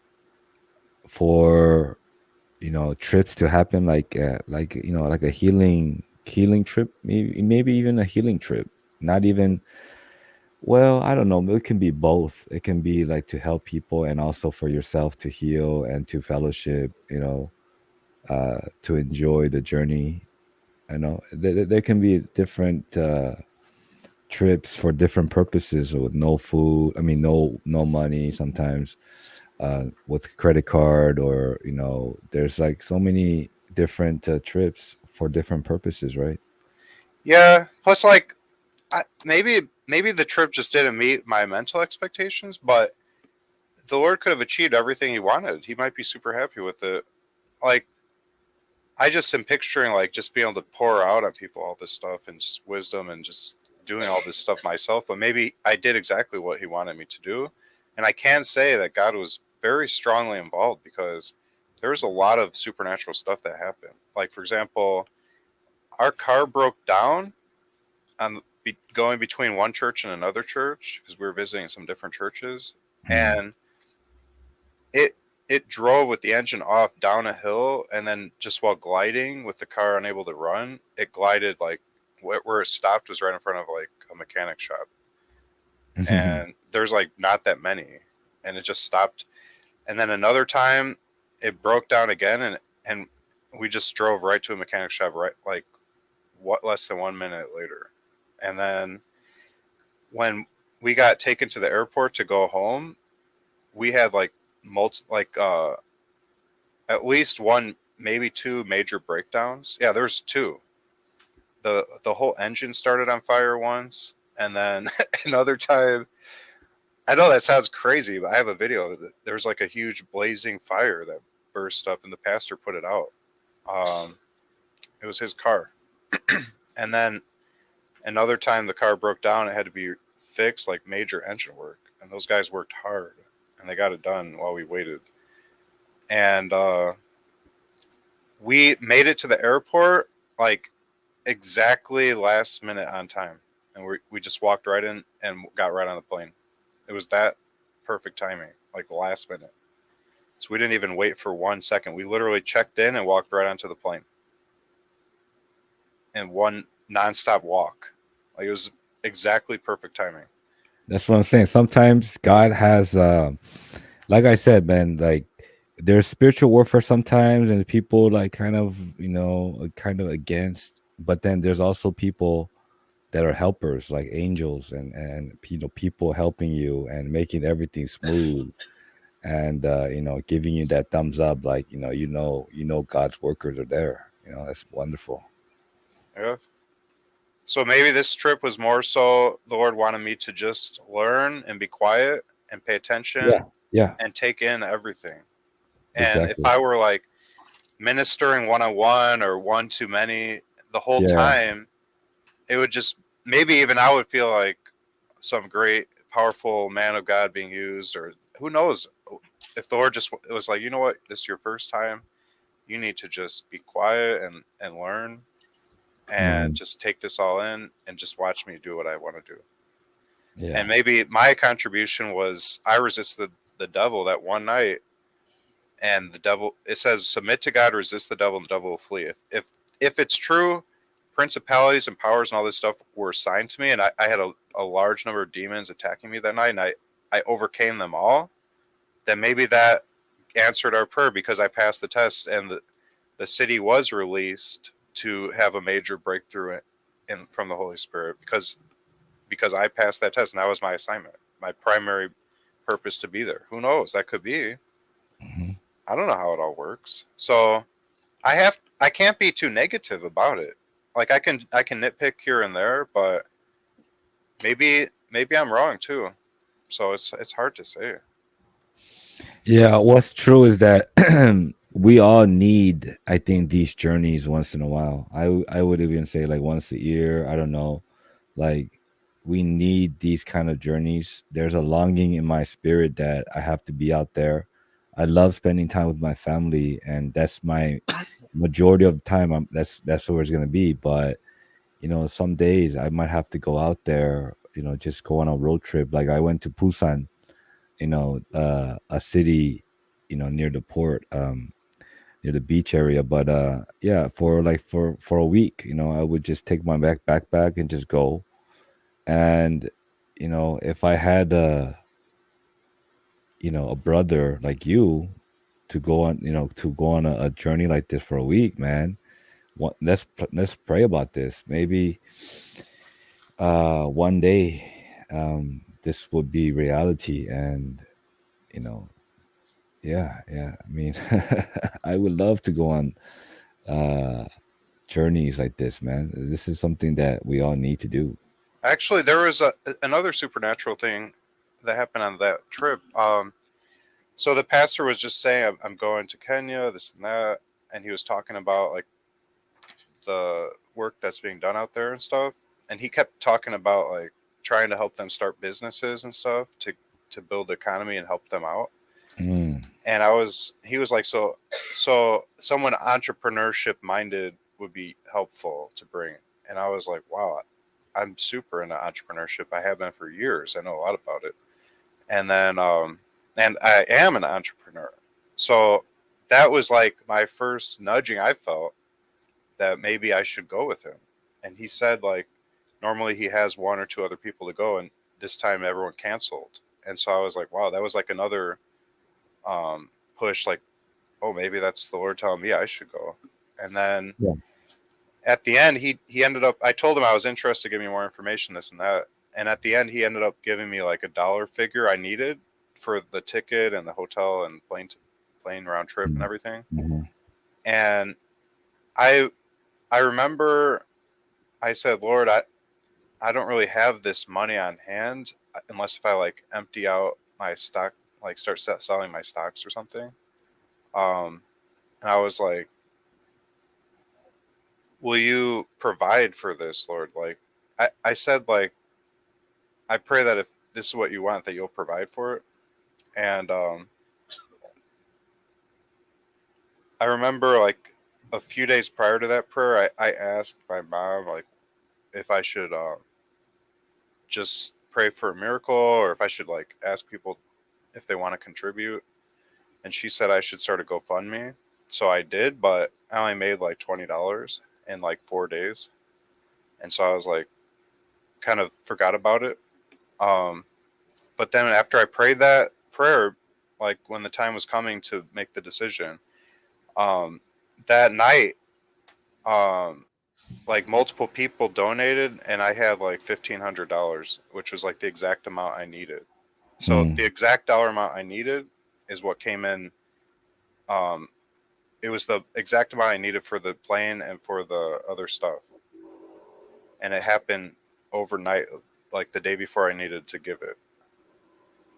for trips to happen, like like a healing trip, maybe even a healing trip, not even, well, I don't know, it can be both. It can be like to help people and also for yourself to heal and to fellowship, to enjoy the journey. I know there can be different trips for different purposes, with no food, I mean, no money sometimes, with credit card, or there's like so many different trips for different purposes, right? Yeah. Plus, like maybe the trip just didn't meet my mental expectations, but the Lord could have achieved everything He wanted. He might be super happy with it. Like I just am picturing like just being able to pour out on people all this stuff and just wisdom and just doing all this stuff myself. But maybe I did exactly what He wanted me to do, and I can say that God was very strongly involved because there was a lot of supernatural stuff that happened. Like for example, our car broke down on going between one church and another church because we were visiting some different churches, Mm. and it it drove with the engine off down a hill, and then just while gliding with the car unable to run, it glided like where it stopped was right in front of like a mechanic shop, and there's like not that many, and it just stopped. And then another time, it broke down again, and we just drove right to a mechanic shop right like what less than 1 minute later, and then when we got taken to the airport to go home, we had like at least one, maybe two major breakdowns. Yeah, there's two. The whole engine started on fire once, and then another time. I know that sounds crazy, but I have a video. There was like a huge blazing fire that burst up, and the pastor put it out. Um, it was his car, and then another time the car broke down. It had to be fixed, like major engine work, and those guys worked hard, and they got it done while we waited. And we made it to the airport like exactly last minute on time, and we just walked right in and got right on the plane. It was that perfect timing, like the last minute. So we didn't even wait for 1 second. We literally checked in and walked right onto the plane in one nonstop walk. Like it was exactly perfect timing. That's what I'm saying. Sometimes God has, like I said, man, like there's spiritual warfare sometimes, and people like kind of against. But then there's also people that are helpers, like angels, and people helping you and making everything smooth, and giving you that thumbs up, like God's workers are there. That's wonderful. Yeah. So maybe this trip was more so the Lord wanted me to just learn and be quiet and pay Yeah, attention yeah, and take in everything. And if exactly. I were like ministering one-on-one or one too many the whole Yeah. time, it would just, maybe even I would feel like some great, powerful man of God being used, or who knows, if the Lord just was like, you know what, this is your first time, you need to just be quiet and learn and Mhm. just take this all in and just watch me do what I want to do. And Yeah. maybe my contribution was I resisted the devil that one night, and the devil, it says, submit to God, resist the devil, and the devil will flee. If it's true, principalities and powers and all this stuff were assigned to me, and I had a large number of demons attacking me that night, and I overcame them all, then maybe that answered our prayer, because I passed the test, and the city was released to have a major breakthrough from the Holy Spirit, because I passed that test, and that was my assignment, my primary purpose to be there. Who knows? That could be. Mhm. I don't know how it all works. So I can't be too negative about it. Like I can nitpick here and there, but maybe I'm wrong too. So it's hard to say. Yeah, what's true is that we all need, I think, these journeys once in a while. I would even say like once a year. I don't know. Like we need these kind of journeys. There's a longing in my spirit that I have to be out there. I love spending time with my family, and that's my majority of the time. That's where it's gonna be. But some days I might have to go out there. Just go on a road trip. Like I went to Busan, a city, near the port, near the beach area. But yeah, for a week, I would just take my backpack and just go. And if I had a brother like you to go on, a journey like this for a week, man. Let's pray about this. Maybe one day this would be reality, and you know yeah, yeah. I mean, I would love to go on uh journeys like this, man. This is something that we all need to do. Actually, there was another supernatural thing that happened on that trip. So the pastor was just saying, I'm going to Kenya, this and that, and he was talking about like the work that's being done out there and stuff. And he kept talking about like trying to help them start businesses and stuff to build the economy and help them out. Mm, And he was like, so someone entrepreneurship minded would be helpful to bring. And I was like, wow, I'm super into entrepreneurship. I have been for years. I know a lot about it. And then and I am an entrepreneur. So that was like my first nudging I felt that maybe I should go with him. And he said like normally he has one or two other people to go, and this time everyone canceled. And so I was like, wow, that was like another push, like, oh, maybe that's the Lord telling me I should go. And then yeah. at the end, he ended up. I told him I was interested, give me more information, this and that. And at the end, he ended up giving me like a dollar figure I needed for the ticket and the hotel and plane round trip and Mm, everything. mhm, And I I remember I said, Lord, I don't really have this money on hand unless if I like empty out my stock, like start selling my stocks or something. Um, and I was like, will you provide for this, Lord? Like, I said, like, I pray that if this is what you want, that you'll provide for it. And I remember, like, a few days prior to that prayer, I asked my mom, like, if I should just pray for a miracle or if I should, like, ask people if they want to contribute. And she said I should start a GoFundMe. So I did, but I only made like $20 in like 4 days. And so I was like, kind of forgot about it. Um, But then after I prayed that prayer, like when the time was coming to make the decision, um, that night, um, like multiple people donated, and I had like $1,500, which was like the exact amount I needed. So mm. the exact dollar amount I needed is what came in. Um, it was the exact amount I needed for the plane and for the other stuff, and it happened overnight, like the day before I needed to give it.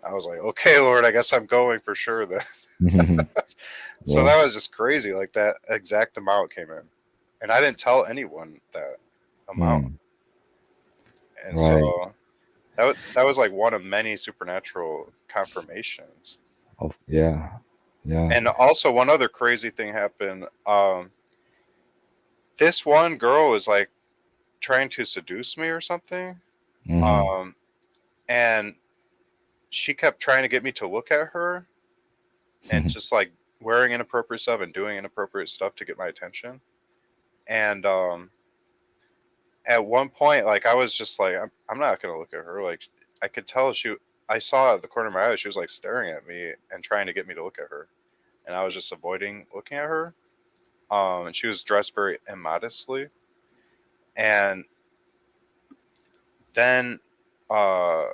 I was like, okay, Lord, I guess I'm going for sure then. So Yeah. that was just crazy. Like that exact amount came in, and I didn't tell anyone that amount. Mm. And Right. so that was like one of many supernatural confirmations. Yeah. Yeah. And also one other crazy thing happened. This one girl was like trying to seduce me or something. Hmm. Um, and she kept trying to get me to look at her and just like wearing inappropriate stuff and doing inappropriate stuff to get my attention. And at one point, like I was just like, I'm not gonna look at her. Like I could tell I saw at the corner of my eye, she was like staring at me and trying to get me to look at her, and I was just avoiding looking at her. And she was dressed very immodestly, and then, uh,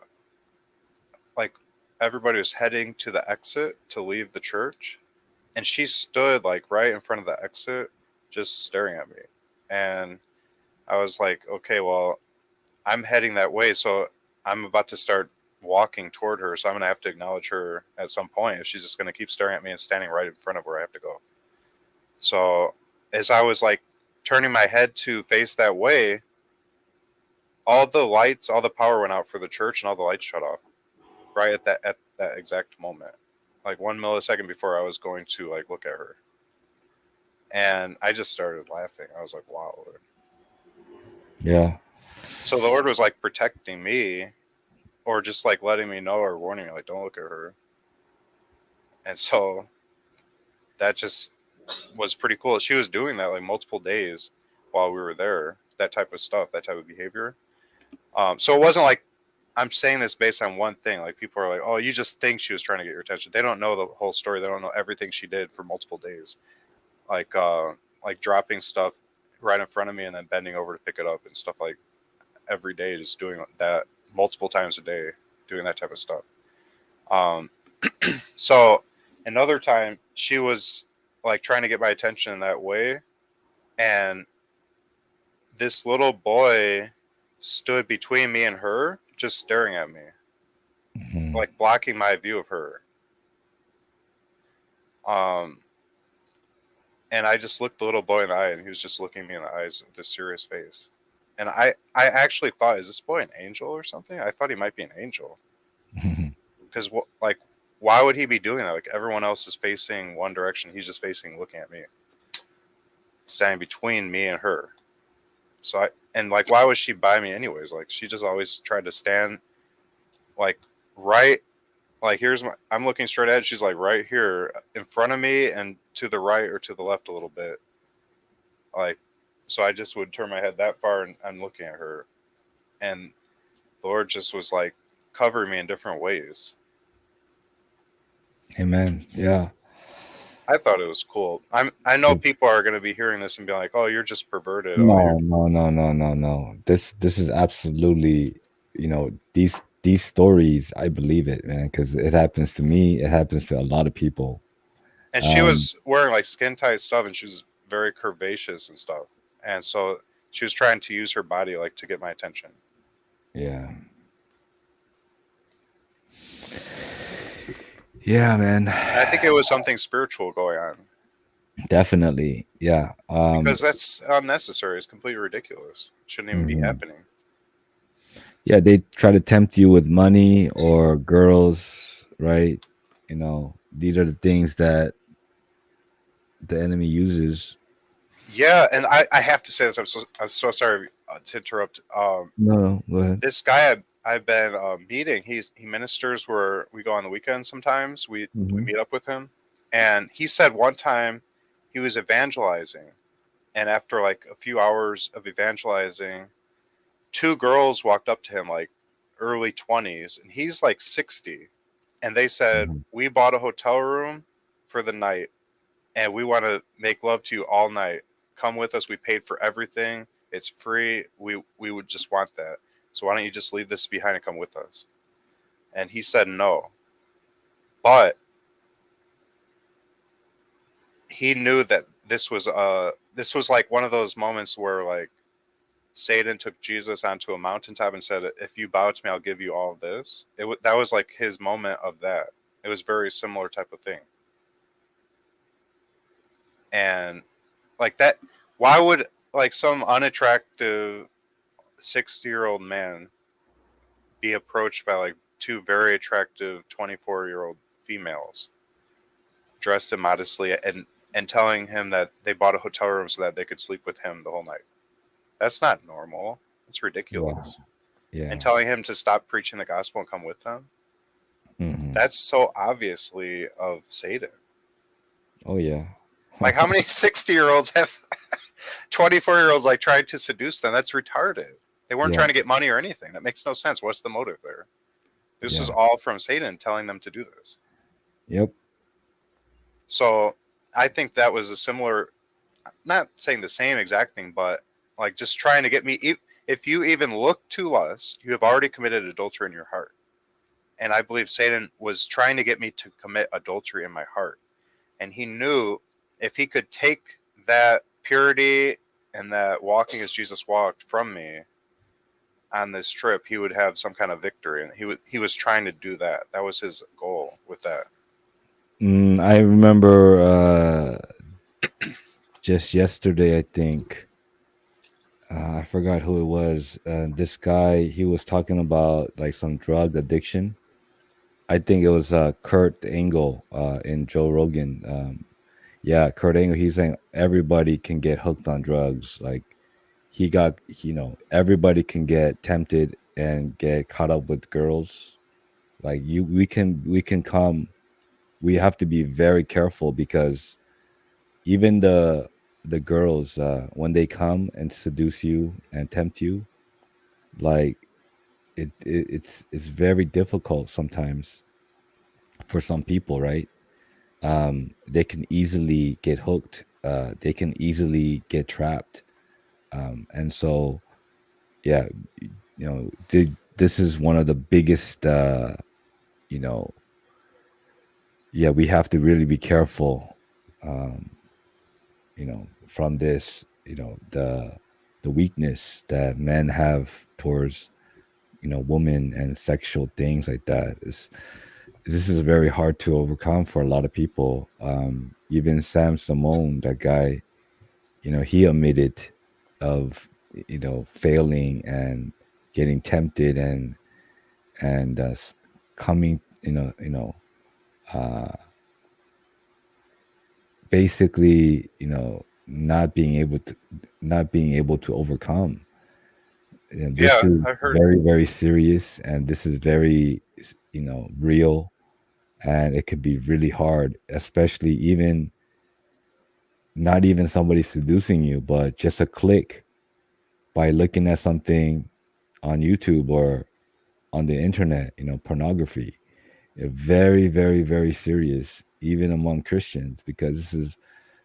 like everybody was heading to the exit to leave the church, and she stood like right in front of the exit, just staring at me, and I was like, okay, well, I'm heading that way, so I'm about to start walking toward her, so I'm gonna have to acknowledge her at some point if she's just gonna keep staring at me and standing right in front of where I have to go. So as I was like turning my head to face that way, all the lights, all the power went out for the church, and all the lights shut off right at that exact moment, like 1 millisecond before I was going to like look at her, and I just started laughing. I was like, "Wow, Lord!" Yeah. So the Lord was like protecting me, or just like letting me know or warning me, like, "Don't look at her." And so that just was pretty cool. She was doing that like multiple days while we were there. That type of stuff, that type of behavior. So it wasn't like I'm saying this based on one thing. Like people are like, "Oh, you just think she was trying to get your attention." They don't know the whole story. They don't know everything she did for multiple days. Like like dropping stuff right in front of me and then bending over to pick it up and stuff like every day, just doing that multiple times a day, doing that type of stuff. Um, so another time she was like trying to get my attention in that way, and this little boy stood between me and her, just staring at me, Hmm. like blocking my view of her. Um, and I just looked the little boy in the eye, and he was just looking me in the eyes with a serious face. And I actually thought, is this boy an angel or something? I thought he might be an angel because like, why would he be doing that? Like everyone else is facing one direction, he's just facing, looking at me, standing between me and her. So and like, why was she by me anyways? Like she just always tried to stand like right, like here's I'm looking straight ahead. She's like right here in front of me and to the right or to the left a little bit. Like, so I just would turn my head that far and I'm looking at her, and the Lord just was like covering me in different ways. Amen. Yeah. I thought it was cool. I know people are going to be hearing this and be like, "Oh, you're just perverted." Oh, you're No, no, no, no, no, no. This is absolutely, these stories, I believe it, man, because it happens to me. It happens to a lot of people. and she Um, was wearing like skin tight stuff, and she was very curvaceous and stuff, and so she was trying to use her body like to get my attention. yeah. Yeah, man. And I think it was something spiritual going on Definitely. Yeah. because that's unnecessary. It's completely ridiculous. It shouldn't even be Mhm. happening. Yeah, they try to tempt you with money or girls, right? These are the things that the enemy uses. Yeah, and I have to say this. I'm so sorry to interrupt. No, no, go ahead. This guy I've been meeting, he ministers where we go on the weekends. Sometimes we Hmm. meet up with him, and he said one time he was evangelizing, and after like a few hours of evangelizing, two girls walked up to him like early 20s, and he's like 60, and they said, Hmm. "We bought a hotel room for the night, and we want to make love to you all night. Come with us. We paid for everything. It's free. We would just want that. So why don't you just leave this behind and come with us?" And he said no. But he knew that this was like one of those moments where like Satan took Jesus onto a mountaintop and said, "If you bow to me, I'll give you all of this." That was like his moment of that. It was very similar type of thing. And like that, why would like some unattractive 60-year-old man be approached by like two very attractive 24-year-old females dressed immodestly and telling him that they bought a hotel room so that they could sleep with him the whole night? That's not normal. It's Yeah. ridiculous. And Yeah. telling him to stop preaching the gospel and come with them, Hmm. that's so obviously of Satan. Oh yeah. Like how many 60-year-olds have 24-year-olds like tried to seduce them? That's retarded. They weren't Yeah. trying to get money or anything. That makes no sense. What's the motive there? This is Yeah. all from Satan telling them to do this. Yep. So I think that was a similar, not saying the same exact thing, but like just trying to get me. If you even look to lust, you have already committed adultery in your heart. And I believe Satan was trying to get me to commit adultery in my heart. And he knew if he could take that purity and that walking as Jesus walked from me on this trip, he would have some kind of victory. And he was trying to do that. That was his goal with that. I remember just yesterday, I think. I forgot who it was. This guy, he was talking about like some drug addiction. I think it was Kurt Angle in Joe Rogan. Yeah, Kurt Angle. He's saying everybody can get hooked on drugs. Like he got, everybody can get tempted and get caught up with girls. Like we can come. We have to be very careful because even the girls when they come and seduce you and tempt you, like it's very difficult sometimes for some people, right? They can easily get hooked, they can easily get trapped, and so yeah, this is one of the biggest you know yeah, we have to really be careful, um, from this, the weakness that men have towards, women and sexual things like that is this is very hard to overcome for a lot of people. Even Sam Simone, that guy, he admitted of, failing and getting tempted and coming, uh, basically, not being able to overcome. And this Yeah, is I heard. very, very serious, and this is very, real, and it could be really hard, especially even not even somebody seducing you, but just a click by looking at something on YouTube or on the internet, pornography. Very, very, very serious, even among Christians, because this is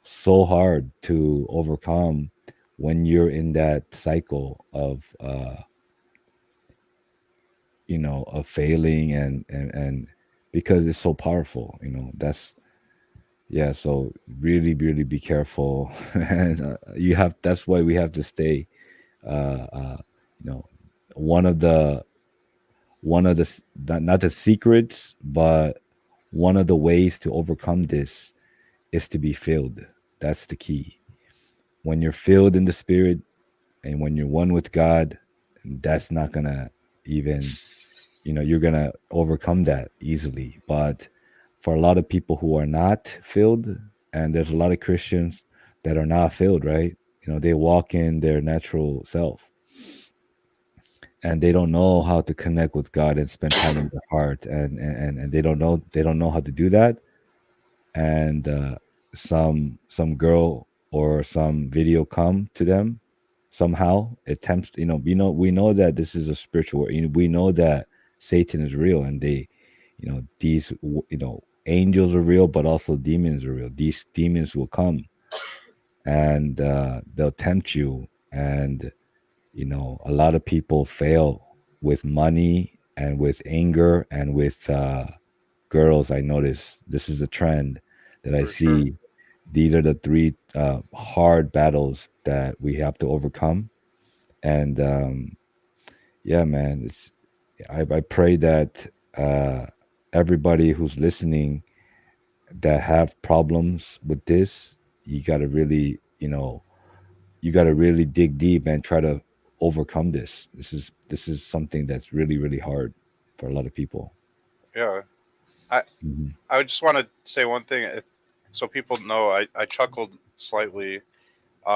so hard to overcome when you're in that cycle of failing and because it's so powerful, that's yeah. So really, really be careful, and that's why we have to stay, uh you know one of the not the secrets, but one of the ways to overcome this is to be filled. That's the key. When you're filled in the spirit and when you're one with God, that's not gonna even, you're gonna overcome that easily. But for a lot of people who are not filled, and there's a lot of Christians that are not filled, right? They walk in their natural self, and they don't know how to connect with God and spend time in their heart, and they don't know how to do that. And some girl or some video come to them somehow, attempts, we know that this is a spiritual, we know that Satan is real, and these angels are real, but also demons are real. These demons will come, and they'll tempt you, and a lot of people fail with money and with anger and with girls. I notice this is a trend that I For sure. see. These are the three hard battles that we have to overcome. And yeah, man, I pray that everybody who's listening that have problems with this, you got to really, you got to really dig deep and try to overcome this. This is something that's really really hard for a lot of people. Yeah. I Hmm. I just want to say one thing, so people know. I chuckled slightly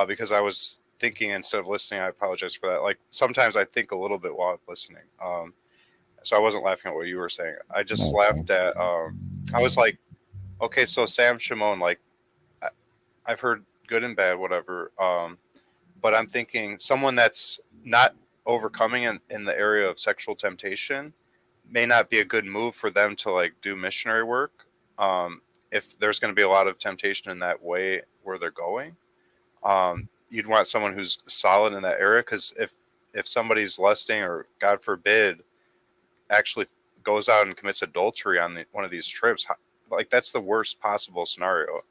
because I was thinking instead of listening. I apologize for that. Like sometimes I think a little bit while I'm listening. So I wasn't laughing at what you were saying. I just No, it's fine. laughed at. I was like, okay, so Sam Shimon, like I, I've heard good and bad, whatever. But I'm thinking someone that's not overcoming in the area of sexual temptation may not be a good move for them to like do missionary work. If there's going to be a lot of temptation in that way where they're going, you'd want someone who's solid in that area. Because if somebody's lusting or God forbid actually goes out and commits adultery on one of these trips, like that's the worst possible scenario.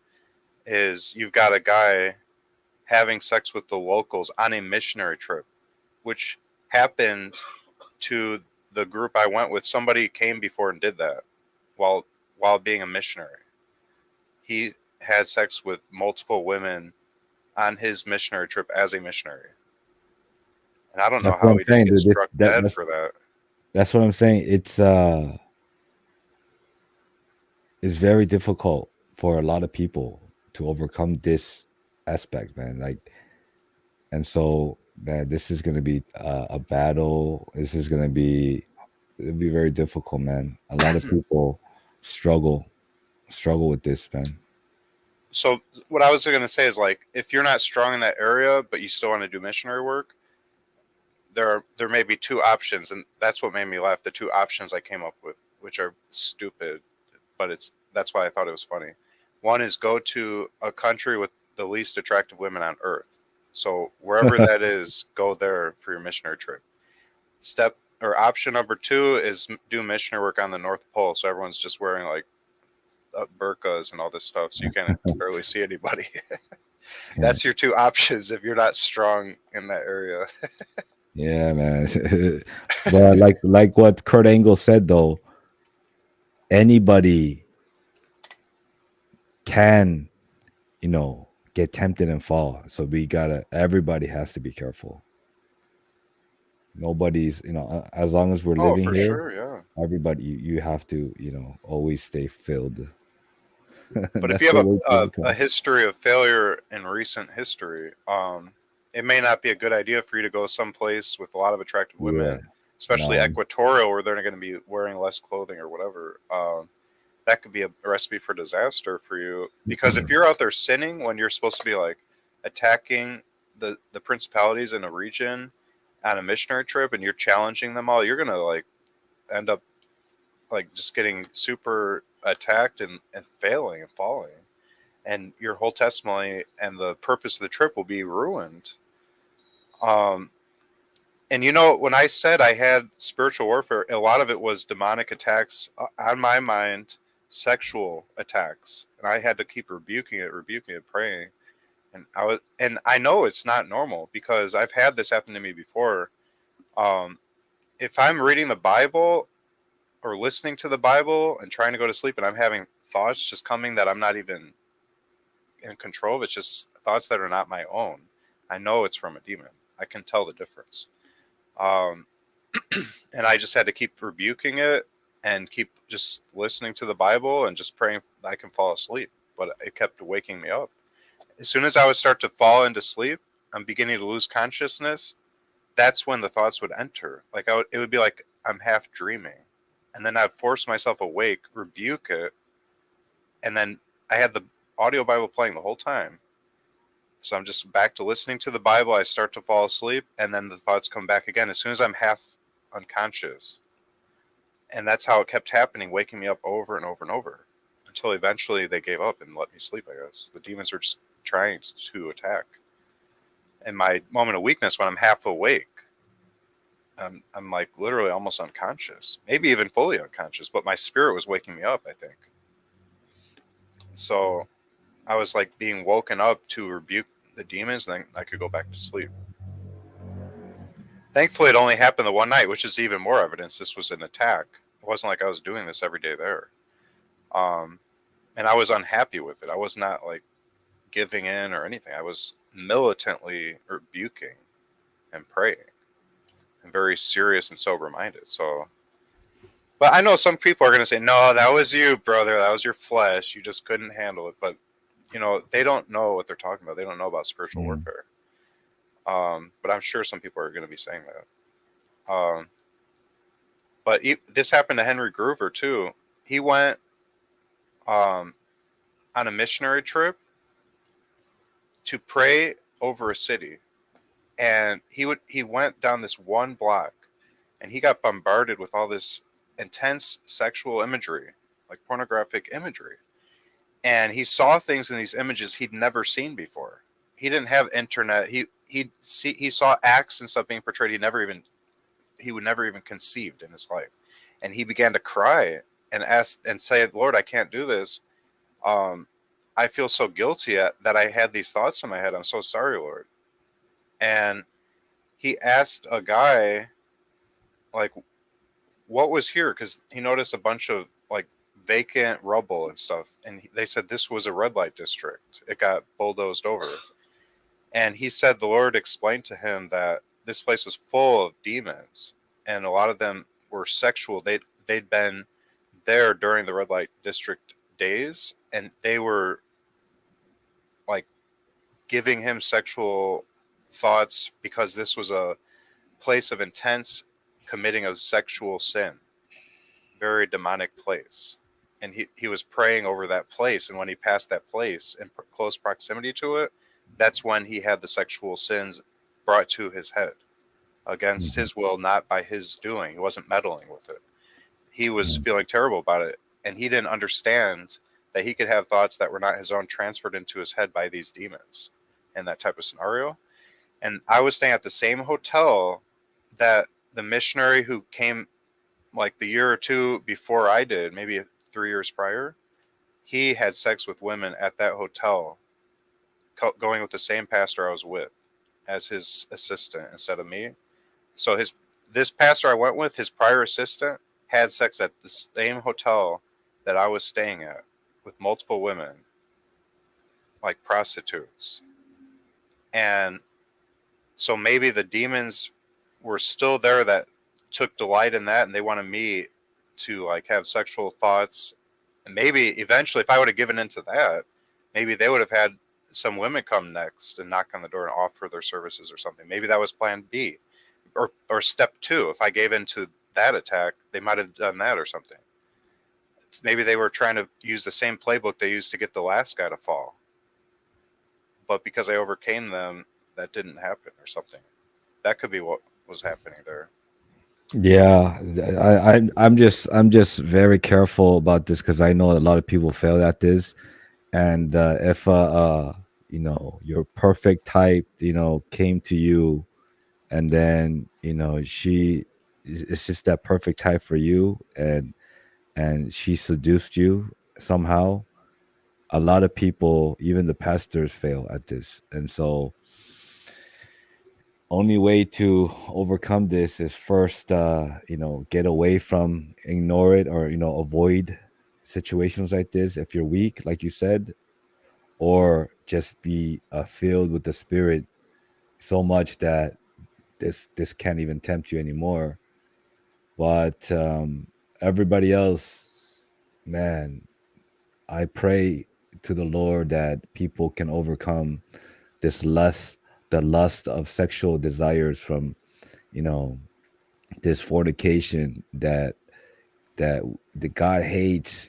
Is you've got a guy having sex with the locals on a missionary trip, which happened to the group I went with. Somebody came before and did that while being a missionary. He had sex with multiple women on his missionary trip as a missionary, and I don't know That's what how I'm he didn't saying, get dude. struck dead for that. That's what I'm saying. It's very difficult for a lot of people to overcome this aspect, man. Like, and so, man, this is gonna be a battle. This is gonna be it'll be very difficult, man. A lot of people struggle struggle with this, man. So what I was going to say is like if you're not strong in that area but you still want to do missionary work, there may be two options, and that's what made me laugh. The two options I came up with, which are stupid, but that's why I thought it was funny. One is go to a country with the least attractive women on earth. So wherever that is, go there for your missionary trip. Step or option number two is do missionary work on the North Pole. So everyone's just wearing like burqas and all this stuff, so you can't barely see anybody. Yeah, That's your two options if you're not strong in that area. yeah, man. But like what Kurt Angle said though, anybody can, get tempted and fall. So everybody has to be careful. Nobody's, as long as we're Oh, living for here, sure, yeah. everybody, you have to, always stay filled. But if you That's have the way to a overcome. history of failure in recent history, it may not be a good idea for you to go someplace with a lot of attractive Yeah. women, especially No. equatorial, where they're going to be wearing less clothing or whatever. That could be a recipe for disaster for you. Because if you're out there sinning when you're supposed to be like attacking the principalities in a region on a missionary trip, and you're challenging them all, you're going to like end up like just getting super attacked and failing and falling, and your whole testimony and the purpose of the trip will be ruined. Um, and when I said I had spiritual warfare, a lot of it was demonic attacks on my mind, sexual attacks, and I had to keep rebuking it, praying. And I know it's not normal because I've had this happen to me before. Um, if I'm reading the Bible or listening to the Bible and trying to go to sleep, and I'm having thoughts just coming that I'm not even in control of, it's just thoughts that are not my own. I know it's from a demon. I can tell the difference. Um, and I just had to keep rebuking it and keep just listening to the Bible and just praying I can fall asleep. But it kept waking me up. As soon as I would start to fall into sleep, I'm beginning to lose consciousness. That's when the thoughts would enter. Like it would be like I'm half dreaming, and then I'd force myself awake, rebuke it, and then I had the audio Bible playing the whole time. So I'm just back to listening to the Bible. I start to fall asleep, and then the thoughts come back again as soon as I'm half unconscious. And that's how it kept happening, waking me up over and over and over until eventually they gave up and let me sleep, I guess. The demons were just trying to attack. And my moment of weakness when I'm half awake, I'm like literally almost unconscious, maybe even fully unconscious, but my spirit was waking me up, I think. So I was like being woken up to rebuke the demons, and then I could go back to sleep. Thankfully, it only happened the one night, which is even more evidence this was an attack. It wasn't like I was doing this every day there. Um, and I was unhappy with it. I was not like giving in or anything. I was militantly rebuking and praying and very serious and sober minded. So, but I know some people are going to say, no, that was you, brother. That was your flesh. You just couldn't handle it. But, they don't know what they're talking about. They don't know about spiritual Mm. warfare. But I'm sure some people are going to be saying that. But this happened to Henry Groover, too. He went um, on a missionary trip to pray over a city. And he went down this one block and he got bombarded with all this intense sexual imagery, like pornographic imagery. And he saw things in these images he'd never seen before. He didn't have internet. He saw acts and stuff being portrayed he would never even conceived in his life. And he began to cry and ask and say, "Lord, I can't do this. Um, I feel so guilty that I had these thoughts in my head. I'm so sorry, Lord." And he asked a guy, like, what was here, because he noticed a bunch of like vacant rubble and stuff, and they said this was a red light district. It got bulldozed over, and he said the Lord explained to him that this place was full of demons, and a lot of them were sexual. They'd been there during the red light district days, and they were like giving him sexual thoughts because this was a place of intense committing of sexual sin, very demonic place. And he was praying over that place. And when he passed that place in close proximity to it, that's when he had the sexual sins brought to his head against Mhm. his will, not by his doing. He wasn't meddling with it. He was Yeah. feeling terrible about it. And he didn't understand that he could have thoughts that were not his own transferred into his head by these demons in that type of scenario. And I was staying at the same hotel that the missionary who came like the year or two before I did, maybe 3 years prior, he had sex with women at that hotel, going with the same pastor I was with as his assistant instead of me. So this pastor I went with, his prior assistant, had sex at the same hotel that I was staying at with multiple women, like prostitutes. And so maybe the demons were still there that took delight in that, and they wanted me to like have sexual thoughts. And maybe eventually, if I would have given into that, maybe they would have had some women come next and knock on the door and offer their services or something. Maybe that was plan B, or step two. If I gave into that attack, they might have done that or something. Maybe they were trying to use the same playbook they used to get the last guy to fall, but because I overcame them, that didn't happen or something. That could be what was happening there. Yeah, I'm just very careful about this because I know a lot of people fail at this. And if your perfect type came to you, and then it's just that perfect type for you, and she seduced you somehow. A lot of people, even the pastors, fail at this. And so only way to overcome this is first get away from, ignore it, or avoid situations like this if you're weak, like you said, or just be filled with the spirit so much that this can't even tempt you anymore. But everybody else, man, I pray to the Lord that people can overcome this lust, the lust of sexual desires from you know this fornication that God hates.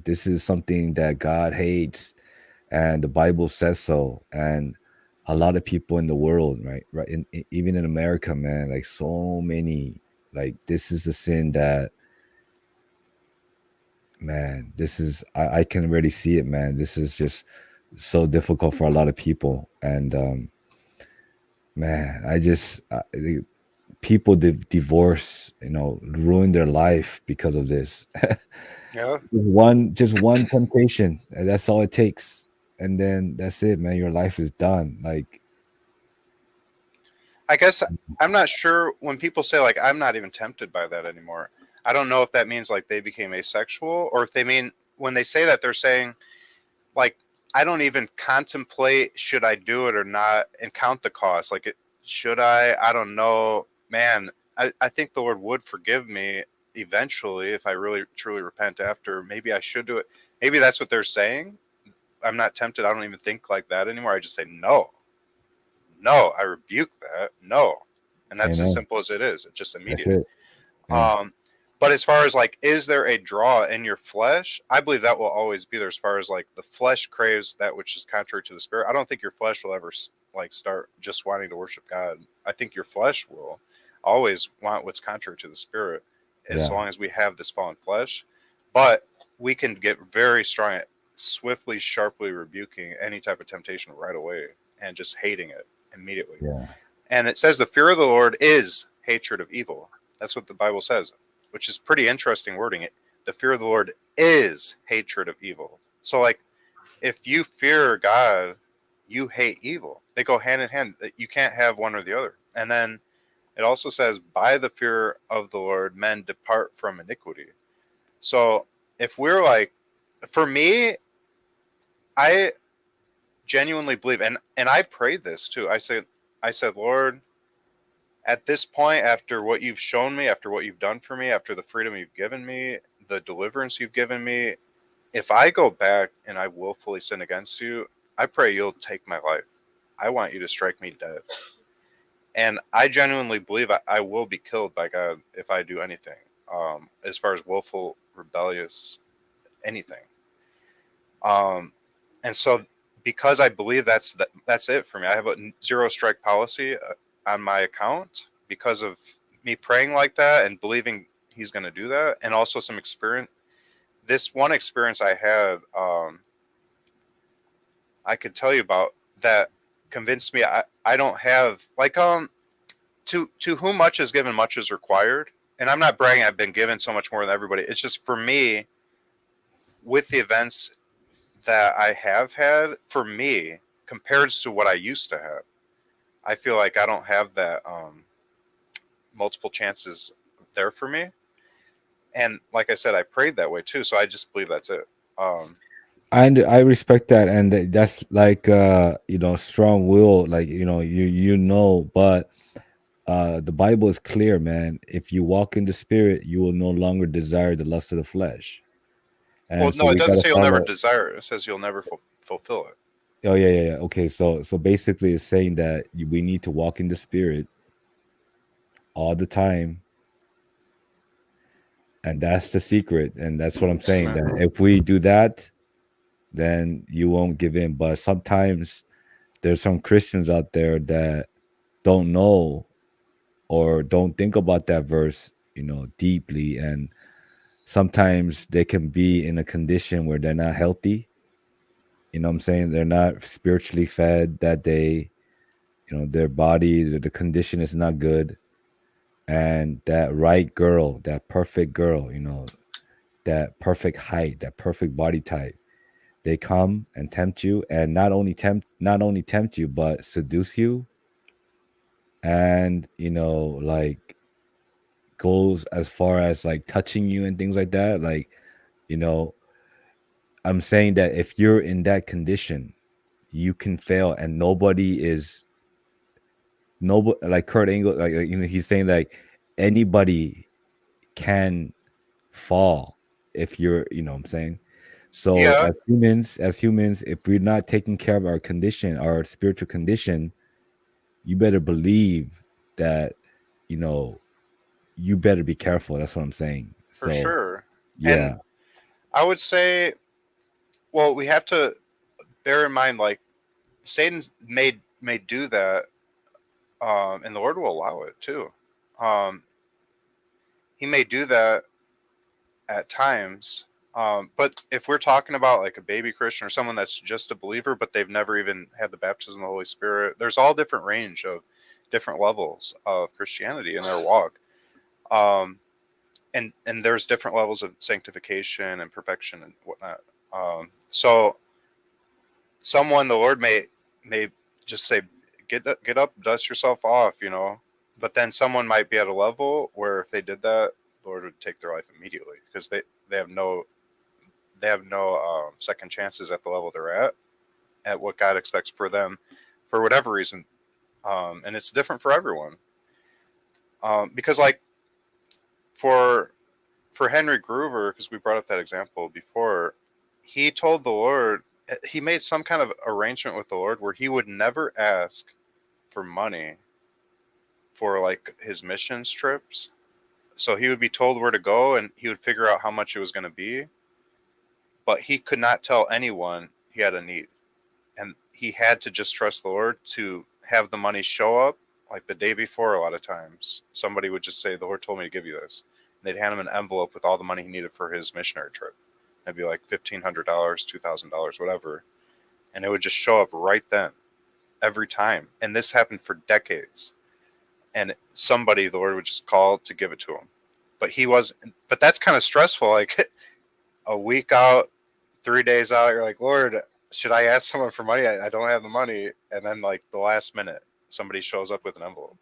This is something that God hates, and the Bible says so. And a lot of people in the world, right, even in America, man, like so many, like this is a sin that, man, this is I can already see it, man. This is just so difficult for a lot of people, and man, people divorce, ruin their life because of this. Yeah, Just one temptation, and that's all it takes, and then that's it, man. Your life is done. Like, I guess I'm not sure when people say like I'm not even tempted by that anymore. I don't know if that means like they became asexual or if they mean when they say that they're saying like I don't even contemplate should I do it or not and count the cost. Like, should I? I don't know. Man, I think the Lord would forgive me eventually if I really truly repent after. Maybe I should do it. Maybe that's what they're saying. I'm not tempted. I don't even think like that anymore. I just say no. No, I rebuke that. No. And that's as Amen. simple as it is. It's just That's immediate. it. Yeah. Um, but as far as like, is there a draw in your flesh? I believe that will always be there. As far as like the flesh craves that which is contrary to the spirit. I don't think your flesh will ever like start just wanting to worship God. I think your flesh will always want what's contrary to the spirit, as Yeah. long as we have this fallen flesh. But we can get very strong at swiftly, sharply rebuking any type of temptation right away and just hating it immediately. Yeah. And it says the fear of the Lord is hatred of evil. That's what the Bible says, which is pretty interesting wording. It the fear of the Lord is hatred of evil. So like if you fear God, you hate evil. They go hand in hand. You can't have one or the other. And then it also says by the fear of the Lord men depart from iniquity. So if we're like, for me, I genuinely believe, and I prayed this too. I said, Lord, at this point, after what you've shown me, after what you've done for me, after the freedom you've given me, the deliverance you've given me, if I go back and I willfully sin against you, I pray you'll take my life. I want you to strike me dead. And I genuinely believe I will be killed by God if I do anything, as far as willful, rebellious, anything. Um, and so, because I believe that's it for me. I have a zero strike policy on my account because of me praying like that and believing He's going to do that, and also some experience. This one experience I had, I could tell you about that convinced me I don't have like to whom much is given, much is required. And I'm not bragging. I've been given so much more than everybody. It's just for me with the events that I have had for me compared to what I used to have. I feel like I don't have that multiple chances there for me. And like I said, I prayed that way too. So I just believe that's it. Um, I respect that, and that's like strong will, like but the Bible is clear, man. If you walk in the spirit, you will no longer desire the lust of the flesh. well, And so no, it we doesn't gotta say you'll never follow. desire it. It says you'll never fulfill it. Oh yeah, yeah, yeah. Okay, so basically it's saying that we need to walk in the spirit all the time, and that's the secret. And that's what I'm saying, Amen. that if we do that, then you won't give in. But sometimes there's some Christians out there that don't know or don't think about that verse, deeply. And sometimes they can be in a condition where they're not healthy. You know what I'm saying? They're not spiritually fed that day. Their body, the condition is not good. And that right girl, that perfect girl, that perfect height, that perfect body type, they come and tempt you, and not only tempt you, but seduce you, and like goes as far as like touching you and things like that. Like, you know, I'm saying that if you're in that condition, you can fail, and nobody is nobody like Kurt Angle, like he's saying like anybody can fall if you're, what I'm saying. So Yeah, as humans, if we're not taking care of our condition, our spiritual condition, you better believe that, you know, you better be careful. That's what I'm saying. for So sure. And yeah, I would say, well, we have to bear in mind, like Satan's may do that, and the Lord will allow it too. Um, he may do that at times. But if we're talking about like a baby Christian or someone that's just a believer, but they've never even had the baptism of the Holy Spirit, there's all different range of different levels of Christianity in their walk. Um, and there's different levels of sanctification and perfection and whatnot. So someone the Lord may just say, get up, dust yourself off, But then someone might be at a level where if they did that, the Lord would take their life immediately because they have no second chances at the level they're at. at what God expects for them for whatever reason. And it's different for everyone. Because like for Henry Groover, because we brought up that example before, he told the Lord, he made some kind of arrangement with the Lord where he would never ask for money for like his missions trips. So he would be told where to go and he would figure out how much it was going to be, but he could not tell anyone he had a need. And he had to just trust the Lord to have the money show up like the day before. A lot of times somebody would just say, the Lord told me to give you this. And they'd hand him an envelope with all the money he needed for his missionary trip. It'd be like $1,500, $2,000, whatever. And it would just show up right then, every time. And this happened for decades. And somebody, the Lord would just call to give it to him. But that's kind of stressful. Like a week out, 3 days out, you're like, Lord, should I ask someone for money? I don't have the money. And then like the last minute, somebody shows up with an envelope.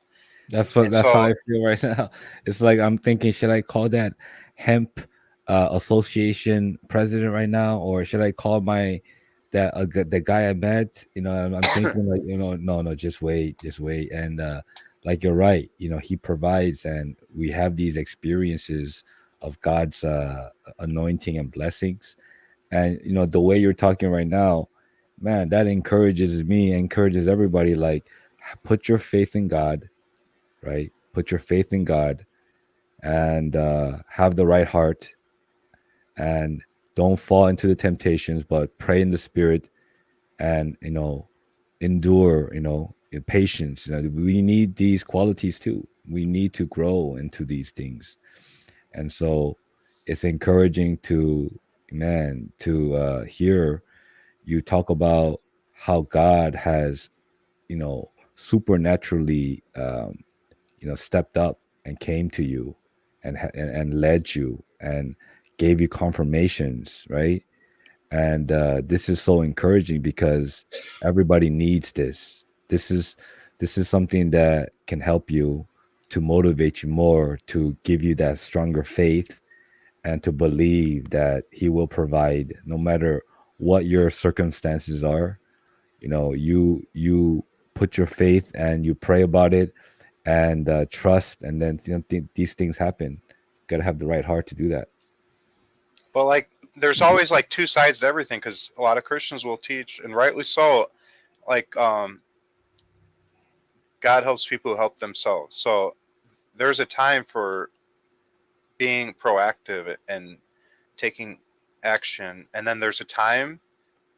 And That's how so, I feel right now. It's like I'm thinking, should I call that hemp association president right now, or should I call my the guy I met? I'm thinking like, no, just wait. And like you're right, he provides, and we have these experiences of God's anointing and blessings. And the way you're talking right now, man, that encourages me, encourages everybody. Like, put your faith in God, right? Put your faith in God, and have the right heart, and don't fall into the temptations, but pray in the spirit, and endure, in patience. We need these qualities too. We need to grow into these things. And so it's encouraging to hear you talk about how God has, supernaturally, stepped up and came to you, and led you, and gave you confirmations, right? And this is so encouraging, because everybody needs this. This is something that can help you, to motivate you more, to give you that stronger faith, and to believe that he will provide no matter what your circumstances are. You put your faith, and you pray about it, and trust, and then these things happen. Got to have the right heart to do that. but like, there's always like two sides to everything because a lot of Christians will teach, and rightly so, like, God helps people who help themselves. So there's a time for being proactive and taking action, and then there's a time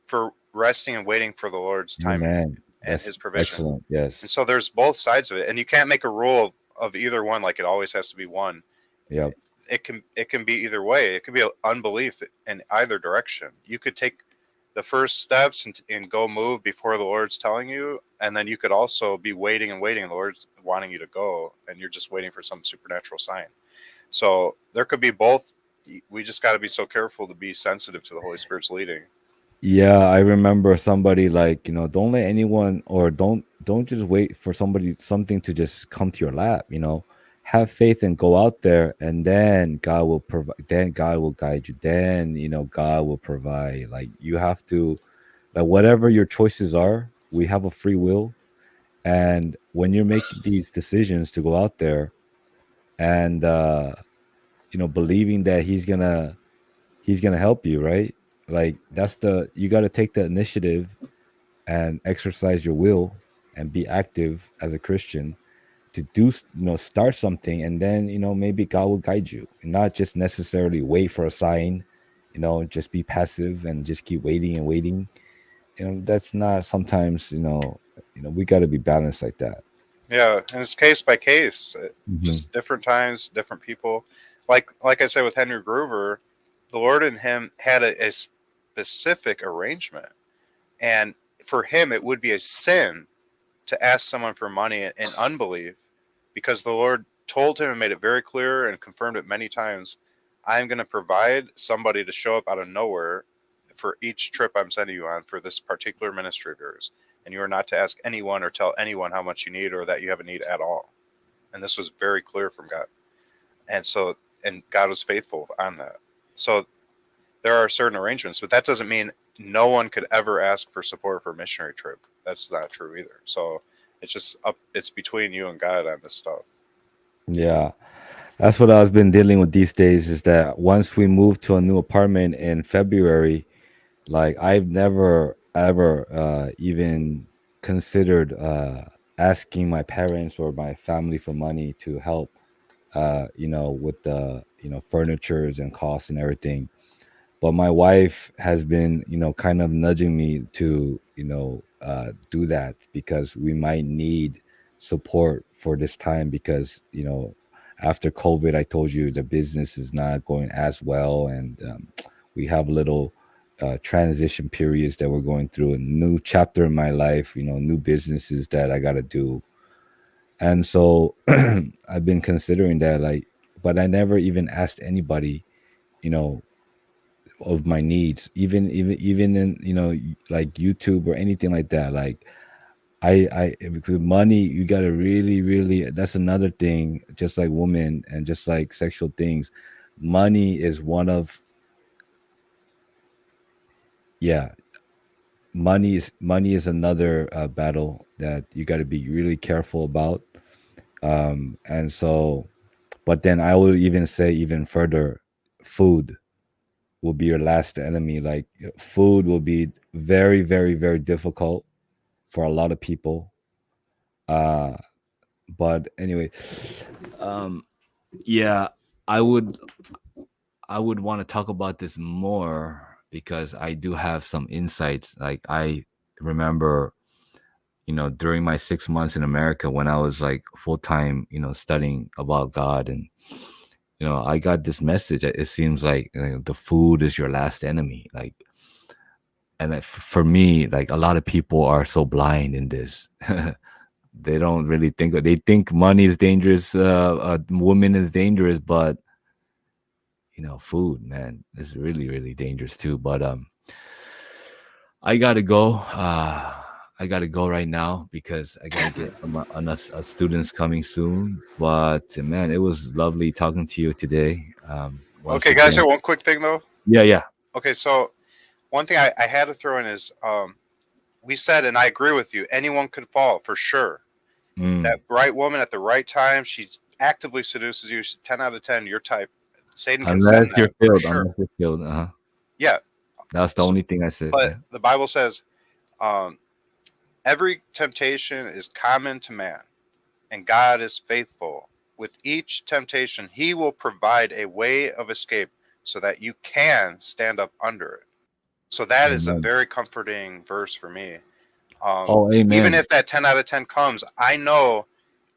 for resting and waiting for the Lord's timing Amen. and That's his provision. excellent. And Yes. so there's both sides of it, and you can't make a rule of either one. Like it always has to be one. Yep. It can be either way. It could be unbelief in either direction. You could take the first steps and go move before the Lord's telling you, and then you could also be waiting and waiting, and the Lord's wanting you to go, and you're just waiting for some supernatural sign. So there could be both. We just got to be so careful to be sensitive to the Holy Spirit's leading. Yeah, I remember somebody, like, don't let anyone, or don't just wait for something to just come to your lap. Have faith and go out there, and then God will provide. Then God will guide you. Then God will provide. Like, you have to, like, whatever your choices are, we have a free will, and when you're making these decisions to go out there, and believing that he's gonna help you, right? Like, you got to take the initiative, and exercise your will, and be active as a Christian, to start something, and then maybe God will guide you, and not just necessarily wait for a sign. Just be passive, and just keep waiting and waiting. That's not, sometimes, we got to be balanced like that. Yeah, and it's case by case. Hmm. Just different times, different people. Like I said with Henry Groover, the Lord and him had a specific arrangement, and for him it would be a sin to ask someone for money in unbelief, because the Lord told him and made it very clear and confirmed it many times. I am going to provide somebody to show up out of nowhere for each trip I'm sending you on for this particular ministry of yours. And you are not to ask anyone or tell anyone how much you need or that you have a need at all. And this was very clear from God. And God was faithful on that. So there are certain arrangements, but that doesn't mean no one could ever ask for support for a missionary trip. That's not true either. So it's just up. It's between you and God on this stuff. Yeah. That's what I've been dealing with these days is that once we moved to a new apartment in February, like I've never ever even considered asking my parents or my family for money to help with the furnitures and costs and everything. But my wife has been kind of nudging me to do that because we might need support for this time because after COVID, I told you the business is not going as well, and we have little transition periods that we're going through, a new chapter in my life, new businesses that I got to do. And so I've been considering that, like, but I never even asked anybody, you know, of my needs, even in like YouTube or anything like that. Like with money, you gotta really. That's another thing. Just like women and just like sexual things, money is one of yeah. Money is another battle that you got to be really careful about. And so, but then I would even say even further, food will be your last enemy. Like food will be very difficult for a lot of people. Uh, but anyway, um, yeah, I would I would want to talk about this more because I do have some insights. Like I remember, during my 6 months in America when I was like full time, studying about God and I got this message. It seems like the food is your last enemy. Like, and for me, like a lot of people are so blind in this. They don't really think. They think money is dangerous. A woman is dangerous, but food, man, is really dangerous too. But I gotta go. I gotta go right now because I gotta get a students coming soon. But man, it was lovely talking to you today. Once Okay, guys, again, here one quick thing though. yeah. Okay, so one thing I had to throw in is we said, and I agree with you, anyone could fall for sure. Mm. That right woman at the right time, she actively seduces you. 10 out of 10, your type. Satan can Unless send you're that for filled, sure. Uh-huh. Yeah. That's the So, only thing I said. but Yeah. the Bible says um, every temptation is common to man, and God is faithful. With each temptation, He will provide a way of escape so that you can stand up under it. So that is a Amen. very comforting verse for me. Oh, Even amen. if that 10 out of 10 comes, I know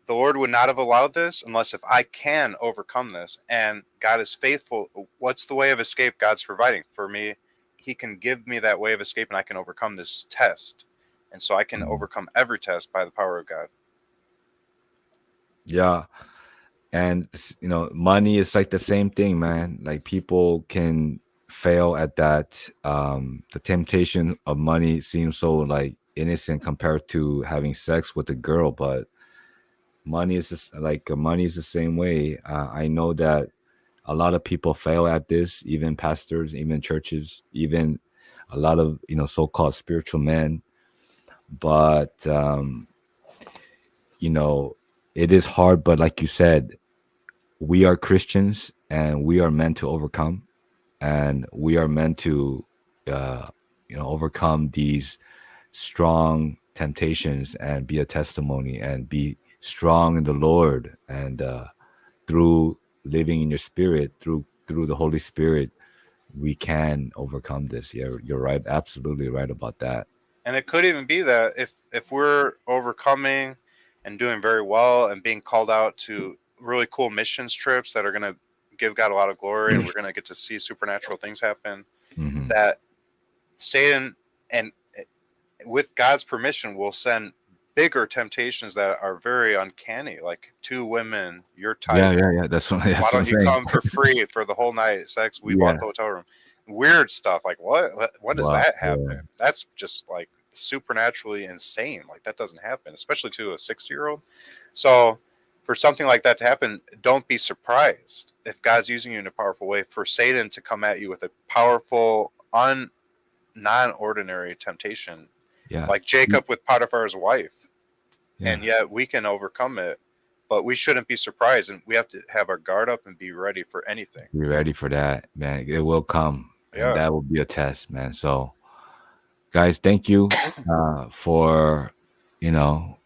the Lord would not have allowed this unless if I can overcome this. And God is faithful. What's the way of escape God's providing for me? He can give me that way of escape and I can overcome this test. And so I can Mhm. overcome every test by the power of God. Yeah. And money is like the same thing, man. Like people can fail at that. The temptation of money seems so like innocent compared to having sex with a girl, but money is just like money is the same way. I know that a lot of people fail at this, even pastors, even churches, even a lot of so-called spiritual men. But you know, it is hard. But like you said, we are Christians and we are meant to overcome, and we are meant to, overcome these strong temptations and be a testimony and be strong in the Lord and through living in your spirit through the Holy Spirit we can overcome this. Yeah, you're right, absolutely right about that. And it could even be that if we're overcoming and doing very well and being called out to really cool missions trips that are going to give God a lot of glory and we're going to get to see supernatural things happen, Hmm. that Satan and with God's permission will send bigger temptations that are very uncanny, like two women, your type. Yeah, that's what, Why that's what I'm don't you saying. come for free for the whole night? Sex, we bought Yeah. the hotel room. Weird stuff. Like what? When does Wow. that Yeah. happen? That's just like supernaturally insane. Like that doesn't happen, especially to a 60-year-old. So for something like that to happen, don't be surprised if God's using you in a powerful way for Satan to come at you with a powerful, non-ordinary temptation, Yeah. like Jacob with Potiphar's wife, Yeah. and yet we can overcome it. But we shouldn't be surprised, and we have to have our guard up and be ready for anything. Be ready for that, man. It will come, and Yeah, that will be a test, man. So, guys, thank you for you know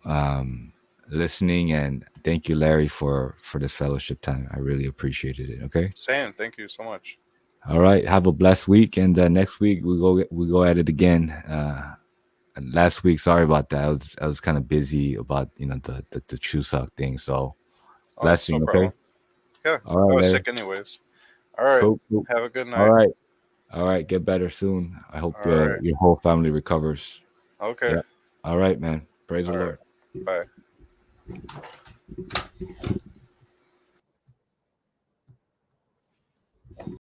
listening, and thank you, Larry, for this fellowship time. I really appreciated it. Okay. saying thank you so much. All right. Have a blessed week, and next week we go at it again. And last week, sorry about that. I was kind of busy about the Chuseok thing. So Oh, that's no blessing. Okay. problem. Yeah, All I right, was Larry. sick anyways. All right, Cool. Cool. have a good All night. right. All right. Get better soon. I hope All right, your whole family recovers. okay, Yeah. All right, man. Praise the all right, Lord. bye.